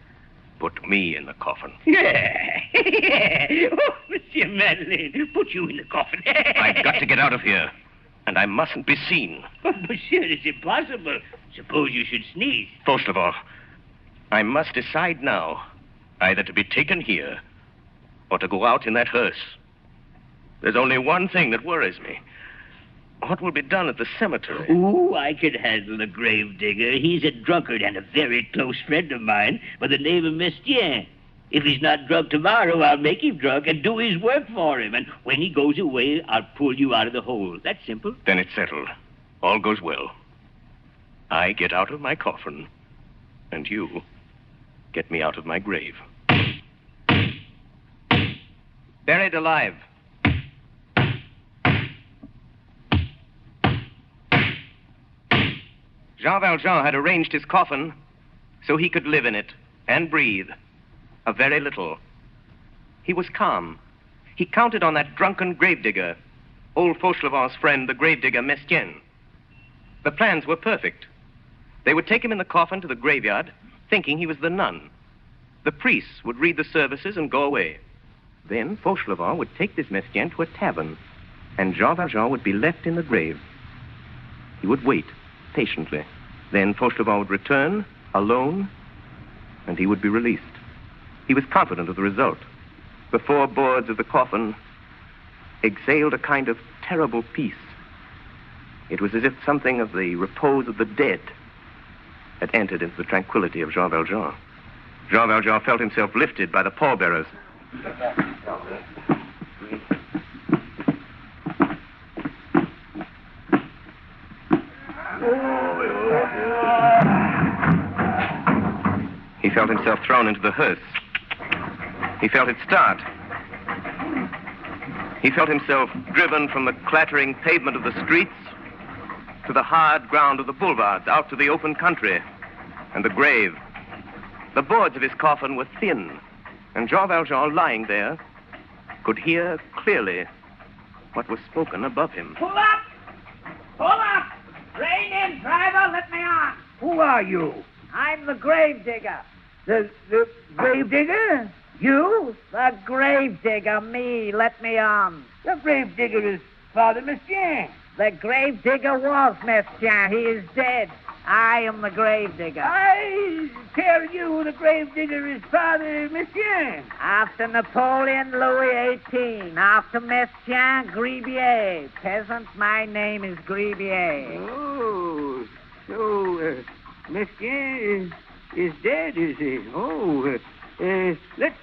Put me in the coffin. Yeah. Oh, Monsieur Madeleine, put you in the coffin. I've got to get out of here, and I mustn't be seen. But, Monsieur, it's impossible. Suppose you should sneeze. Fauchelevent, I must decide now either to be taken here or to go out in that hearse. There's only one thing that worries me. What will be done at the cemetery? Ooh, I can handle the gravedigger. He's a drunkard and a very close friend of mine by the name of Mestienne. If he's not drunk tomorrow, I'll make him drunk and do his work for him. And when he goes away, I'll pull you out of the hole. That's simple. Then it's settled. All goes well. I get out of my coffin, and you get me out of my grave. Buried alive. Jean Valjean had arranged his coffin so he could live in it and breathe a very little. He was calm. He counted on that drunken gravedigger, old Fauchelevent's friend, the gravedigger Mestienne. The plans were perfect. They would take him in the coffin to the graveyard, thinking he was the nun. The priests would read the services and go away. Then Fauchelevent would take this Mestienne to a tavern, and Jean Valjean would be left in the grave. He would wait patiently. Then Fauchelevent would return, alone, and he would be released. He was confident of the result. The 4 boards of the coffin exhaled a kind of terrible peace. It was as if something of the repose of the dead had entered into the tranquility of Jean Valjean. Jean Valjean felt himself lifted by the pallbearers. He felt himself thrown into the hearse. He felt it start. He felt himself driven from the clattering pavement of the streets to the hard ground of the boulevards, out to the open country and the grave. The boards of his coffin were thin, and Jean Valjean, lying there, could hear clearly what was spoken above him. Pull up! Pull up! Rein in, driver, let me on. Who are you? I'm the grave digger. The grave digger? You? The grave digger, me. Let me on. The grave digger is Father Mestienne. The grave digger was Mestienne. He is dead. I am the grave digger. I tell you, the grave digger is Father Mestienne. After Napoleon, Louis XVIII. After Mestienne, Gribier. Peasant, my name is Gribier. Oh, so Mestienne is dead, is he? Oh, let's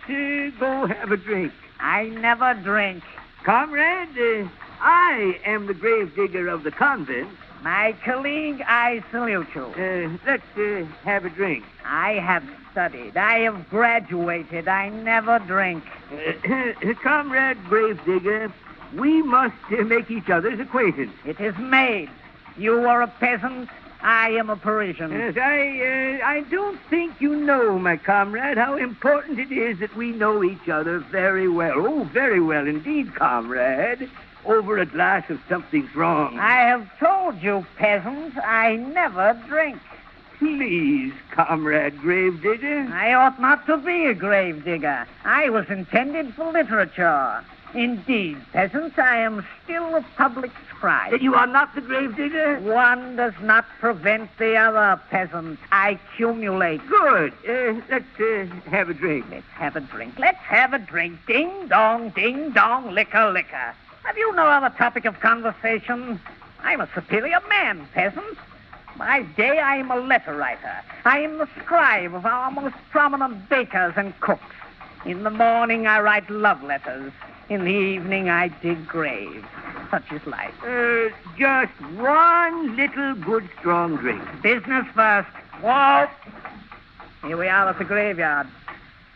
go have a drink. I never drink. Comrade, I am the grave digger of the convent. My colleague, I salute you. Let's have a drink. I have studied. I have graduated. I never drink. Comrade Gravedigger, we must make each other's acquaintance. It is made. You are a peasant. I am a Parisian. Yes, I don't think you know, my comrade, how important it is that we know each other very well. Oh, very well indeed, comrade. Over a glass of something strong. I have told you, peasant, I never drink. Please, comrade gravedigger. I ought not to be a gravedigger. I was intended for literature. Indeed, peasants, I am still a public scribe. You are not the gravedigger? One does not prevent the other, peasant. I accumulate. Good. Let's have a drink. Let's have a drink. Let's have a drink. Ding, dong, liquor, liquor. Have you no other topic of conversation? I'm a superior man, peasant. By day, I am a letter writer. I am the scribe of our most prominent bakers and cooks. In the morning, I write love letters. In the evening, I dig graves. Such is life. Just one little good, strong drink. Business first. Whoa! Here we are at the graveyard.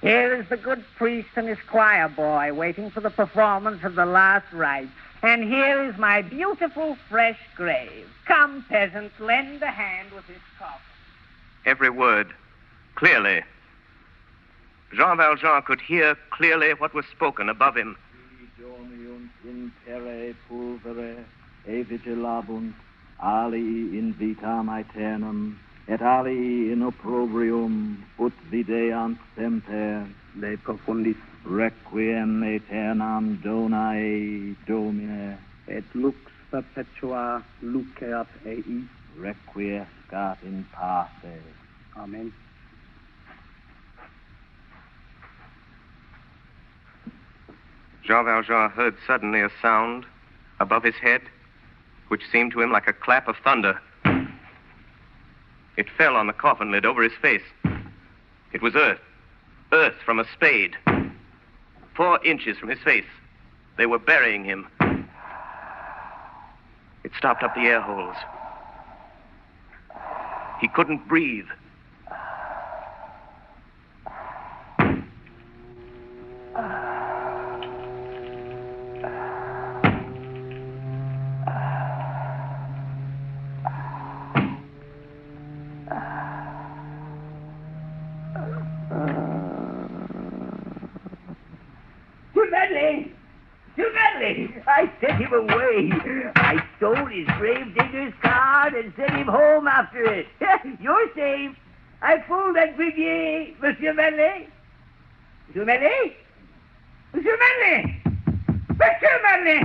Here is the good priest and his choir boy waiting for the performance of the last rites. And here is my beautiful, fresh grave. Come, peasants, lend a hand with this coffin. Every word, clearly. Jean Valjean could hear clearly what was spoken above him. In terre pulvere, e vigilabunt, alii in vitam aeternam, et alii in opprobrium, ut videant semper, de profundis, requiem aeternam donae Domine, et lux perpetua luceat ei, requiescat in pace. Amen. Jean Valjean heard suddenly a sound above his head, which seemed to him like a clap of thunder. It fell on the coffin lid over his face. It was earth. Earth from a spade. 4 inches from his face. They were burying him. It stopped up the air holes. He couldn't breathe. I sent him away. I stole his gravedigger's card and sent him home after it. You're safe. I fooled that Gribier, Monsieur Manley. Monsieur Manley? Monsieur Manley! Monsieur Manley!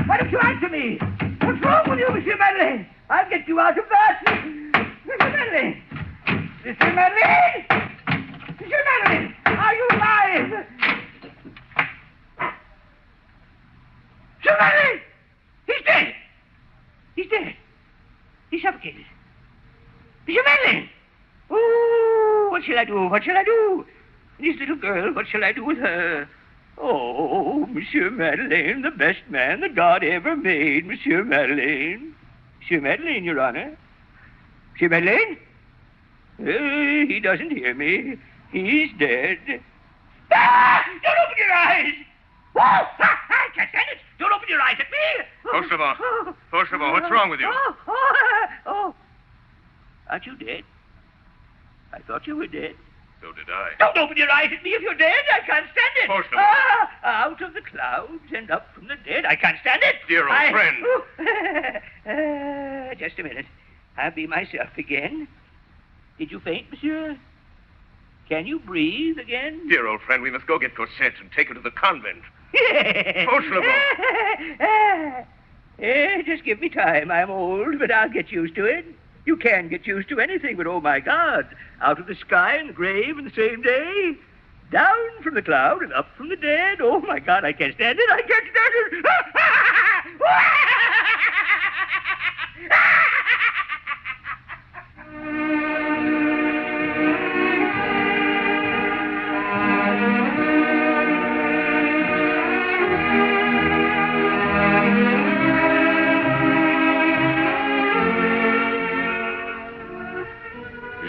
Why don't you answer me? What's wrong with you, Monsieur Manley? I'll get you out of that. Monsieur Manley! Monsieur Manley! Monsieur Manley! Are you alive? Monsieur Manley! He's dead! He's dead. He's suffocated. Monsieur Manley! Oh, what shall I do? What shall I do? This little girl, what shall I do with her? Oh, Monsieur Madeleine, the best man that God ever made, Monsieur Madeleine. Monsieur Madeleine, Your Honor. Monsieur Madeleine? He doesn't hear me. He's dead. Ah! Don't open your eyes! Whoa! I can't stand it! Don't open your eyes at me! Fauchelevent, what's wrong with you? Oh! Aren't you dead? I thought you were dead. So did I. Don't open your eyes at me if you're dead. I can't stand it. Fauchelevent. Out of the clouds and up from the dead. I can't stand it. Dear old friend. Just a minute. I'll be myself again. Did you faint, monsieur? Can you breathe again? Dear old friend, we must go get Cosette and take her to the convent. Fauchelevent. Just give me time. I'm old, but I'll get used to it. You can get used to anything, but oh, my God. Out of the sky and the grave in the same day. Down from the cloud and up from the dead. Oh, my God, I can't stand it. I can't stand it.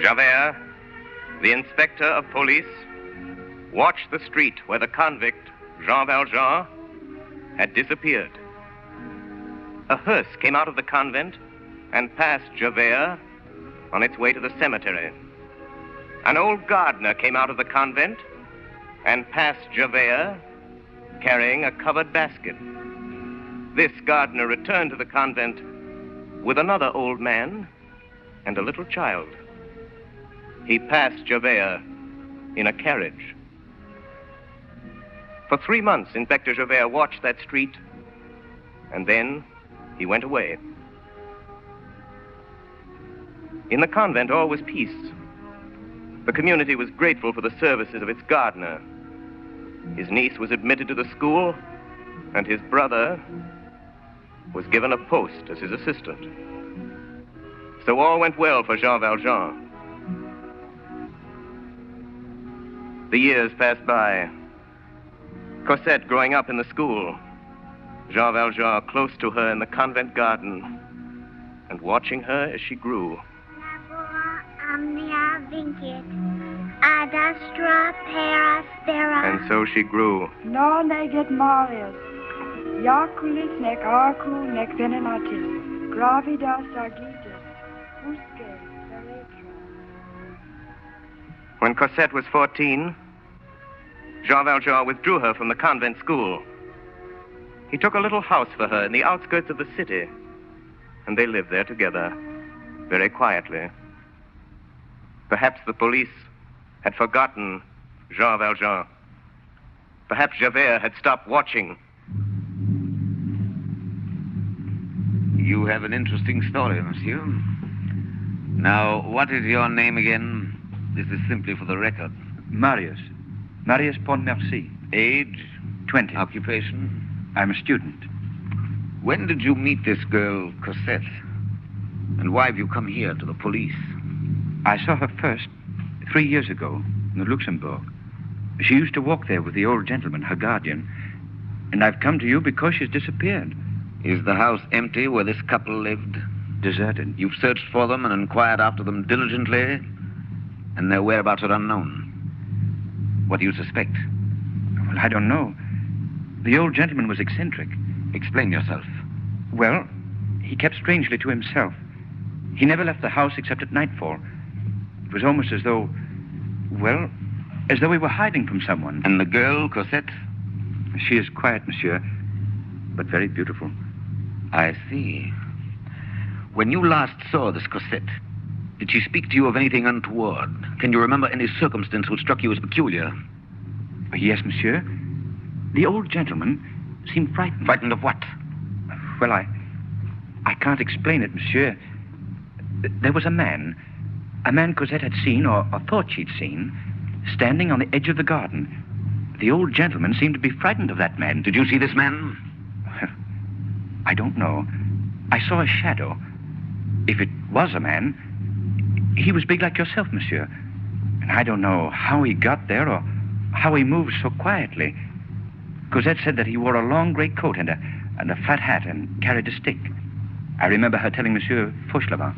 Javert, the inspector of police, watched the street where the convict, Jean Valjean, had disappeared. A hearse came out of the convent and passed Javert on its way to the cemetery. An old gardener came out of the convent and passed Javert carrying a covered basket. This gardener returned to the convent with another old man and a little child. He passed Javert in a carriage. For 3 months, Inspector Javert watched that street, and then he went away. In the convent, all was peace. The community was grateful for the services of its gardener. His niece was admitted to the school, and his brother was given a post as his assistant. So all went well for Jean Valjean. The years passed by. Cosette growing up in the school. Jean Valjean close to her in the convent garden and watching her as she grew. Omnia vincit, ad astra per aspera. And so she grew. Non eget Marius, Iaculis nec arcu nec venenatis, gravidas agitis, usque veretra. When Cosette was 14, Jean Valjean withdrew her from the convent school. He took a little house for her in the outskirts of the city, and they lived there together, very quietly. Perhaps the police had forgotten Jean Valjean. Perhaps Javert had stopped watching. You have an interesting story, monsieur. Now, what is your name again? This is simply for the record. Marius. Marius Pontmercy. Age? 20. Occupation? I'm a student. When did you meet this girl, Cosette? And why have you come here to the police? I saw her first 3 years ago in the Luxembourg. She used to walk there with the old gentleman, her guardian. And I've come to you because she's disappeared. Is the house empty where this couple lived? Deserted. You've searched for them and inquired after them diligently, and their whereabouts are unknown. What do you suspect? Well, I don't know. The old gentleman was eccentric. Explain yourself. Well, he kept strangely to himself. He never left the house except at nightfall. It was almost as though, well, as though he were hiding from someone. And the girl, Cosette? She is quiet, monsieur, but very beautiful. I see. When you last saw this Cosette, did she speak to you of anything untoward? Can you remember any circumstance which struck you as peculiar? Yes, monsieur. The old gentleman seemed frightened. Frightened of what? Well, I can't explain it, monsieur. There was a man Cosette had seen, or thought she'd seen, standing on the edge of the garden. The old gentleman seemed to be frightened of that man. Did you see this man? I don't know. I saw a shadow. If it was a man, he was big like yourself, monsieur. And I don't know how he got there or how he moved so quietly. Cosette said that he wore a long gray coat and a flat hat and carried a stick. I remember her telling Monsieur Fauchelevent.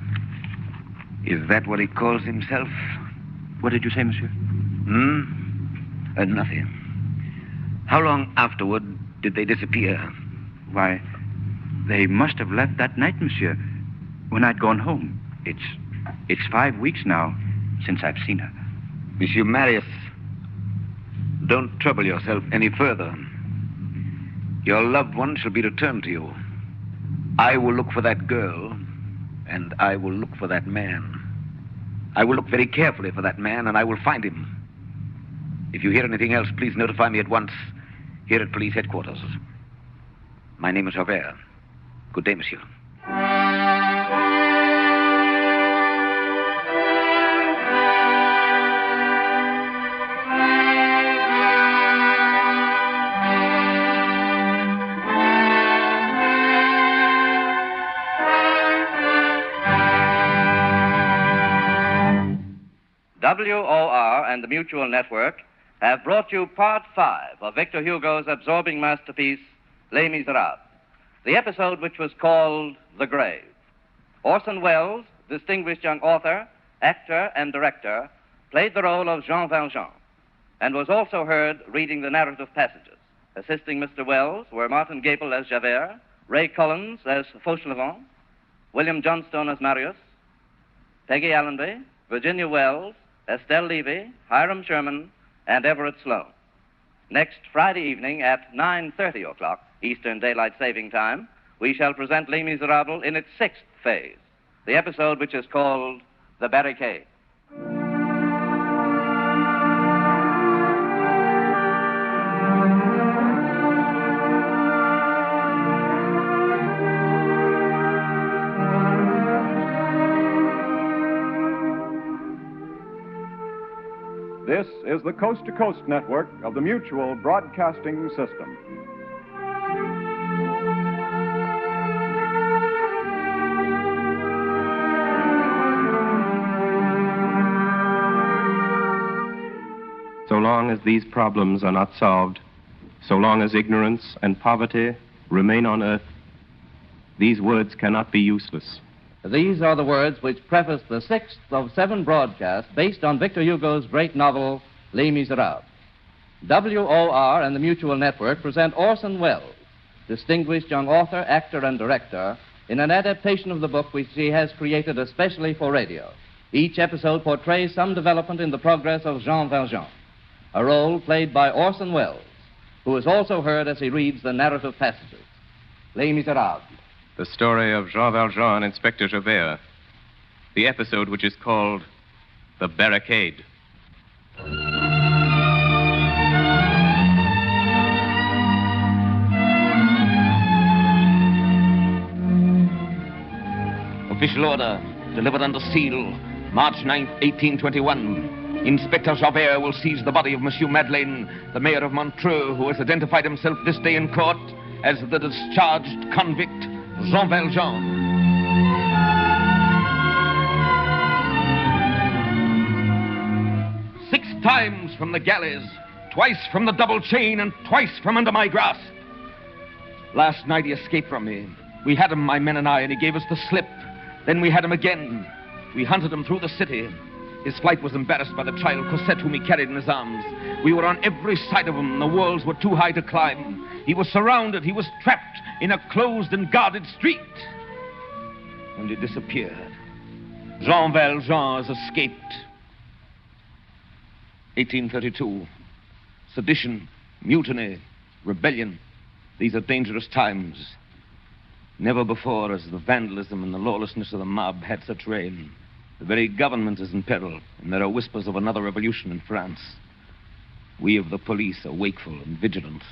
Is that what he calls himself? What did you say, monsieur? Nothing. How long afterward did they disappear? Why, they must have left that night, monsieur, when I'd gone home. It's 5 weeks now since I've seen her. Monsieur Marius, don't trouble yourself any further. Your loved one shall be returned to you. I will look for that girl, and I will look for that man. I will look very carefully for that man, and I will find him. If you hear anything else, please notify me at once here at police headquarters. My name is Javert. Good day, monsieur. WOR and the Mutual Network have brought you Part 5 of Victor Hugo's absorbing masterpiece, Les Miserables, the episode which was called The Grave. Orson Welles, distinguished young author, actor, and director, played the role of Jean Valjean and was also heard reading the narrative passages. Assisting Mr. Welles were Martin Gable as Javert, Ray Collins as Fauchelevent, William Johnstone as Marius, Peggy Allenby, Virginia Wells, Estelle Levy, Hiram Sherman, and Everett Sloan. Next Friday evening at 9:30 o'clock, Eastern Daylight Saving Time, we shall present Les Miserables in its 6th phase, the episode which is called The Barricade. This is the Coast to Coast network of the Mutual Broadcasting System. So long as these problems are not solved, so long as ignorance and poverty remain on earth, these words cannot be useless. These are the words which preface the 6th of 7 broadcasts based on Victor Hugo's great novel, Les Miserables. WOR and the Mutual Network present Orson Welles, distinguished young author, actor, and director, in an adaptation of the book which he has created especially for radio. Each episode portrays some development in the progress of Jean Valjean, a role played by Orson Welles, who is also heard as he reads the narrative passages. Les Miserables. The story of Jean Valjean and Inspector Javert. The episode which is called The Barricade. Official order, delivered under seal, March 9th, 1821. Inspector Javert will seize the body of Monsieur Madeleine, the mayor of Montreux, who has identified himself this day in court as the discharged convict, Jean Valjean. Six times from the galleys, twice from the double chain, and twice from under my grasp. Last night he escaped from me. We had him, my men and I, and he gave us the slip. Then we had him again. We hunted him through the city. His flight was embarrassed by the child Cosette, whom he carried in his arms. We were on every side of him. The walls were too high to climb. He was surrounded. He was trapped in a closed and guarded street. And he disappeared. Jean Valjean has escaped. 1832. Sedition, mutiny, rebellion. These are dangerous times. Never before has the vandalism and the lawlessness of the mob had such reign. The very government is in peril, and there are whispers of another revolution in France. We of the police are wakeful and vigilant.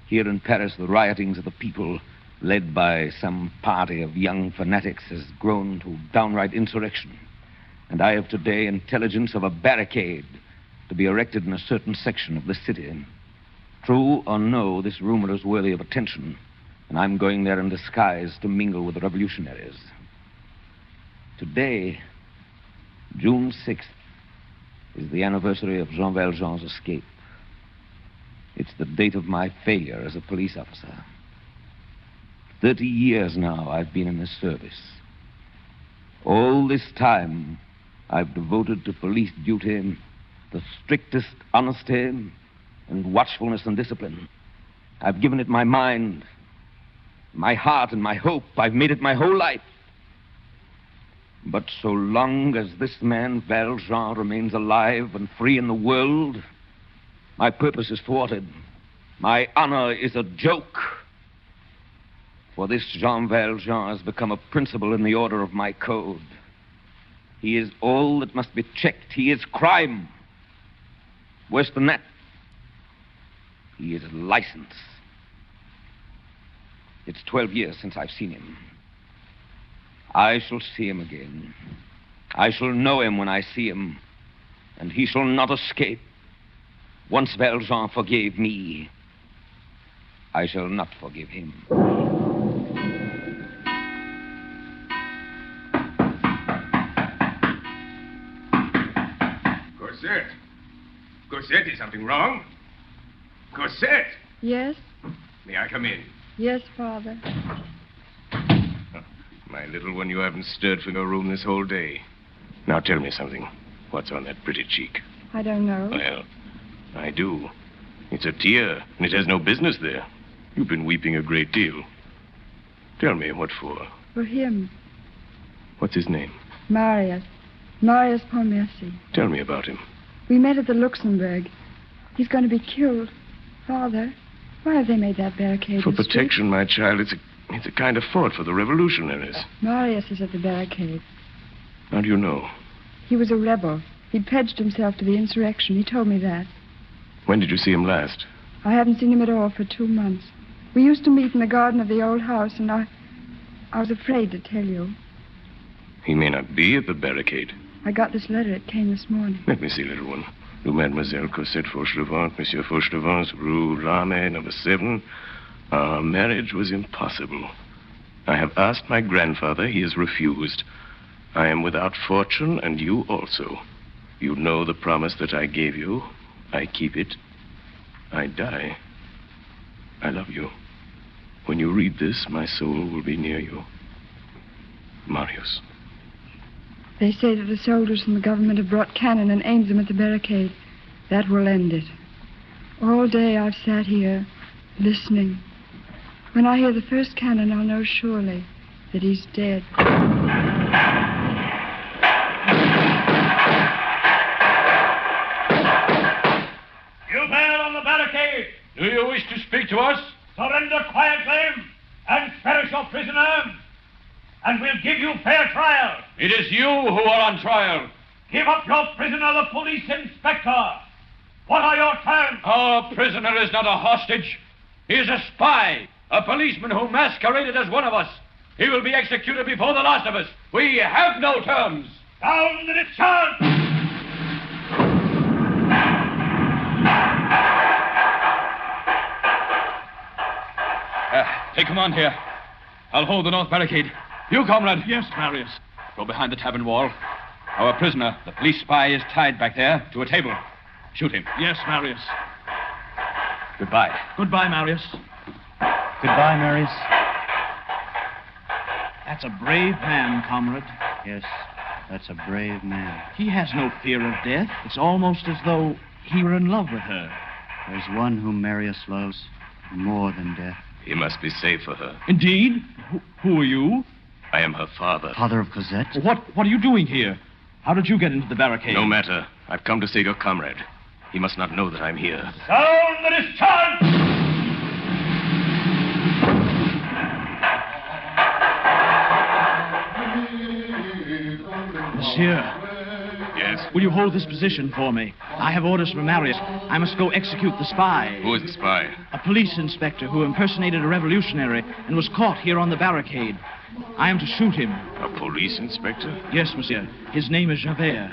Here in Paris, the riotings of the people, led by some party of young fanatics, has grown to downright insurrection. And I have today intelligence of a barricade to be erected in a certain section of the city. True or no, this rumor is worthy of attention, and I'm going there in disguise to mingle with the revolutionaries. Today, June 6th, is the anniversary of Jean Valjean's escape. It's the date of my failure as a police officer. 30 years now I've been in this service. All this time, I've devoted to police duty the strictest honesty and watchfulness and discipline. I've given it my mind, my heart, and my hope. I've made it my whole life. But so long as this man, Valjean, remains alive and free in the world, my purpose is thwarted. My honor is a joke. For this Jean Valjean has become a principle in the order of my code. He is all that must be checked. He is crime. Worse than that, he is license. It's 12 years since I've seen him. I shall see him again. I shall know him when I see him, and he shall not escape. Once Valjean forgave me, I shall not forgive him. Cosette! Cosette, is something wrong? Cosette! Yes? May I come in? Yes, Father. My little one, you haven't stirred from your room this whole day. Now tell me something. What's on that pretty cheek? I don't know. Well, I do. It's a tear, and it has no business there. You've been weeping a great deal. Tell me, what for? For him. What's his name? Marius. Marius Pontmercy. Tell me about him. We met at the Luxembourg. He's going to be killed. Father, why have they made that barricade? For protection, my child. It's a kind of fort for the revolutionaries. Marius is at the barricade. How do you know? He was a rebel. He pledged himself to the insurrection. He told me that. When did you see him last? I haven't seen him at all for 2 months. We used to meet in the garden of the old house, and I was afraid to tell you. He may not be at the barricade. I got this letter. It came this morning. Let me see, little one. To Mademoiselle Cosette Fauchelevent, Monsieur Fauchelevent's Rue Rame, number 7. Our marriage was impossible. I have asked my grandfather. He has refused. I am without fortune, and you also. You know the promise that I gave you. I keep it. I die. I love you. When you read this, my soul will be near you. Marius. They say that the soldiers from the government have brought cannon and aimed them at the barricade. That will end it. All day I've sat here, listening. When I hear the first cannon, I'll know surely that he's dead. You man on the barricade! Do you wish to speak to us? Surrender quietly and perish your prisoner, and we'll give you fair trial. It is you who are on trial. Give up your prisoner, the police inspector. What are your terms? Our prisoner is not a hostage. He is a spy, a policeman who masqueraded as one of us. He will be executed before the last of us. We have no terms. Down the discharge! Take command here. I'll hold the north barricade. You, comrade. Yes, Marius. Go behind the tavern wall. Our prisoner, the police spy, is tied back there to a table. Shoot him. Yes, Marius. Goodbye. Goodbye, Marius. Goodbye, Marius. That's a brave man, comrade. Yes, that's a brave man. He has no fear of death. It's almost as though he were in love with her. There's one whom Marius loves more than death. He must be safe for her. Indeed? Who are you? I am her father. Father of Cosette? What are you doing here? How did you get into the barricade? No matter. I've come to save your comrade. He must not know that I'm here. Sound the discharge! Monsieur. Yes? Will you hold this position for me? I have orders from Marius. I must go execute the spy. Who is the spy? A police inspector who impersonated a revolutionary and was caught here on the barricade. I am to shoot him. A police inspector? Yes, monsieur. His name is Javert.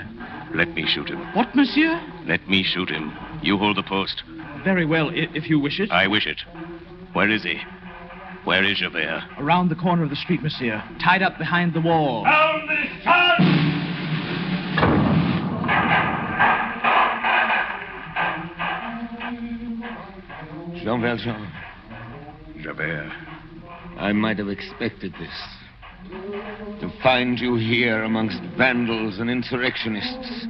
Let me shoot him. What, monsieur? Let me shoot him. You hold the post. Very well, if you wish it. I wish it. Where is he? Where is Javert? Around the corner of the street, monsieur. Tied up behind the wall. Down the discharge! Jean Valjean. Javert. I might have expected this. To find you here amongst vandals and insurrectionists.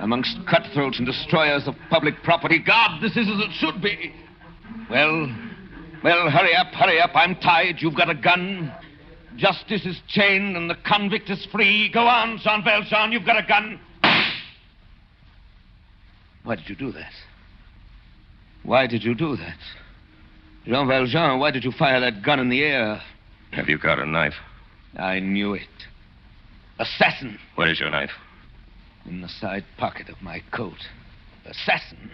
Amongst cutthroats and destroyers of public property. God, this is as it should be. Well, hurry up. I'm tied. You've got a gun. Justice is chained and the convict is free. Go on, Jean Valjean, you've got a gun. Why did you do that? Why did you do that? Jean Valjean, why did you fire that gun in the air? Have you got a knife? I knew it. Assassin. Where is your knife? In the side pocket of my coat. Assassin.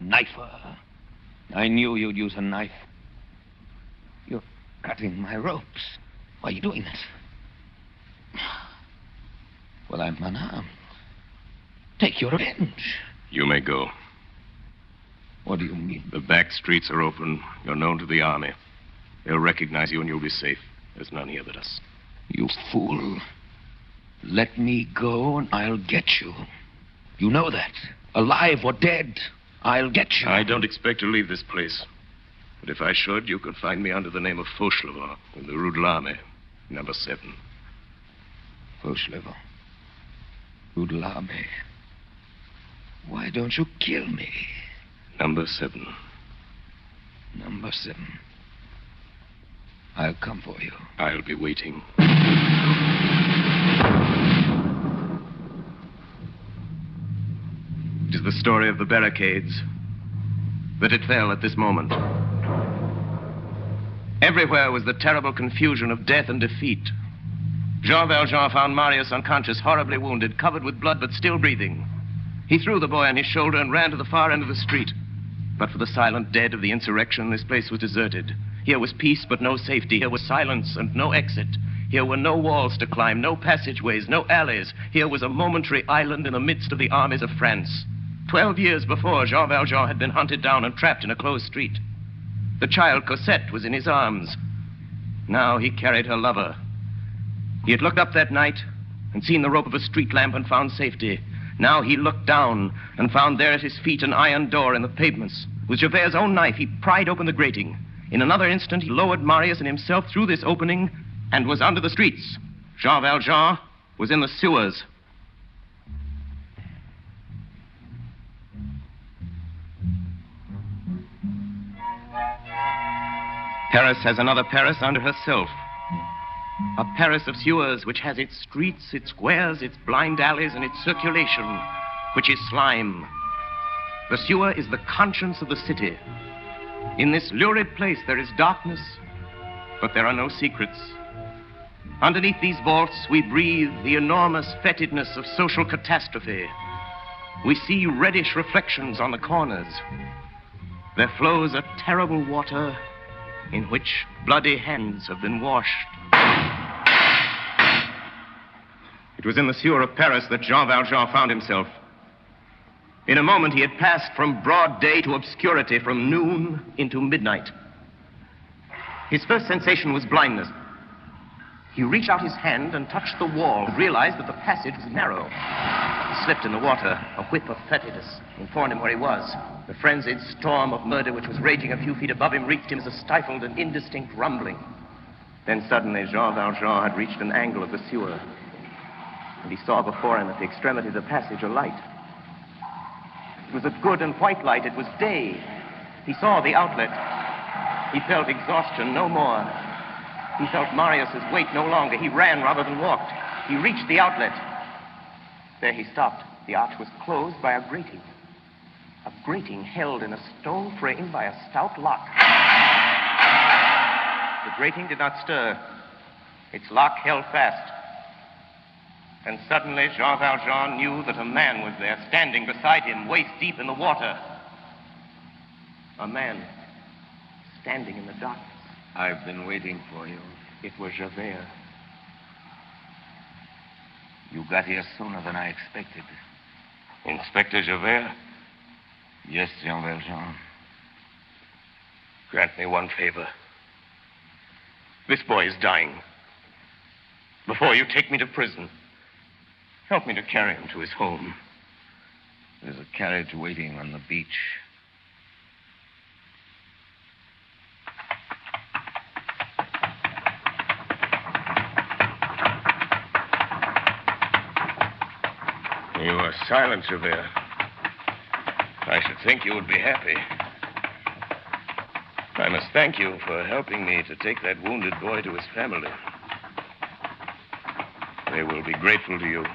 Knifer. I knew you'd use a knife. You're cutting my ropes. Why are you doing that? Well, I'm unarmed. Take your revenge. You may go. What do you mean? The back streets are open. You're known to the army. They'll recognize you and you'll be safe. There's none here but us. You fool. Let me go and I'll get you. You know that. Alive or dead, I'll get you. I don't expect to leave this place. But if I should, you could find me under the name of Fauchelevent in the Rue de l'Armée, number 7. Fauchelevent. Rue de l'Armée. Why don't you kill me? Number 7. Number 7. I'll come for you. I'll be waiting. It is the story of the barricades. That it fell at this moment. Everywhere was the terrible confusion of death and defeat. Jean Valjean found Marius unconscious, horribly wounded, covered with blood, but still breathing. He threw the boy on his shoulder and ran to the far end of the street. But for the silent dead of the insurrection, this place was deserted. Here was peace, but no safety. Here was silence and no exit. Here were no walls to climb, no passageways, no alleys. Here was a momentary island in the midst of the armies of France. 12 years before, Jean Valjean had been hunted down and trapped in a closed street. The child Cosette was in his arms. Now he carried her lover. He had looked up that night and seen the rope of a street lamp and found safety. Now he looked down and found there at his feet an iron door in the pavements. With Javert's own knife, he pried open the grating. In another instant, he lowered Marius and himself through this opening and was under the streets. Jean Valjean was in the sewers. Paris has another Paris under herself. A Paris of sewers which has its streets, its squares, its blind alleys, and its circulation, which is slime. The sewer is the conscience of the city. In this lurid place there is darkness, but there are no secrets. Underneath these vaults we breathe the enormous fetidness of social catastrophe. We see reddish reflections on the corners. There flows a terrible water in which bloody hands have been washed. It was in the sewer of Paris that Jean Valjean found himself. In a moment, he had passed from broad day to obscurity, from noon into midnight. His first sensation was blindness. He reached out his hand and touched the wall, and realized that the passage was narrow. He slipped in the water. A whip of fetidness informed him where he was. The frenzied storm of murder which was raging a few feet above him reached him as a stifled and indistinct rumbling. Then suddenly, Jean Valjean had reached an angle of the sewer, and he saw before him at the extremity of the passage a light. It was a good and white light. It was day. He saw the outlet. He felt exhaustion no more. He felt Marius's weight no longer. He ran rather than walked. He reached the outlet. There he stopped. The arch was closed by a grating. A grating held in a stone frame by a stout lock. The grating did not stir. Its lock held fast. And suddenly Jean Valjean knew that a man was there, standing beside him, waist deep in the water. A man standing in the darkness. I've been waiting for you. It was Javert. You got here sooner than I expected. Inspector Javert? Yes, Jean Valjean. Grant me one favor. This boy is dying. Before you take me to prison, help me to carry him to his home. There's a carriage waiting on the beach. You are silent, Javert. I should think you would be happy. I must thank you for helping me to take that wounded boy to his family. They will be grateful to you.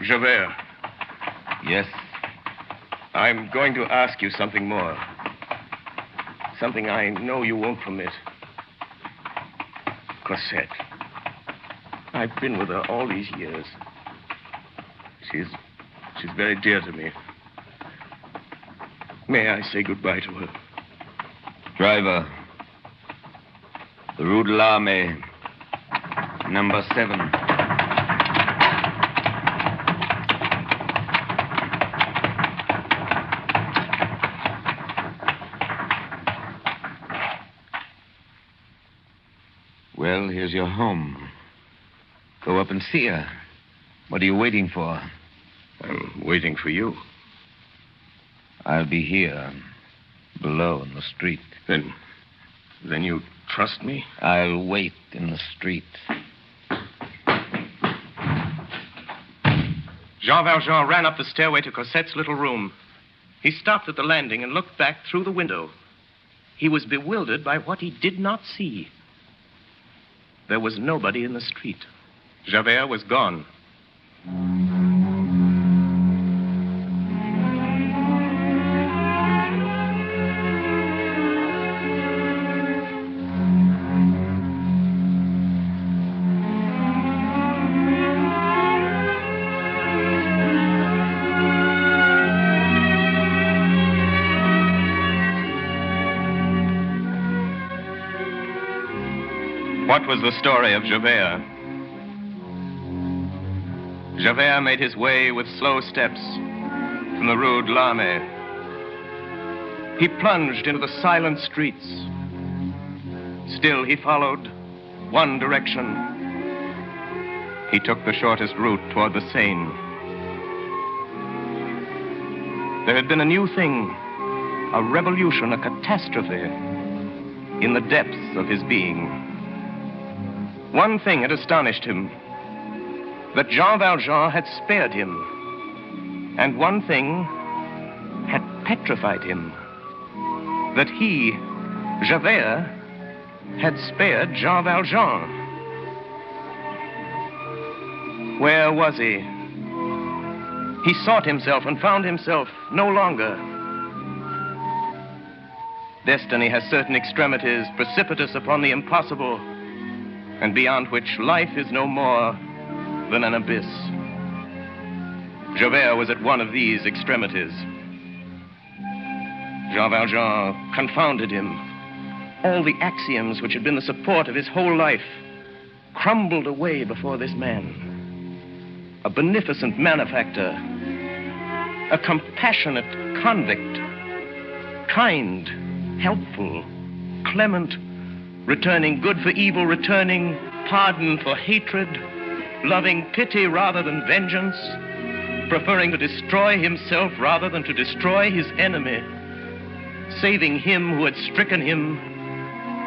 Javert. Yes? I'm going to ask you something more. Something I know you won't permit. Cosette. I've been with her all these years. She's very dear to me. May I say goodbye to her? Driver. The Rue de l'Armée. Number 7. Well, here's your home. Go up and see her. What are you waiting for? I'm waiting for you. I'll be here, below in the street. Then you trust me? I'll wait in the street. Jean Valjean ran up the stairway to Cosette's little room. He stopped at the landing and looked back through the window. He was bewildered by what he did not see. There was nobody in the street. Javert was gone. What was the story of Javert? Javert made his way with slow steps from the Rue de l'Armée. He plunged into the silent streets. Still, he followed one direction. He took the shortest route toward the Seine. There had been a new thing, a revolution, a catastrophe in the depths of his being. One thing had astonished him, that Jean Valjean had spared him. And one thing had petrified him, that he, Javert, had spared Jean Valjean. Where was he? He sought himself and found himself no longer. Destiny has certain extremities precipitous upon the impossible, and beyond which life is no more than an abyss. Javert was at one of these extremities. Jean Valjean confounded him. All the axioms which had been the support of his whole life crumbled away before this man. A beneficent malefactor, a compassionate convict, kind, helpful, clement, returning good for evil, returning pardon for hatred, loving pity rather than vengeance, preferring to destroy himself rather than to destroy his enemy, saving him who had stricken him,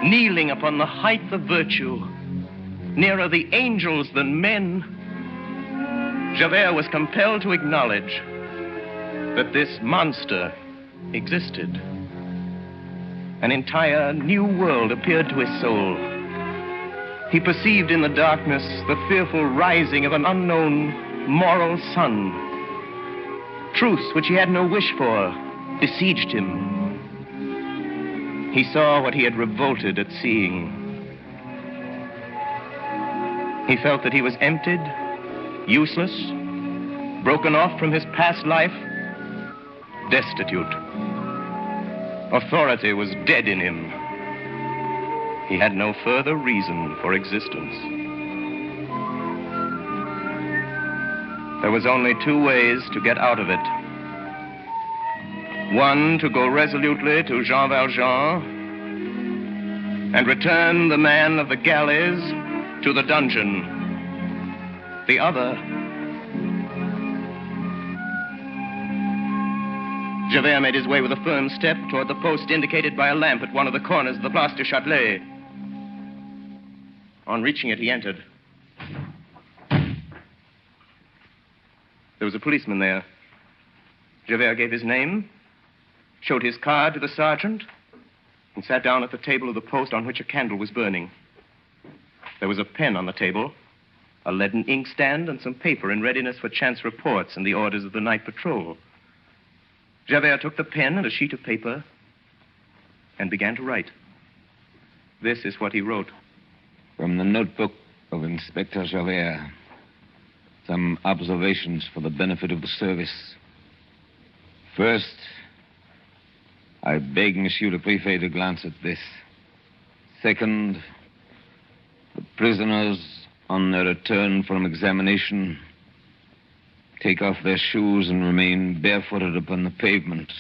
kneeling upon the height of virtue, nearer the angels than men. Javert was compelled to acknowledge that this monster existed. An entire new world appeared to his soul. He perceived in the darkness the fearful rising of an unknown moral sun. Truths which he had no wish for besieged him. He saw what he had revolted at seeing. He felt that he was emptied, useless, broken off from his past life, destitute. Authority was dead in him. He had no further reason for existence. There was only two ways to get out of it. One, to go resolutely to Jean Valjean and return the man of the galleys to the dungeon. The other, Javert made his way with a firm step toward the post indicated by a lamp at one of the corners of the Place du Châtelet. On reaching it, he entered. There was a policeman there. Javert gave his name showed his card to the sergeant, and sat down at the table of the post on which a candle was burning. There was a pen on the table, a leaden inkstand, and some paper in readiness for chance reports and the orders of the night patrol. Javert took the pen and a sheet of paper and began to write. This is what he wrote. From the notebook of Inspector Javert, some observations for the benefit of the service. First, I beg Monsieur le Préfet to glance at this. Second, the prisoners, on their return from examination, take off their shoes and remain barefooted upon the pavement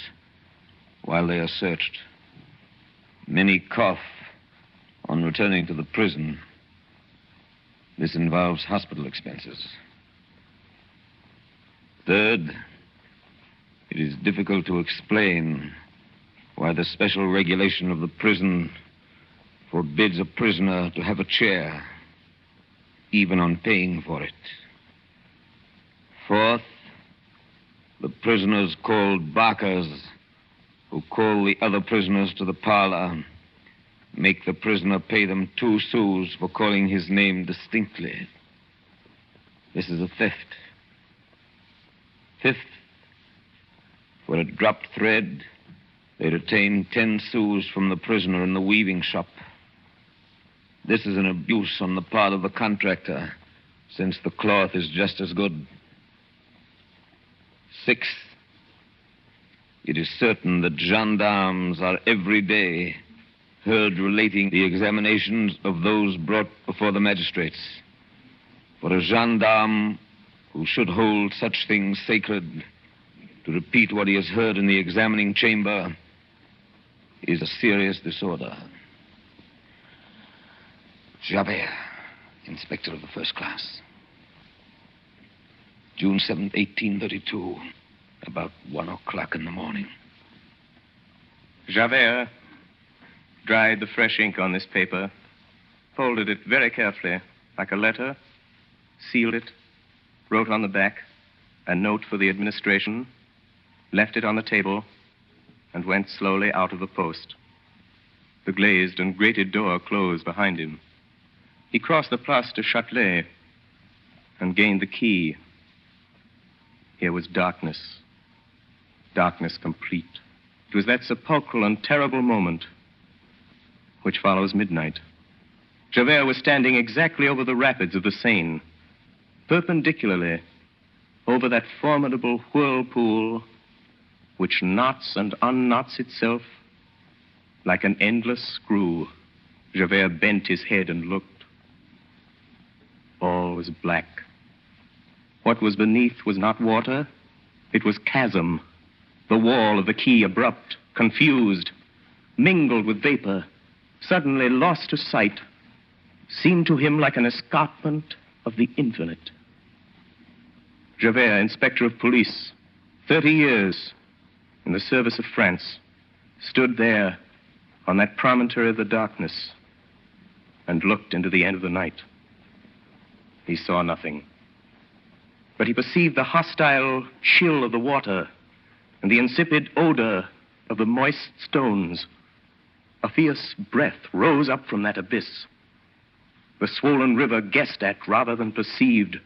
while they are searched. Many cough on returning to the prison. This involves hospital expenses. Third, it is difficult to explain why the special regulation of the prison forbids a prisoner to have a chair, even on paying for it. Fourth, the prisoners called barkers, who call the other prisoners to the parlor, make the prisoner pay them 2 sous for calling his name distinctly. This is a theft. Fifth, for a dropped thread, they retain 10 sous from the prisoner in the weaving shop. This is an abuse on the part of the contractor, since the cloth is just as good. Sixth, it is certain that gendarmes are every day heard relating the examinations of those brought before the magistrates. For a gendarme who should hold such things sacred to repeat what he has heard in the examining chamber is a serious disorder. Javert, Inspector of the First Class. June 7th, 1832, about 1 o'clock in the morning. Javert dried the fresh ink on this paper, folded it very carefully, like a letter, sealed it, wrote on the back a note for the administration, left it on the table, and went slowly out of the post. The glazed and grated door closed behind him. He crossed the Place du Châtelet and gained the quay. Here was darkness. Darkness complete. It was that sepulchral and terrible moment which follows midnight. Javert was standing exactly over the rapids of the Seine, perpendicularly over that formidable whirlpool which knots and unknots itself like an endless screw. Javert bent his head and looked. All was black. What was beneath was not water. It was chasm. The wall of the quay, abrupt, confused, mingled with vapor, suddenly lost to sight, seemed to him like an escarpment of the infinite. Javert, inspector of police, 30 years in the service of France, stood there on that promontory of the darkness and looked into the end of the night. He saw nothing. But he perceived the hostile chill of the water and the insipid odor of the moist stones. A fierce breath rose up from that abyss. The swollen river guessed at rather than perceived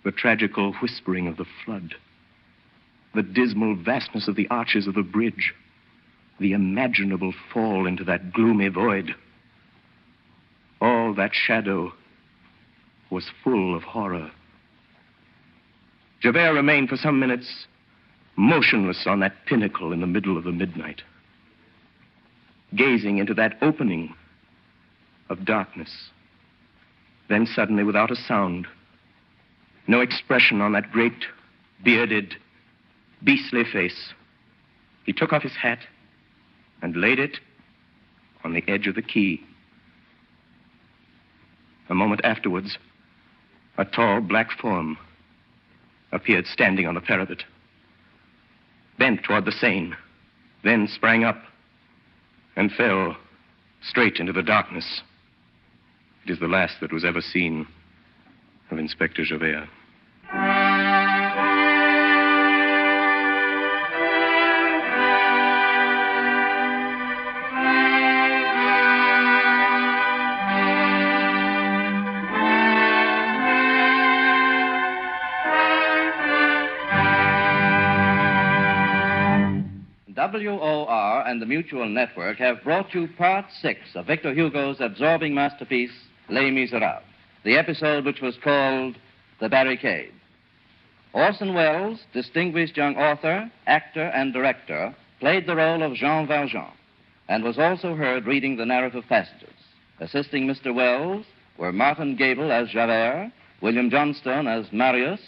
the tragical whispering of the flood, the dismal vastness of the arches of the bridge, the imaginable fall into that gloomy void. All that shadow was full of horror. Javert remained for some minutes motionless on that pinnacle in the middle of the midnight, gazing into that opening of darkness. Then suddenly, without a sound, no expression on that great, bearded, beastly face, he took off his hat and laid it on the edge of the quay. A moment afterwards, a tall black form appeared standing on the parapet, bent toward the Seine, then sprang up and fell straight into the darkness. It is the last that was ever seen of Inspector Javert. WOR and the Mutual Network have brought you Part 6 of Victor Hugo's absorbing masterpiece, Les Miserables, the episode which was called The Barricade. Orson Welles, distinguished young author, actor, and director, played the role of Jean Valjean and was also heard reading the narrative passages. Assisting Mr. Welles were Martin Gable as Javert, William Johnstone as Marius,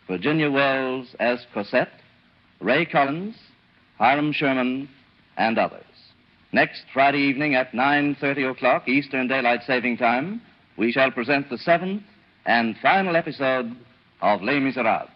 Virginia Wells as Cosette, Ray Collins, Hiram Sherman, and others. Next Friday evening at 9:30 o'clock Eastern Daylight Saving Time, we shall present the 7th and final episode of Les Miserables.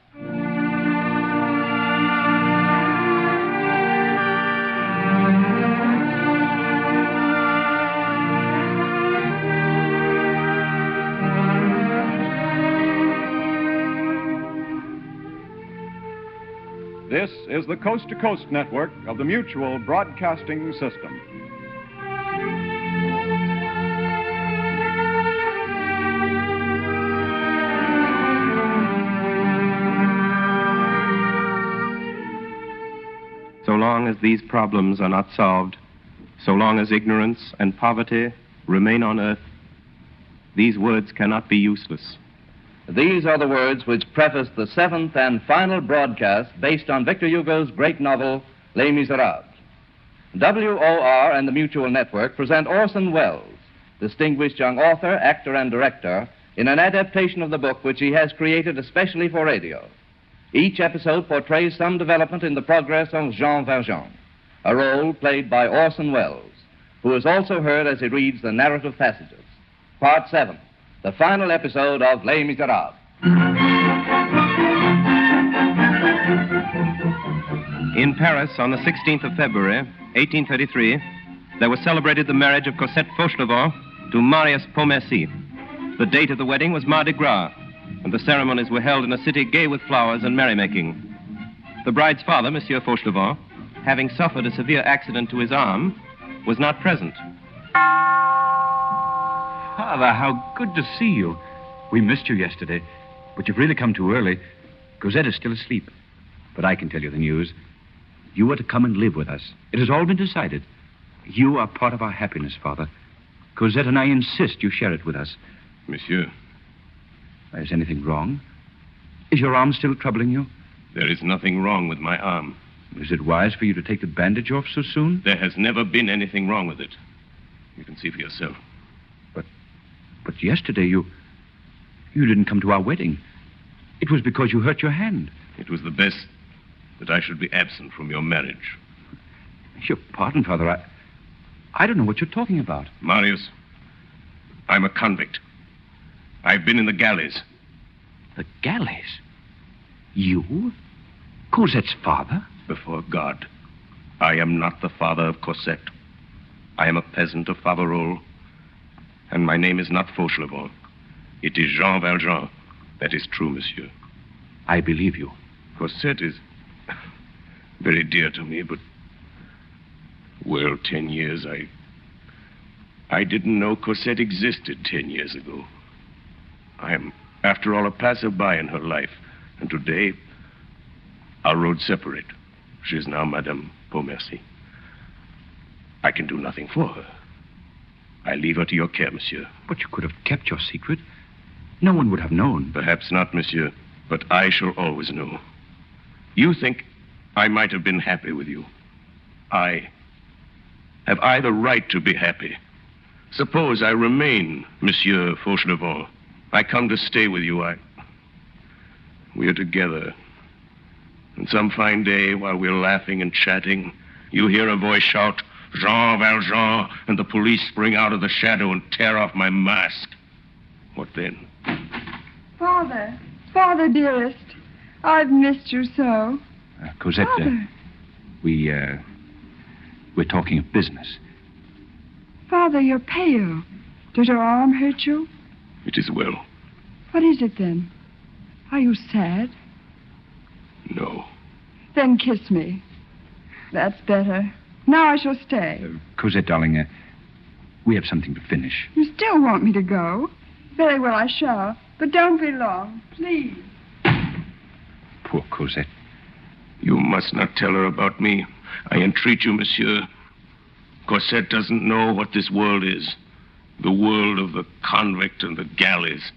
This is the Coast to Coast Network of the Mutual Broadcasting System. So long as these problems are not solved, so long as ignorance and poverty remain on earth, these words cannot be useless. These are the words which preface the 7th and final broadcast based on Victor Hugo's great novel, Les Miserables. WOR and the Mutual Network present Orson Welles, distinguished young author, actor, and director, in an adaptation of the book which he has created especially for radio. Each episode portrays some development in the progress of Jean Valjean, a role played by Orson Welles, who is also heard as he reads the narrative passages. Part 7. The final episode of Les Miserables. In Paris, on the 16th of February, 1833, there was celebrated the marriage of Cosette Fauchelevent to Marius Pontmercy. The date of the wedding was Mardi Gras, and the ceremonies were held in a city gay with flowers and merrymaking. The bride's father, Monsieur Fauchelevent, having suffered a severe accident to his arm, was not present. Father, how good to see you. We missed you yesterday, but you've really come too early. Cosette is still asleep. But I can tell you the news. You are to come and live with us. It has all been decided. You are part of our happiness, Father. Cosette and I insist you share it with us. Monsieur. Is anything wrong? Is your arm still troubling you? There is nothing wrong with my arm. Is it wise for you to take the bandage off so soon? There has never been anything wrong with it. You can see for yourself. But yesterday you didn't come to our wedding. It was because you hurt your hand. It was the best that I should be absent from your marriage. Your pardon, Father. I don't know what you're talking about. Marius, I'm a convict. I've been in the galleys. The galleys? You? Cosette's father? Before God, I am not the father of Cosette. I am a peasant of Faverolles. And my name is not Fauchelevent. It is Jean Valjean. That is true, monsieur. I believe you. Cosette is very dear to me, but... Well, 10 years, I didn't know Cosette existed 10 years ago. I am, after all, a passerby in her life. And today, our roads separate. She is now Madame Pontmercy. I can do nothing for her. I leave her to your care, monsieur. But you could have kept your secret. No one would have known. Perhaps not, monsieur, but I shall always know. You think I might have been happy with you. Have I the right to be happy? Suppose I remain Monsieur Fauchelevent. I come to stay with you. We are together. And some fine day, while we're laughing and chatting, you hear a voice shout, Jean Valjean, and the police spring out of the shadow and tear off my mask. What then? Father, dearest, I've missed you so. Cosette, Father. We're talking of business. Father, you're pale. Did your arm hurt you? It is well. What is it then? Are you sad? No. Then kiss me. That's better. Now I shall stay. Cosette, darling, we have something to finish. You still want me to go? Very well, I shall. But don't be long, please. Poor Cosette. You must not tell her about me. I entreat you, monsieur. Cosette doesn't know what this world is. The world of the convict and the galleys.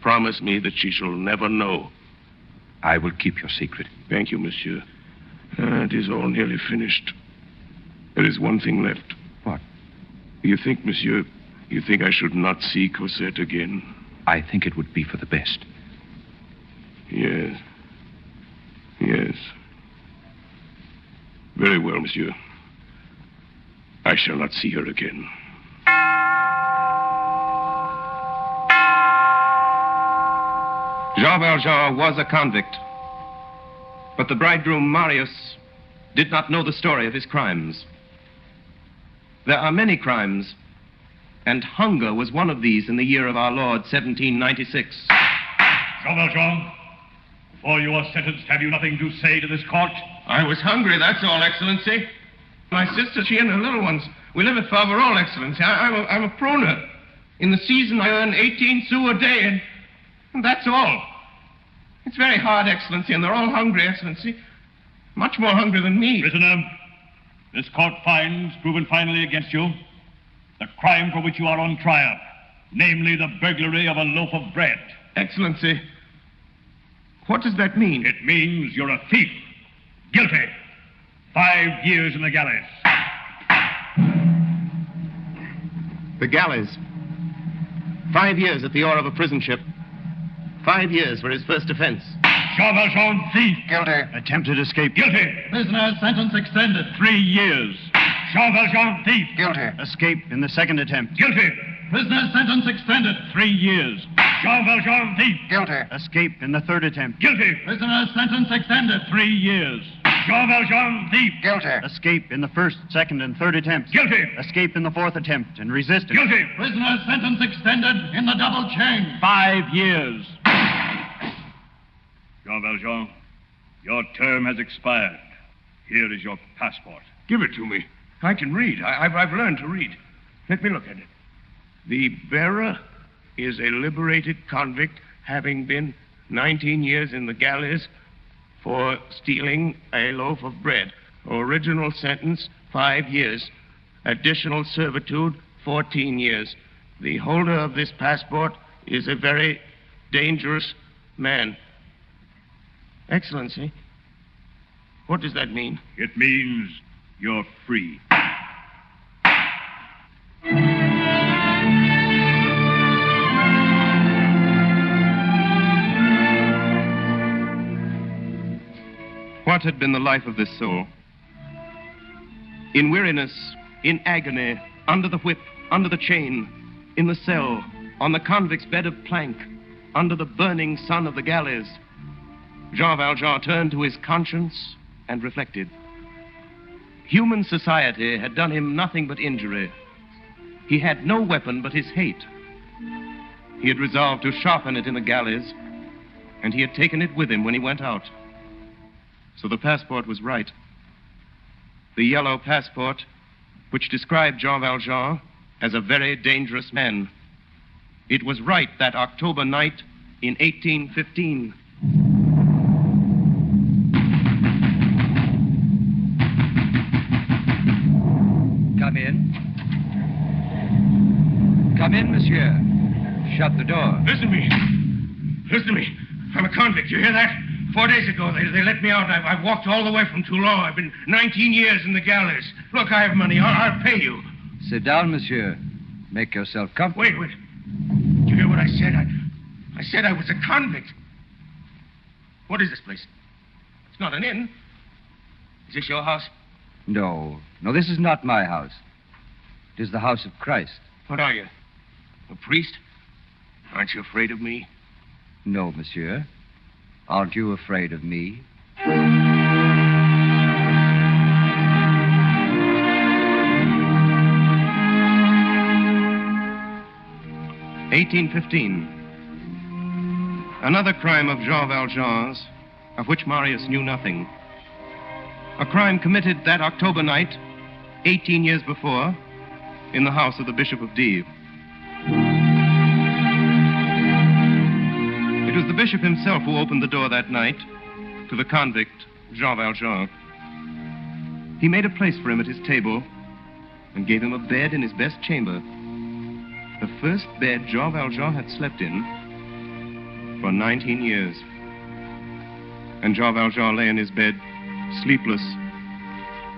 Promise me that she shall never know. I will keep your secret. Thank you, monsieur. It is all nearly finished. There is one thing left. What? You think, monsieur, you think I should not see Cosette again? I think it would be for the best. Yes. Yes. Very well, monsieur. I shall not see her again. Jean Valjean was a convict, but the bridegroom Marius did not know the story of his crimes. There are many crimes, and hunger was one of these in the year of our Lord, 1796. Jean Valjean, before you are sentenced, have you nothing to say to this court? I was hungry, that's all, Excellency. My sister, she and her little ones, we live at Faverolles, Excellency. I'm a pruner. In the season, I earn 18 sous a day, and that's all. It's very hard, Excellency, and they're all hungry, Excellency. Much more hungry than me. Prisoner, this court finds, proven finally against you, the crime for which you are on trial, namely the burglary of a loaf of bread. Excellency, what does that mean? It means you're a thief. Guilty. 5 years in the galleys. The galleys. 5 years at the oar of a prison ship. 5 years for his first offense. Jean Valjean, thief. Guilty. Attempted escape. Guilty. Prisoner, sentence extended. 3 years. Jean Valjean, thief. Guilty. Escape in the second attempt. Guilty. Prisoner, sentence extended. 3 years. Jean Valjean, thief. Guilty. Escape in the third attempt. Guilty. Prisoner, sentence extended. 3 years. Jean Valjean, thief. Guilty. Escape in the first, second, and third attempts. Guilty. Escape in the fourth attempt and resistance. Guilty. Prisoner, sentence extended in the double chain. 5 years. Jean Valjean, your term has expired. Here is your passport. Give it to me. I can read. I've learned to read. Let me look at it. The bearer is a liberated convict, having been 19 years in the galleys for stealing a loaf of bread. Original sentence, 5 years. Additional servitude, 14 years. The holder of this passport is a very dangerous man. Excellency, what does that mean? It means you're free. What had been the life of this soul? In weariness, in agony, under the whip, under the chain, in the cell, on the convict's bed of plank, under the burning sun of the galleys, Jean Valjean turned to his conscience and reflected. Human society had done him nothing but injury. He had no weapon but his hate. He had resolved to sharpen it in the galleys, and he had taken it with him when he went out. So the passport was right. The yellow passport, which described Jean Valjean as a very dangerous man. It was right that October night in 1815. Come in. Come in, monsieur. Shut the door. Listen to me. Listen to me. I'm a convict. You hear that? 4 days ago, they let me out. I walked all the way from Toulon. I've been 19 years in the galleys. Look, I have money. I'll pay you. Sit down, monsieur. Make yourself comfortable. Wait. Did you hear what I said? I said I was a convict. What is this place? It's not an inn. Is this your house? No, this is not my house. It is the house of Christ. What are you? A priest? Aren't you afraid of me? No, monsieur. Aren't you afraid of me? 1815. Another crime of Jean Valjean's, of which Marius knew nothing. A crime committed that October night, 18 years before, in the house of the Bishop of Dives. It was the bishop himself who opened the door that night to the convict, Jean Valjean. He made a place for him at his table and gave him a bed in his best chamber. The first bed Jean Valjean had slept in for 19 years. And Jean Valjean lay in his bed, sleepless,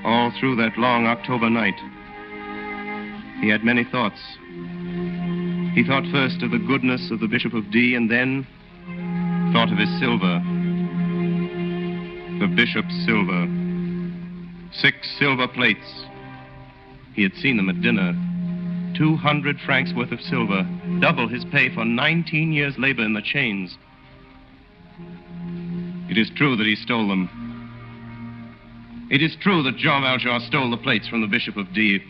all through that long October night. He had many thoughts. He thought first of the goodness of the Bishop of D, and then thought of his silver. The bishop's silver. 6 silver plates. He had seen them at dinner. 200 francs worth of silver, double his pay for 19 years' labor in the chains. It is true that he stole them. It is true that Jean Valjean stole the plates from the Bishop of D.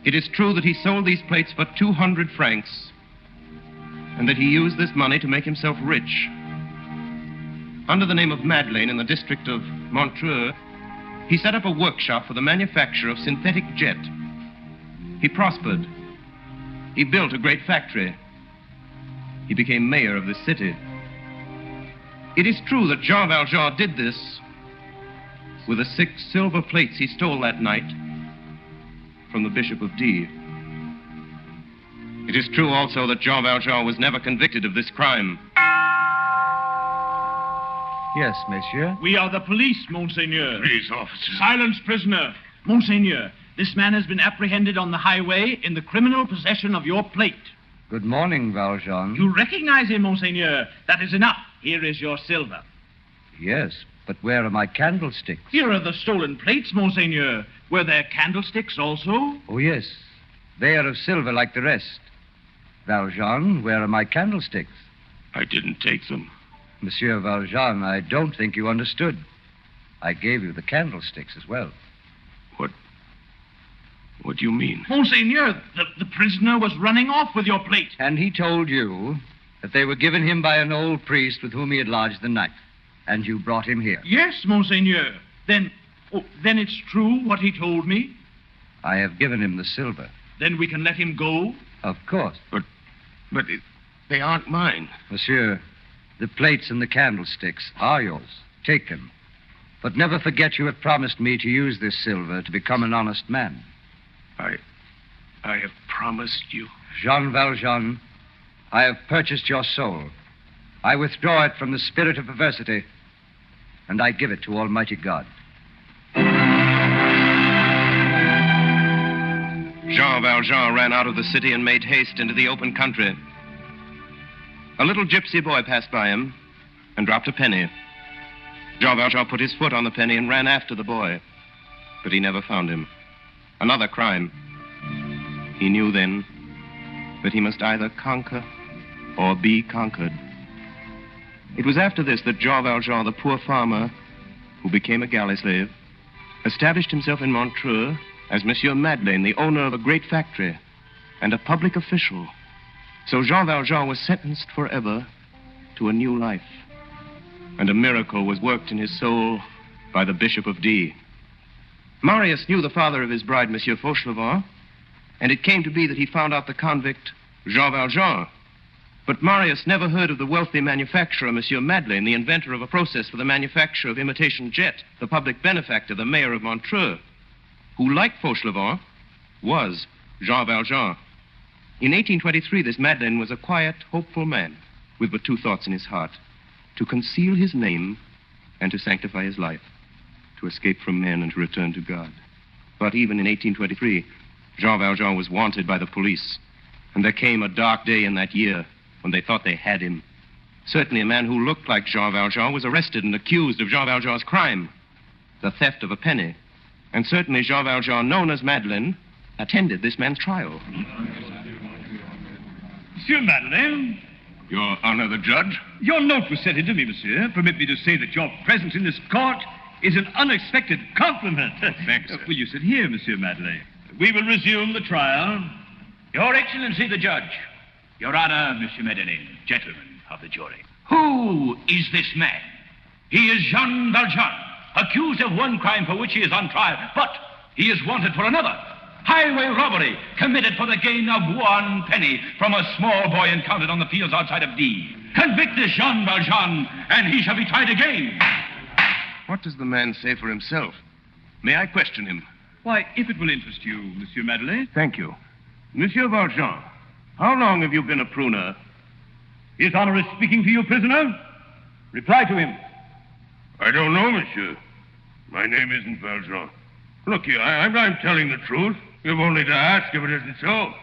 It is true that he sold these plates for 200 francs, and that he used this money to make himself rich. Under the name of Madeleine in the district of Montreux, he set up a workshop for the manufacture of synthetic jet. He prospered. He built a great factory. He became mayor of the city. It is true that Jean Valjean did this with the 6 silver plates he stole that night from the Bishop of D. It is true also that Jean Valjean was never convicted of this crime. Yes, monsieur. We are the police, Monseigneur. Please, officer. Silence, prisoner. Monseigneur, this man has been apprehended on the highway in the criminal possession of your plate. Good morning, Valjean. You recognize him, Monseigneur. That is enough. Here is your silver. Yes, but where are my candlesticks? Here are the stolen plates, Monseigneur. Were there candlesticks also? Oh, yes. They are of silver like the rest. Valjean, where are my candlesticks? I didn't take them. Monsieur Valjean, I don't think you understood. I gave you the candlesticks as well. What do you mean? Monseigneur, the prisoner was running off with your plate. And he told you that they were given him by an old priest with whom he had lodged the night. And you brought him here. Yes, Monseigneur. Then it's true what he told me? I have given him the silver. Then we can let him go? Of course. But they aren't mine. Monsieur, the plates and the candlesticks are yours. Take them. But never forget you have promised me to use this silver to become an honest man. I have promised you. Jean Valjean, I have purchased your soul. I withdraw it from the spirit of perversity, and I give it to Almighty God. Jean Valjean ran out of the city and made haste into the open country. A little gypsy boy passed by him and dropped a penny. Jean Valjean put his foot on the penny and ran after the boy, but he never found him. Another crime. He knew then that he must either conquer or be conquered. It was after this that Jean Valjean, the poor farmer who became a galley slave, established himself in Montreux as Monsieur Madeleine, the owner of a great factory and a public official. So Jean Valjean was sentenced forever to a new life. And a miracle was worked in his soul by the Bishop of D. Marius knew the father of his bride, Monsieur Fauchelevent, and it came to be that he found out the convict, Jean Valjean. But Marius never heard of the wealthy manufacturer, Monsieur Madeleine, the inventor of a process for the manufacture of imitation jet, the public benefactor, the mayor of Montreux, who, like Fauchelevent, was Jean Valjean. In 1823, this Madeleine was a quiet, hopeful man with but 2 thoughts in his heart: to conceal his name and to sanctify his life, to escape from men and to return to God. But even in 1823, Jean Valjean was wanted by the police, and there came a dark day in that year when they thought they had him. Certainly a man who looked like Jean Valjean was arrested and accused of Jean Valjean's crime, the theft of a penny. And certainly Jean Valjean, known as Madeleine, attended this man's trial. Monsieur Madeleine. Your Honor, the judge. Your note was sent in to me, monsieur. Permit me to say that your presence in this court is an unexpected compliment. Thanks, sir. Will you sit here, Monsieur Madeleine? We will resume the trial. Your Excellency, the judge. Your Honor, Monsieur Madeleine, gentlemen of the jury. Who is this man? He is Jean Valjean, accused of one crime for which he is on trial, but he is wanted for another. Highway robbery committed for the gain of 1 penny from a small boy encountered on the fields outside of D. Convict this Jean Valjean, and he shall be tried again. What does the man say for himself? May I question him? Why, if it will interest you, Monsieur Madeleine. Thank you. Monsieur Valjean, how long have you been a pruner? His Honor is speaking to you, prisoner. Reply to him. I don't know, monsieur. My name isn't Valjean. Look here, I'm telling the truth. You've only to ask if it isn't so.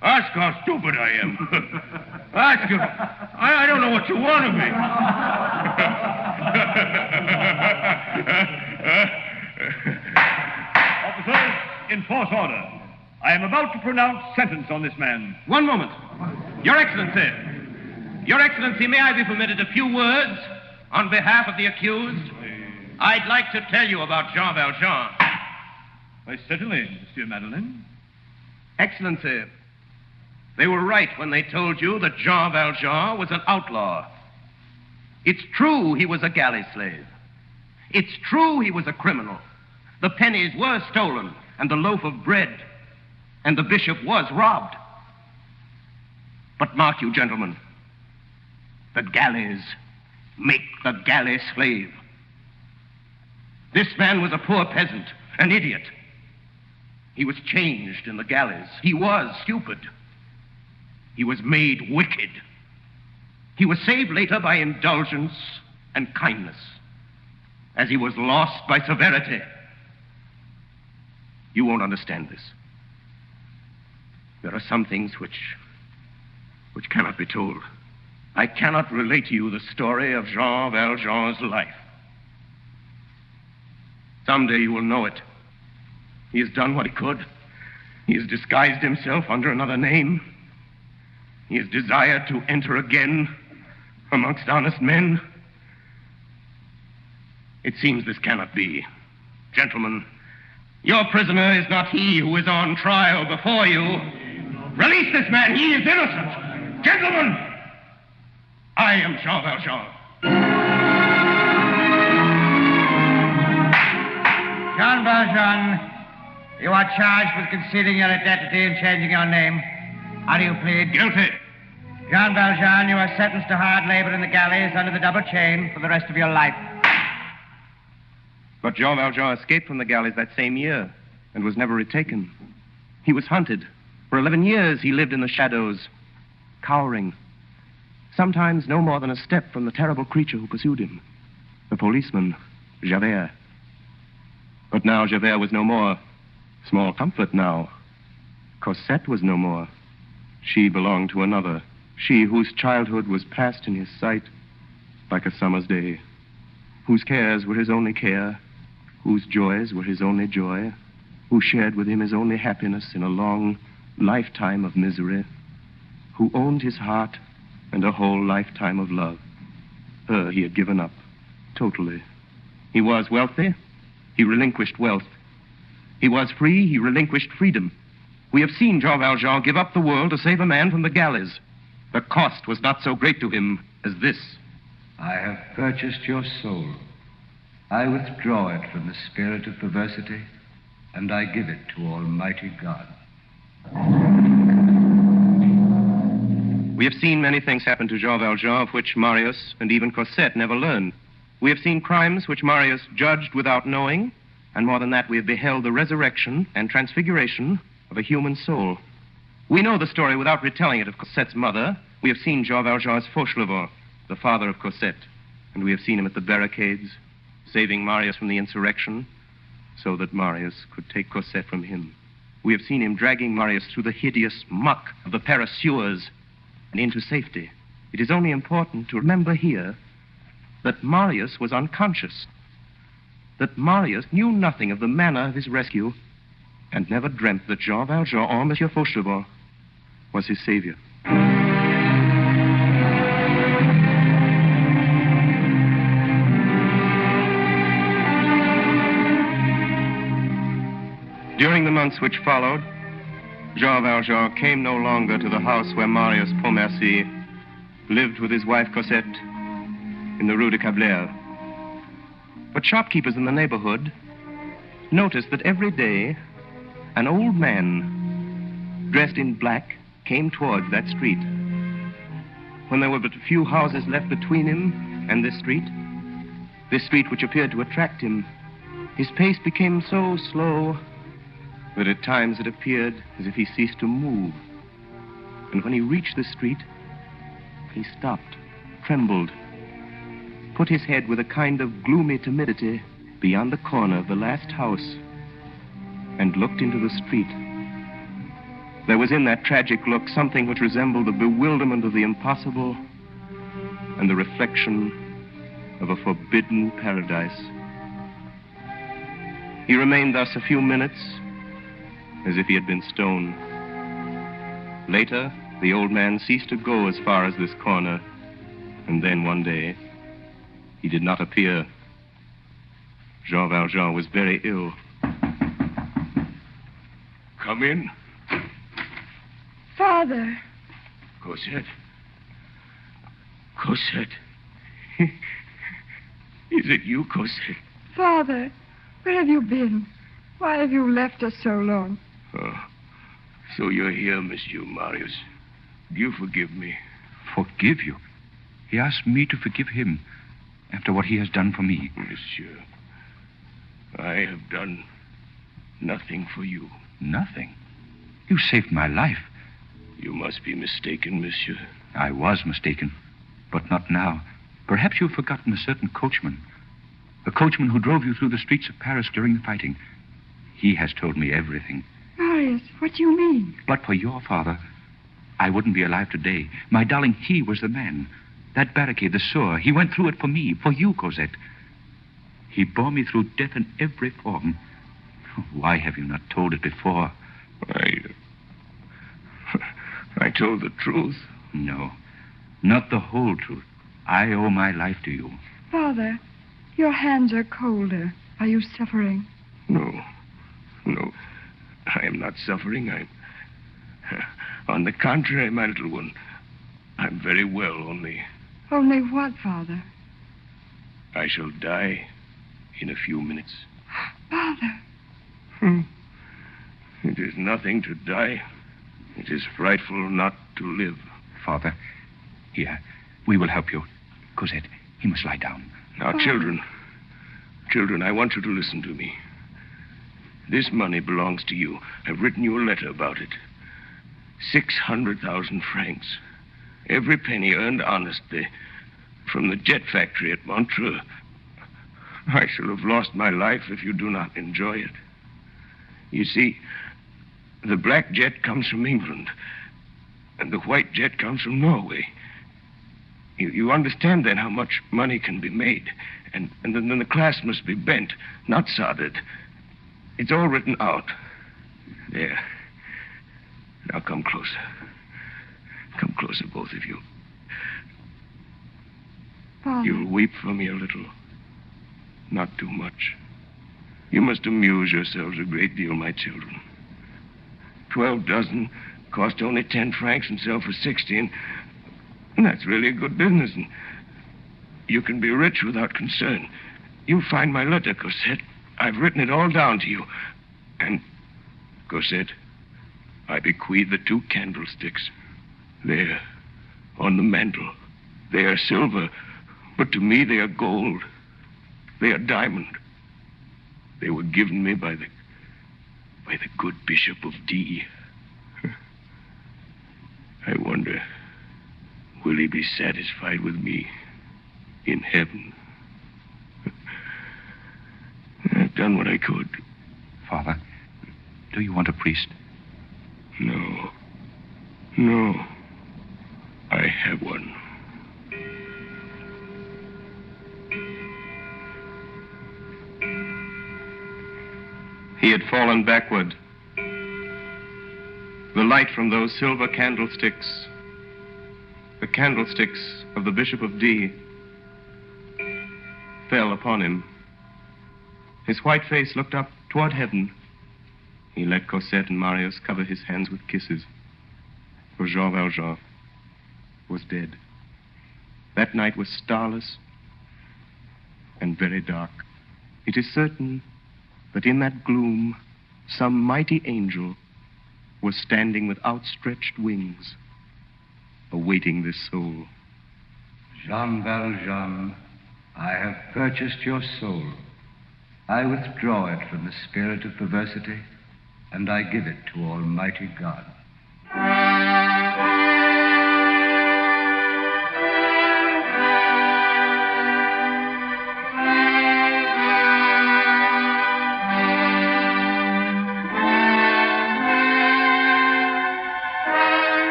Ask how stupid I am. Ask if... I don't know what you want of me. Officers, enforce order. I am about to pronounce sentence on this man. One moment. Your Excellency. Your Excellency, may I be permitted a few words on behalf of the accused? I'd like to tell you about Jean Valjean. Why, certainly, Monsieur Madeleine. Excellency, they were right when they told you that Jean Valjean was an outlaw. It's true he was a galley slave. It's true he was a criminal. The pennies were stolen, and the loaf of bread, and the bishop was robbed. But mark you, gentlemen, the galleys make the galley slave. This man was a poor peasant, an idiot. He was changed in the galleys. He was stupid. He was made wicked. He was saved later by indulgence and kindness, as he was lost by severity. You won't understand this. There are some things which cannot be told. I cannot relate to you the story of Jean Valjean's life. Someday you will know it. He has done what he could. He has disguised himself under another name. He has desired to enter again amongst honest men. It seems this cannot be. Gentlemen, your prisoner is not he who is on trial before you. Release this man. He is innocent. Gentlemen, I am Jean Valjean. Jean Valjean, you are charged with concealing your identity and changing your name. How do you plead? Guilty. Jean Valjean, you are sentenced to hard labor in the galleys under the double chain for the rest of your life. But Jean Valjean escaped from the galleys that same year and was never retaken. He was hunted. For 11 years he lived in the shadows, cowering, sometimes no more than a step from the terrible creature who pursued him, the policeman, Javert. But now Javert was no more. Small comfort now. Cosette was no more. She belonged to another. She whose childhood was passed in his sight like a summer's day, whose cares were his only care, whose joys were his only joy, who shared with him his only happiness in a long lifetime of misery, who owned his heart and a whole lifetime of love. Her he had given up, totally. He was wealthy, he relinquished wealth. He was free, he relinquished freedom. We have seen Jean Valjean give up the world to save a man from the galleys. The cost was not so great to him as this. I have purchased your soul. I withdraw it from the spirit of perversity, and I give it to Almighty God. We have seen many things happen to Jean Valjean of which Marius and even Cosette never learned. We have seen crimes which Marius judged without knowing, and more than that, we have beheld the resurrection and transfiguration of a human soul. We know the story without retelling it of Cosette's mother. We have seen Jean Valjean's Fauchelevent, the father of Cosette, and we have seen him at the barricades, saving Marius from the insurrection, so that Marius could take Cosette from him. We have seen him dragging Marius through the hideous muck of the Paris sewers and into safety. It is only important to remember here that Marius was unconscious, that Marius knew nothing of the manner of his rescue, and never dreamt that Jean Valjean or Monsieur Fauchelevent was his savior. During the months which followed, Jean Valjean came no longer to the house where Marius Pontmercy lived with his wife Cosette in the Rue de Cablère. But shopkeepers in the neighborhood noticed that every day an old man dressed in black came towards that street. When there were but a few houses left between him and this street which appeared to attract him, His pace became so slow that at times it appeared as if he ceased to move. And when he reached the street, he stopped, trembled, put his head with a kind of gloomy timidity beyond the corner of the last house, and looked into the street. There was in that tragic look something which resembled the bewilderment of the impossible and the reflection of a forbidden paradise. He remained thus a few minutes, as if he had been stoned. Later, the old man ceased to go as far as this corner, and then one day, he did not appear. Jean Valjean was very ill. Come in. Father. Cosette. Cosette. Is it you, Cosette? Father, where have you been? Why have you left us so long? Oh, so you're here, Monsieur Marius. Do you forgive me? Forgive you? He asked me to forgive him after what he has done for me. Monsieur, I have done nothing for you. Nothing? You saved my life. You must be mistaken, monsieur. I was mistaken, but not now. Perhaps you've forgotten a certain coachman. The coachman who drove you through the streets of Paris during the fighting. He has told me everything. Marius, what do you mean? But for your father, I wouldn't be alive today. My darling, he was the man. That barricade, the sewer, he went through it for me, for you, Cosette. He bore me through death in every form. Why have you not told it before? I told the truth. No, not the whole truth. I owe my life to you. Father, your hands are colder. Are you suffering? No. I am not suffering. On the contrary, my little one, I'm very well, only... Only what, Father? I shall die in a few minutes. Father. It is nothing to die. It is frightful not to live. Father, here, we will help you. Cosette, he must lie down. Now, children, I want you to listen to me. This money belongs to you. I've written you a letter about it. 600,000 francs. Every penny earned honestly from the jet factory at Montreux. I shall have lost my life if you do not enjoy it. You see, the black jet comes from England, and the white jet comes from Norway. You understand then how much money can be made, and then the glass must be bent, not soldered. It's all written out. There. Now come closer. Come closer, both of you. Father. You'll weep for me a little. Not too much. You must amuse yourselves a great deal, my children. 12 dozen cost only 10 francs and sell for 16. And that's really a good business. And you can be rich without concern. You'll find my letter, Cosette. I've written it all down to you. And, Cosette, I bequeath the 2 candlesticks. There, on the mantel. They are silver, but to me they are gold. They are diamond. They were given me by the good Bishop of D. I wonder, will he be satisfied with me in heaven? I've done what I could. Father, do you want a priest? No. I have one. He had fallen backward. The light from those silver candlesticks, the candlesticks of the Bishop of D, fell upon him. His white face looked up toward heaven. He let Cosette and Marius cover his hands with kisses. For Jean Valjean was dead. That night was starless and very dark. It is certain that in that gloom, some mighty angel was standing with outstretched wings, awaiting this soul. Jean Valjean, I have purchased your soul. I withdraw it from the spirit of perversity, and I give it to Almighty God.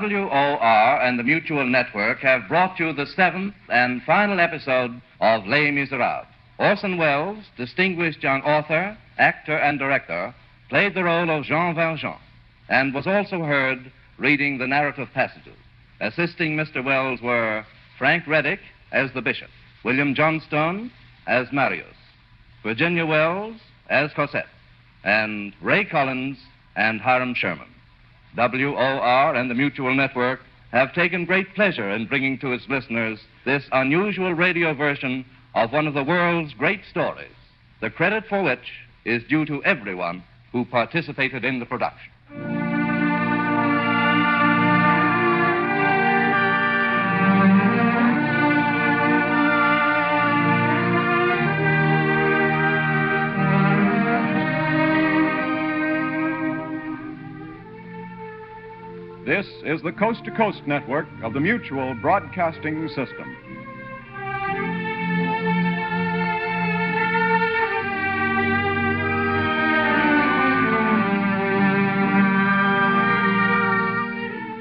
WOR and the Mutual Network have brought you the seventh and final episode of Les Miserables. Orson Welles, distinguished young author, actor, and director, played the role of Jean Valjean and was also heard reading the narrative passages. Assisting Mr. Welles were Frank Reddick as the bishop, William Johnstone as Marius, Virginia Wells as Cosette, and Ray Collins and Hiram Sherman. WOR and the Mutual Network have taken great pleasure in bringing to its listeners this unusual radio version of one of the world's great stories, the credit for which is due to everyone who participated in the production. This is the Coast to Coast Network of the Mutual Broadcasting System.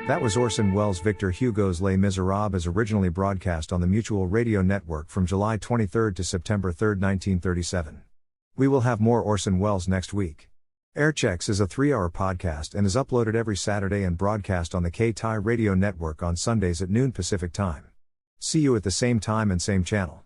That was Orson Welles' Victor Hugo's Les Miserables, as originally broadcast on the Mutual Radio Network from July 23 to September 3, 1937. We will have more Orson Welles next week. Airchecks is a 3-hour podcast and is uploaded every Saturday and broadcast on the K-Tai Radio Network on Sundays at noon Pacific Time. See you at the same time and same channel.